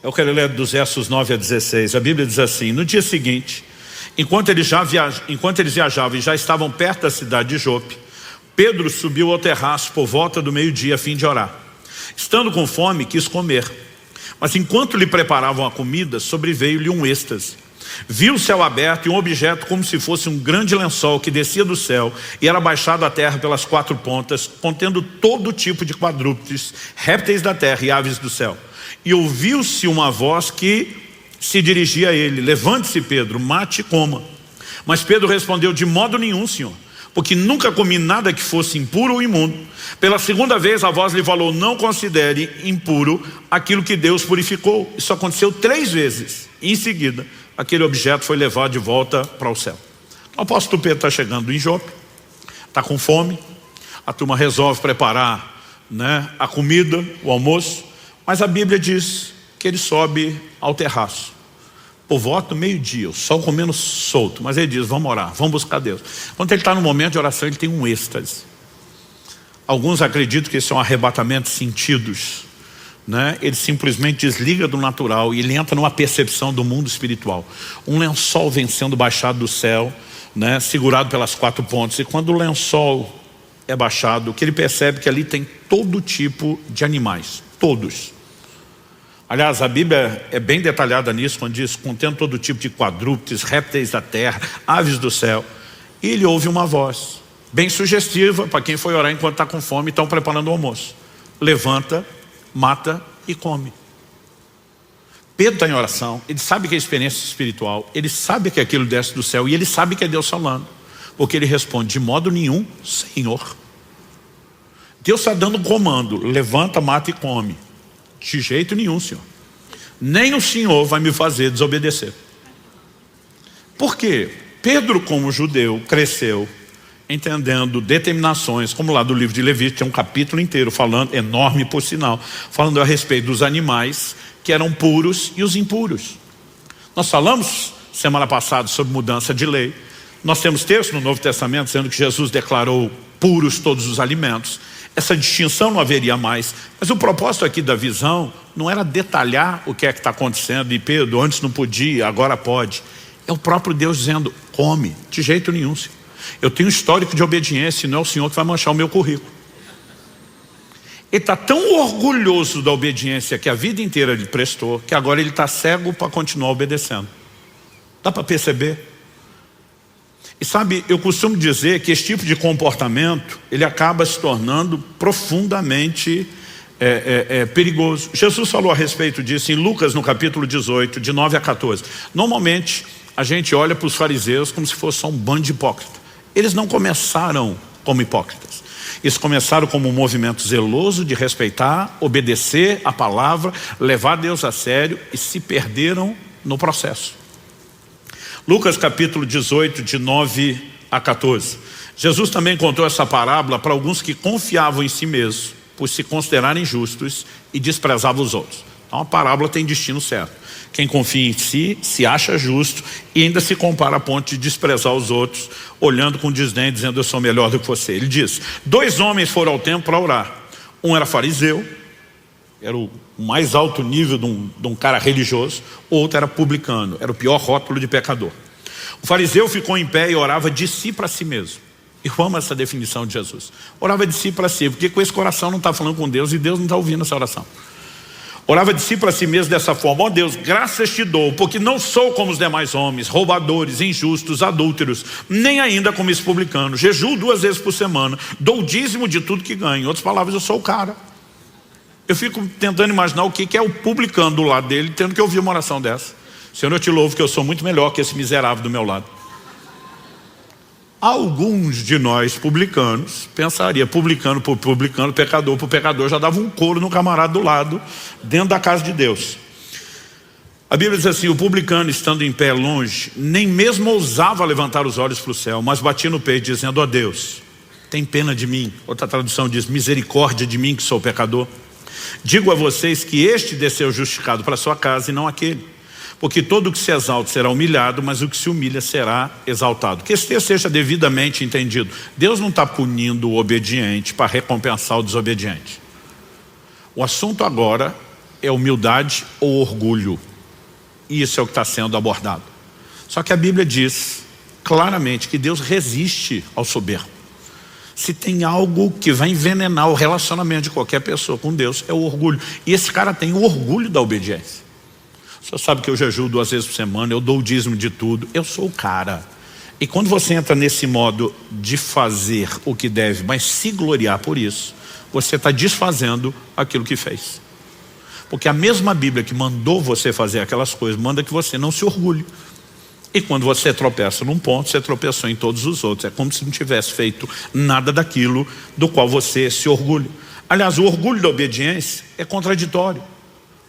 eu quero ler dos versos 9 a 16, a Bíblia diz assim: no dia seguinte, enquanto eles viajavam e já estavam perto da cidade de Jope, Pedro subiu ao terraço por volta do meio-dia a fim de orar. Estando com fome, quis comer. Mas enquanto lhe preparavam a comida, sobreveio-lhe um êxtase. Viu o céu aberto e um objeto como se fosse um grande lençol que descia do céu e era baixado à terra pelas quatro pontas, contendo todo tipo de quadrúpedes, répteis da terra e aves do céu. E ouviu-se uma voz que se dirigia a ele: levante-se, Pedro, mate e coma. Mas Pedro respondeu: de modo nenhum, Senhor, porque nunca comi nada que fosse impuro ou imundo. Pela segunda vez a voz lhe falou: não considere impuro aquilo que Deus purificou. Isso aconteceu 3 vezes. Em seguida, aquele objeto foi levado de volta para o céu. O apóstolo Pedro está chegando em Jope, está com fome, a turma resolve preparar, a comida, o almoço, mas a Bíblia diz que ele sobe ao terraço. Por volta do meio-dia, o sol comendo solto, mas ele diz: vamos orar, vamos buscar Deus. Quando ele está no momento de oração, ele tem um êxtase. Alguns acreditam que esse é um arrebatamento de sentidos, Ele simplesmente desliga do natural e ele entra numa percepção do mundo espiritual. Um lençol vem sendo baixado do céu, segurado pelas 4 pontas, e quando o lençol é baixado, o que ele percebe é que ali tem todo tipo de animais, todos. Aliás, a Bíblia é bem detalhada nisso, quando diz: contendo todo tipo de quadrúpedes, répteis da terra, aves do céu. E ele ouve uma voz, bem sugestiva para quem foi orar enquanto está com fome e estão preparando o almoço: levanta, mata e come. Pedro está em oração, ele sabe que é experiência espiritual, ele sabe que aquilo desce do céu e ele sabe que é Deus falando, porque ele responde: de modo nenhum, Senhor. Deus está dando um comando: levanta, mata e come. De jeito nenhum, Senhor. Nem o Senhor vai me fazer desobedecer. Por quê? Pedro, como judeu, cresceu entendendo determinações, como lá do livro de Levítico, tem um capítulo inteiro falando, enorme por sinal, falando a respeito dos animais que eram puros e os impuros. Nós falamos semana passada sobre mudança de lei. Nós temos texto no Novo Testamento dizendo que Jesus declarou puros todos os alimentos. Essa distinção não haveria mais. Mas o propósito aqui da visão não era detalhar o que é que está acontecendo. E Pedro, antes não podia, agora pode. É o próprio Deus dizendo: come. De jeito nenhum, Senhor. Eu tenho um histórico de obediência e não é o Senhor que vai manchar o meu currículo. Ele está tão orgulhoso da obediência que a vida inteira ele prestou, que agora ele está cego para continuar obedecendo. Dá para perceber? E sabe, eu costumo dizer que esse tipo de comportamento, ele acaba se tornando profundamente perigoso. Jesus falou a respeito disso em Lucas, no capítulo 18, de 9 a 14. Normalmente, a gente olha para os fariseus como se fosse só um bando de hipócritas. Eles não começaram como hipócritas. Eles começaram como um movimento zeloso de respeitar, obedecer a palavra, levar Deus a sério e se perderam no processo. Lucas capítulo 18, de 9 a 14. Jesus também contou essa parábola para alguns que confiavam em si mesmos, por se considerarem justos e desprezavam os outros. Então a parábola tem destino certo. Quem confia em si, se acha justo e ainda se compara a ponto de desprezar os outros, olhando com desdém, dizendo eu sou melhor do que você. Ele diz, 2 homens foram ao templo para orar. Um era fariseu, era o mais alto nível de um cara religioso. O outro era publicano, era o pior rótulo de pecador. O fariseu ficou em pé e orava de si para si mesmo. Eu amo essa definição de Jesus. Orava de si para si, porque com esse coração não está falando com Deus e Deus não está ouvindo essa oração. Orava de si para si mesmo dessa forma, ó Deus, graças te dou, porque não sou como os demais homens, roubadores, injustos, adúlteros, nem ainda como esse publicano. Jejuo 2 vezes por semana, dou o dízimo de tudo que ganho. Em outras palavras, eu sou o cara. Eu fico tentando imaginar o que é o publicano do lado dele, tendo que ouvir uma oração dessa. Senhor, eu te louvo que eu sou muito melhor que esse miserável do meu lado. Alguns de nós publicanos pensaria, publicano por publicano, pecador por pecador, já dava um couro no camarada do lado, dentro da casa de Deus. A Bíblia diz assim, o publicano estando em pé longe, nem mesmo ousava levantar os olhos para o céu, mas batia no peito dizendo, ó Deus, tem pena de mim. Outra tradução diz, misericórdia de mim que sou pecador. Digo a vocês que este desceu justificado para sua casa e não aquele. Porque todo o que se exalta será humilhado, mas o que se humilha será exaltado. Que esse texto seja devidamente entendido. Deus não está punindo o obediente para recompensar o desobediente. O assunto agora é humildade ou orgulho. E isso é o que está sendo abordado. Só que a Bíblia diz claramente que Deus resiste ao soberbo. Se tem algo que vai envenenar o relacionamento de qualquer pessoa com Deus, é o orgulho. E esse cara tem o orgulho da obediência. O senhor sabe que eu jejuo 2 vezes por semana, eu dou o dízimo de tudo, eu sou o cara. E quando você entra nesse modo de fazer o que deve, mas se gloriar por isso, você está desfazendo aquilo que fez. Porque a mesma Bíblia que mandou você fazer aquelas coisas, manda que você não se orgulhe. E quando você tropeça num ponto, você tropeçou em todos os outros. É como se não tivesse feito nada daquilo do qual você se orgulha. Aliás, o orgulho da obediência é contraditório.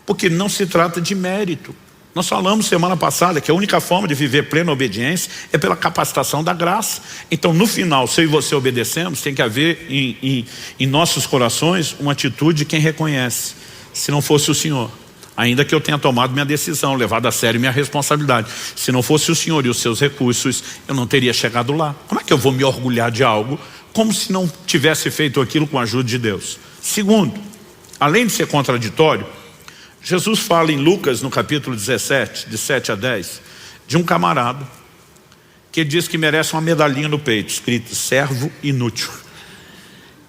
Porque não se trata de mérito. Nós falamos semana passada que a única forma de viver plena obediência é pela capacitação da graça. Então no final, se eu e você obedecemos, tem que haver em nossos corações uma atitude de quem reconhece. Se não fosse o Senhor, ainda que eu tenha tomado minha decisão, levado a sério minha responsabilidade, se não fosse o Senhor e os seus recursos, eu não teria chegado lá. Como é que eu vou me orgulhar de algo como se não tivesse feito aquilo com a ajuda de Deus? Segundo, além de ser contraditório, Jesus fala em Lucas, no capítulo 17, de 7 a 10, de um camarada que diz que merece uma medalhinha no peito, escrito servo inútil.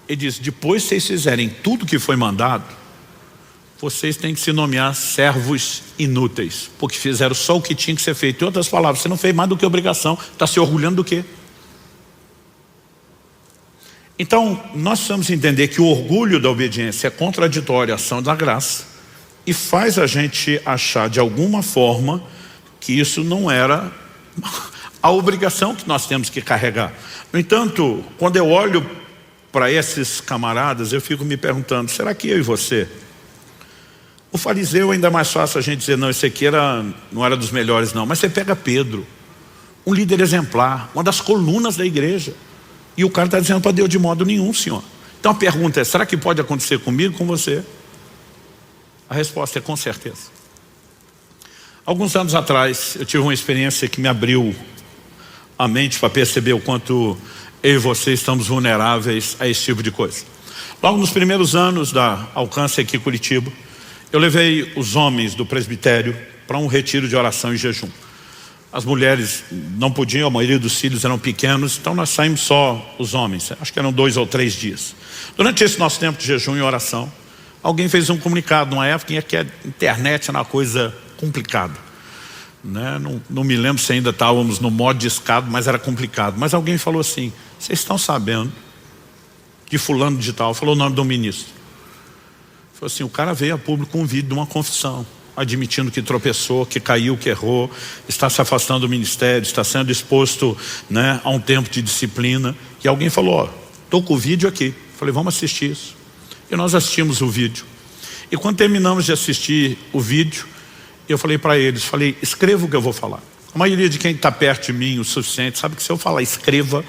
Ele diz, depois que vocês fizerem tudo que foi mandado, vocês têm que se nomear servos inúteis, porque fizeram só o que tinha que ser feito. Em outras palavras, você não fez mais do que obrigação, está se orgulhando do quê? Então, nós precisamos entender que o orgulho da obediência é contraditório à ação da graça, e faz a gente achar de alguma forma que isso não era a obrigação que nós temos que carregar. No entanto, quando eu olho para esses camaradas, eu fico me perguntando, será que eu e você? O fariseu ainda é mais fácil a gente dizer, não, esse aqui não era dos melhores não. Mas você pega Pedro, um líder exemplar, uma das colunas da igreja, e o cara está dizendo para Deus de modo nenhum, Senhor. Então a pergunta é, será que pode acontecer comigo, com você? A resposta é com certeza. Alguns anos atrás, eu tive uma experiência que me abriu a mente para perceber o quanto eu e você estamos vulneráveis a esse tipo de coisa. Logo nos primeiros anos da Alcance aqui em Curitiba, eu levei os homens do presbitério para um retiro de oração e jejum. As mulheres não podiam, a maioria dos filhos eram pequenos, então nós saímos só os homens, acho que eram 2 ou 3 dias. Durante esse nosso tempo de jejum e oração, alguém fez um comunicado numa época em que a internet era uma coisa complicada, né? Não me lembro se ainda estávamos no modo de escada, mas era complicado. Mas alguém falou assim, vocês estão sabendo que fulano de tal, falou o nome do ministro. Falou assim, o cara veio a público com um vídeo de uma confissão, admitindo que tropeçou, que caiu, que errou, está se afastando do ministério, está sendo exposto, né, a um tempo de disciplina. E alguém falou, ó, estou com o vídeo aqui. Falei, vamos assistir isso. E nós assistimos o vídeo. E quando terminamos de assistir o vídeo, eu falei para eles, escreva o que eu vou falar. A maioria de quem está perto de mim o suficiente sabe que se eu falar escreva,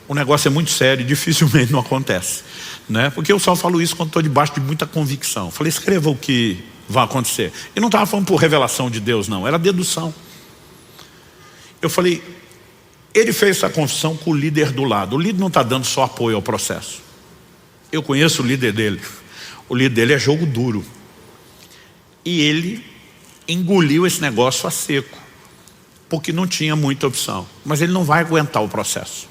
o negócio é muito sério e dificilmente não acontece, né? Porque eu só falo isso quando estou debaixo de muita convicção. Falei, escreva o que vai acontecer. E não estava falando por revelação de Deus, não, era dedução. Eu falei, ele fez essa confissão com o líder do lado. O líder não está dando só apoio ao processo. Eu conheço o líder dele. O líder dele é jogo duro. E ele engoliu esse negócio a seco, porque não tinha muita opção. Mas ele não vai aguentar o processo.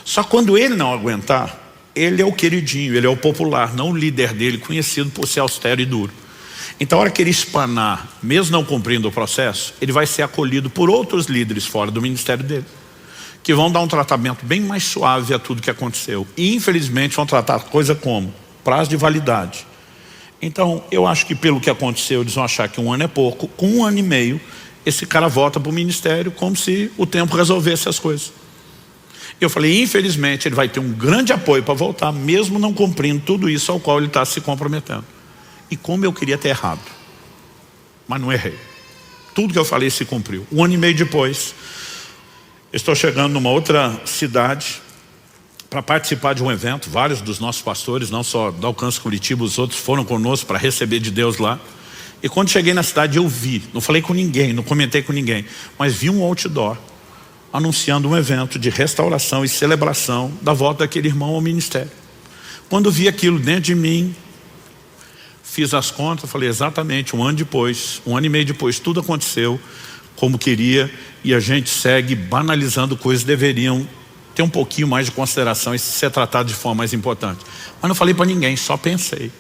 Só quando ele não aguentar, ele é o queridinho, ele é o popular, não o líder dele, conhecido por ser austero e duro. Então a hora que ele espanar, mesmo não cumprindo o processo, ele vai ser acolhido por outros líderes fora do ministério dele, que vão dar um tratamento bem mais suave a tudo que aconteceu. E infelizmente vão tratar a coisa como prazo de validade. Então eu acho que pelo que aconteceu, eles vão achar que 1 ano é pouco. Com 1 ano e meio, esse cara volta para o ministério como se o tempo resolvesse as coisas. Eu falei, infelizmente ele vai ter um grande apoio para voltar, mesmo não cumprindo tudo isso ao qual ele está se comprometendo. E como eu queria ter errado, mas não errei. Tudo que eu falei se cumpriu. 1 ano e meio depois, estou chegando numa outra cidade para participar de um evento. Vários dos nossos pastores, não só da Alcance Curitiba, os outros foram conosco para receber de Deus lá. E quando cheguei na cidade eu vi, não falei com ninguém, não comentei com ninguém, mas vi um outdoor anunciando um evento de restauração e celebração da volta daquele irmão ao ministério. Quando vi aquilo dentro de mim, fiz as contas, falei exatamente 1 ano depois, 1 ano e meio depois, tudo aconteceu como queria, e a gente segue banalizando coisas que deveriam ter um pouquinho mais de consideração e ser tratado de forma mais importante. Mas não falei para ninguém, só pensei.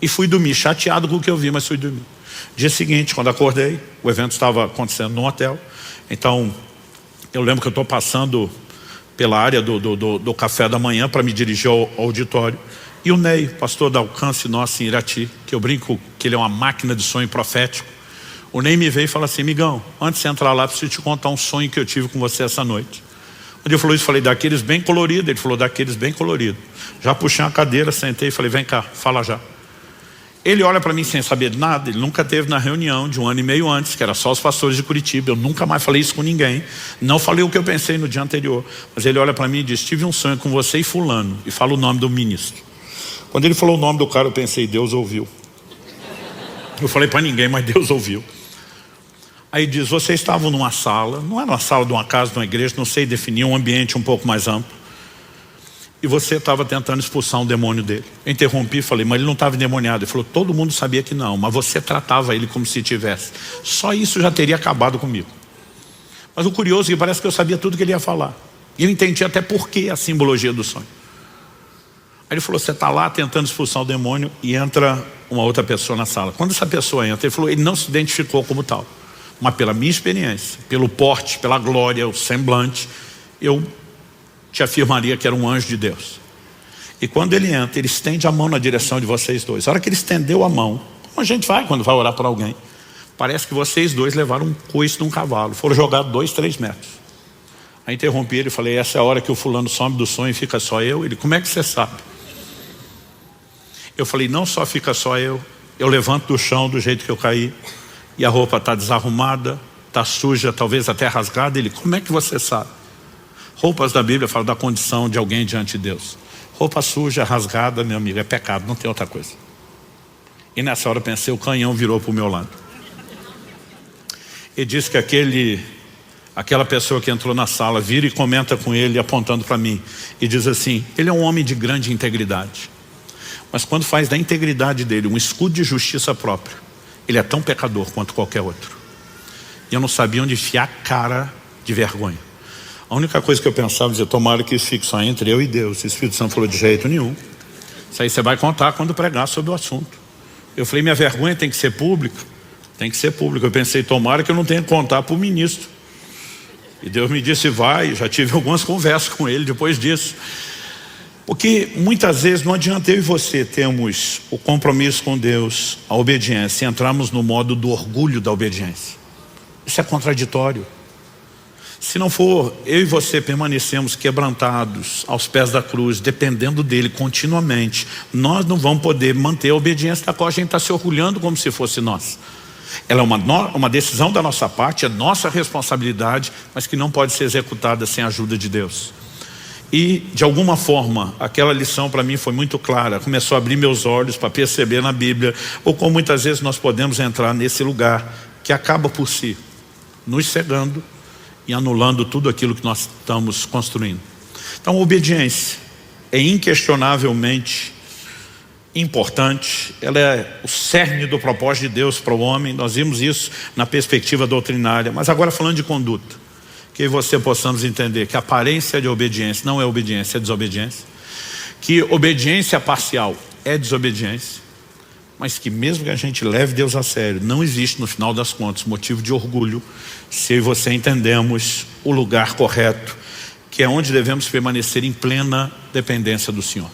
E fui dormir, chateado com o que eu vi, mas fui dormir. Dia seguinte, quando acordei, o evento estava acontecendo num hotel. Então, eu lembro que eu estou passando pela área do café da manhã para me dirigir ao auditório. E o Ney, pastor da Alcance nosso em Irati, que eu brinco que ele é uma máquina de sonho profético. O Ney me veio e falou assim, amigão, antes de você entrar lá, preciso te contar um sonho que eu tive com você essa noite. Quando ele falou isso, eu falei, daqueles bem coloridos. Ele falou, daqueles bem coloridos. Já puxei uma cadeira, sentei e falei, vem cá, fala já. Ele olha para mim sem saber de nada. Ele nunca esteve na reunião de 1 ano e meio antes, que era só os pastores de Curitiba. Eu nunca mais falei isso com ninguém. Não falei o que eu pensei no dia anterior. Mas ele olha para mim e diz, tive um sonho com você e fulano. E fala o nome do ministro. Quando ele falou o nome do cara, eu pensei, Deus ouviu. Eu falei para ninguém, mas Deus ouviu. Aí diz, vocês estavam numa sala, não era uma sala de uma casa, de uma igreja, não sei definir, um ambiente um pouco mais amplo. E você estava tentando expulsar um demônio dele. Eu interrompi e falei, mas ele não estava endemoniado. Ele falou, todo mundo sabia que não, mas você tratava ele como se tivesse. Só isso já teria acabado comigo. Mas o curioso é que parece que eu sabia tudo que ele ia falar. E eu entendi até por que a simbologia do sonho. Aí ele falou, você está lá tentando expulsar o demônio e entra uma outra pessoa na sala. Quando essa pessoa entra, ele falou, ele não se identificou como tal. Mas pela minha experiência, pelo porte, pela glória, o semblante, eu te afirmaria que era um anjo de Deus. E quando ele entra, ele estende a mão na direção de vocês dois. A hora que ele estendeu a mão, como a gente vai quando vai orar por alguém, parece que vocês dois levaram um coice de um cavalo, foram jogados 2, 3 metros. Aí interrompi ele e falei, essa é a hora que o fulano some do sonho e fica só eu. Ele, como é que você sabe? Eu falei, não só fica só eu levanto do chão do jeito que eu caí, e a roupa está desarrumada, está suja, talvez até rasgada. Ele, como é que você sabe? Roupas da Bíblia falam da condição de alguém diante de Deus. Roupa suja, rasgada, meu amigo, é pecado, não tem outra coisa. E nessa hora eu pensei, o canhão virou para o meu lado. Ele disse que aquela pessoa que entrou na sala vira e comenta com ele, apontando para mim, e diz assim, ele é um homem de grande integridade. Mas quando faz da integridade dele um escudo de justiça própria, ele é tão pecador quanto qualquer outro. E eu não sabia onde enfiar a cara de vergonha. A única coisa que eu pensava, dizer, tomara que isso fique só entre eu e Deus. O Espírito Santo falou, de jeito nenhum. Isso aí você vai contar quando pregar sobre o assunto. Eu falei, minha vergonha tem que ser pública? Tem que ser pública. Eu pensei, tomara que eu não tenha que contar para o ministro. E Deus me disse, vai. Já tive algumas conversas com ele depois disso. Porque muitas vezes não adianta eu e você termos o compromisso com Deus, a obediência, e entrarmos no modo do orgulho da obediência. Isso é contraditório. Se não for, eu e você permanecemos quebrantados aos pés da cruz, dependendo dele continuamente, nós não vamos poder manter a obediência da qual a gente está se orgulhando como se fosse nós. Ela é uma decisão da nossa parte, é nossa responsabilidade, mas que não pode ser executada sem a ajuda de Deus. E, de alguma forma, aquela lição para mim foi muito clara, começou a abrir meus olhos para perceber na Bíblia, ou como muitas vezes nós podemos entrar nesse lugar que acaba por si, nos cegando e anulando tudo aquilo que nós estamos construindo. Então, a obediência é inquestionavelmente importante, ela é o cerne do propósito de Deus para o homem. Nós vimos isso na perspectiva doutrinária, mas agora falando de conduta, que você possamos entender que a aparência de obediência não é obediência, é desobediência, que obediência parcial é desobediência, mas que mesmo que a gente leve Deus a sério, não existe no final das contas motivo de orgulho se eu e você entendemos o lugar correto, que é onde devemos permanecer em plena dependência do Senhor.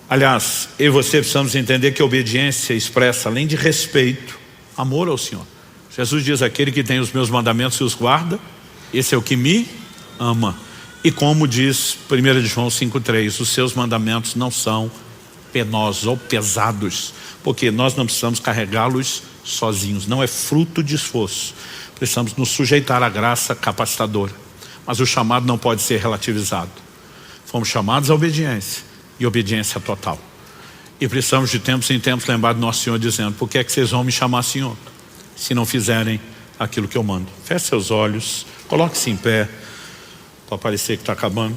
Aliás, eu e você precisamos entender que a obediência expressa, além de respeito, amor ao Senhor. Jesus diz: aquele que tem os meus mandamentos e os guarda, esse é o que me ama. E como diz 1 João 5,3, os seus mandamentos não são penosos ou pesados, porque nós não precisamos carregá-los sozinhos, não é fruto de esforço, precisamos nos sujeitar à graça capacitadora, mas o chamado não pode ser relativizado. Fomos chamados à obediência, e obediência total, e precisamos de tempos em tempos lembrar do nosso Senhor dizendo: por que é que vocês vão me chamar Senhor, se não fizerem aquilo que eu mando? Feche seus olhos, coloque-se em pé, para parecer que está acabando.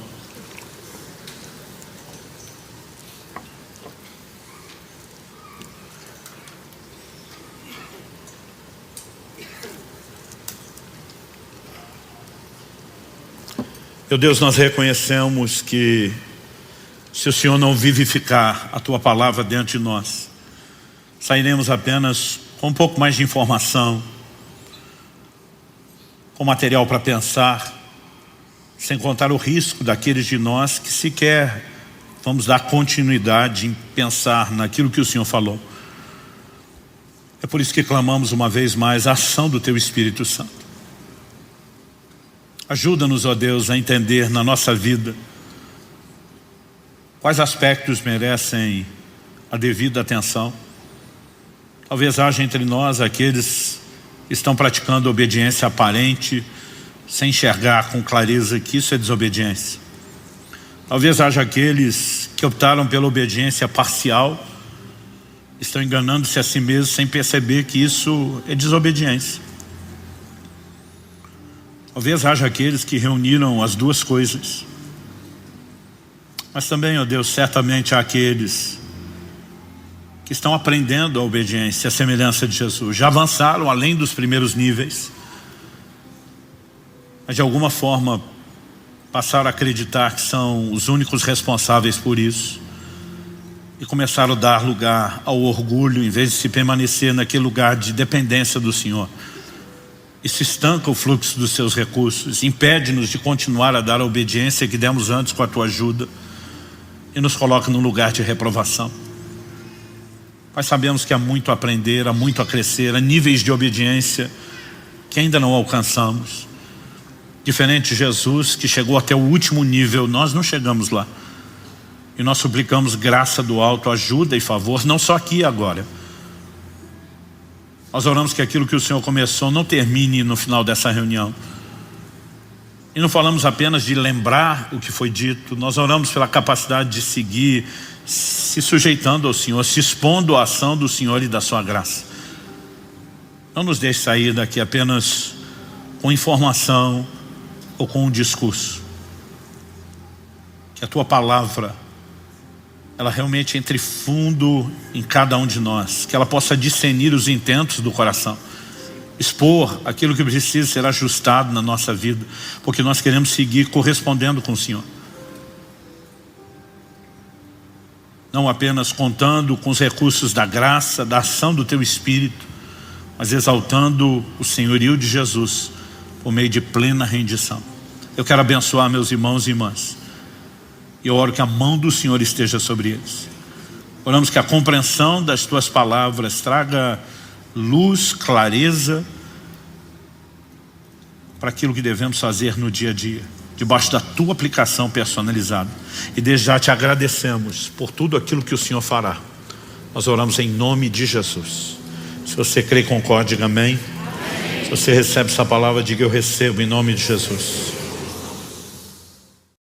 Meu Deus, nós reconhecemos que se o Senhor não vivificar a Tua palavra dentro de nós, sairemos apenas com um pouco mais de informação, com material para pensar, sem contar o risco daqueles de nós que sequer vamos dar continuidade em pensar naquilo que o Senhor falou. É por isso que clamamos uma vez mais a ação do Teu Espírito Santo. Ajuda-nos, ó Deus, a entender na nossa vida quais aspectos merecem a devida atenção. Talvez haja entre nós aqueles que estão praticando obediência aparente, sem enxergar com clareza que isso é desobediência. Talvez haja aqueles que optaram pela obediência parcial, estão enganando-se a si mesmos sem perceber que isso é desobediência. Talvez haja aqueles que reuniram as duas coisas. Mas também, ó Deus, certamente há aqueles que estão aprendendo a obediência, a semelhança de Jesus. Já avançaram além dos primeiros níveis, mas de alguma forma passaram a acreditar que são os únicos responsáveis por isso. E começaram a dar lugar ao orgulho, em vez de se permanecer naquele lugar de dependência do Senhor. Isso estanca o fluxo dos seus recursos, impede-nos de continuar a dar a obediência que demos antes com a Tua ajuda, e nos coloca num lugar de reprovação. Mas sabemos que há muito a aprender, há muito a crescer, há níveis de obediência que ainda não alcançamos. Diferente de Jesus, que chegou até o último nível, nós não chegamos lá. E nós suplicamos graça do alto, ajuda e favor, não só aqui e agora. Nós oramos que aquilo que o Senhor começou não termine no final dessa reunião. E não falamos apenas de lembrar o que foi dito, nós oramos pela capacidade de seguir, se sujeitando ao Senhor, se expondo à ação do Senhor e da sua graça. Não nos deixe sair daqui apenas com informação ou com um discurso. Que a Tua palavra, ela realmente entre fundo em cada um de nós, que ela possa discernir os intentos do coração, expor aquilo que precisa ser ajustado na nossa vida, porque nós queremos seguir correspondendo com o Senhor, não apenas contando com os recursos da graça, da ação do Teu Espírito, mas exaltando o senhorio de Jesus por meio de plena rendição. Eu quero abençoar meus irmãos e irmãs. E eu oro que a mão do Senhor esteja sobre eles. Oramos que a compreensão das Tuas palavras traga luz, clareza, para aquilo que devemos fazer no dia a dia, debaixo da tua aplicação personalizada. E desde já te agradecemos por tudo aquilo que o Senhor fará. Nós oramos em nome de Jesus. Se você crê e concorda, diga amém. Se você recebe essa palavra, diga eu recebo em nome de Jesus.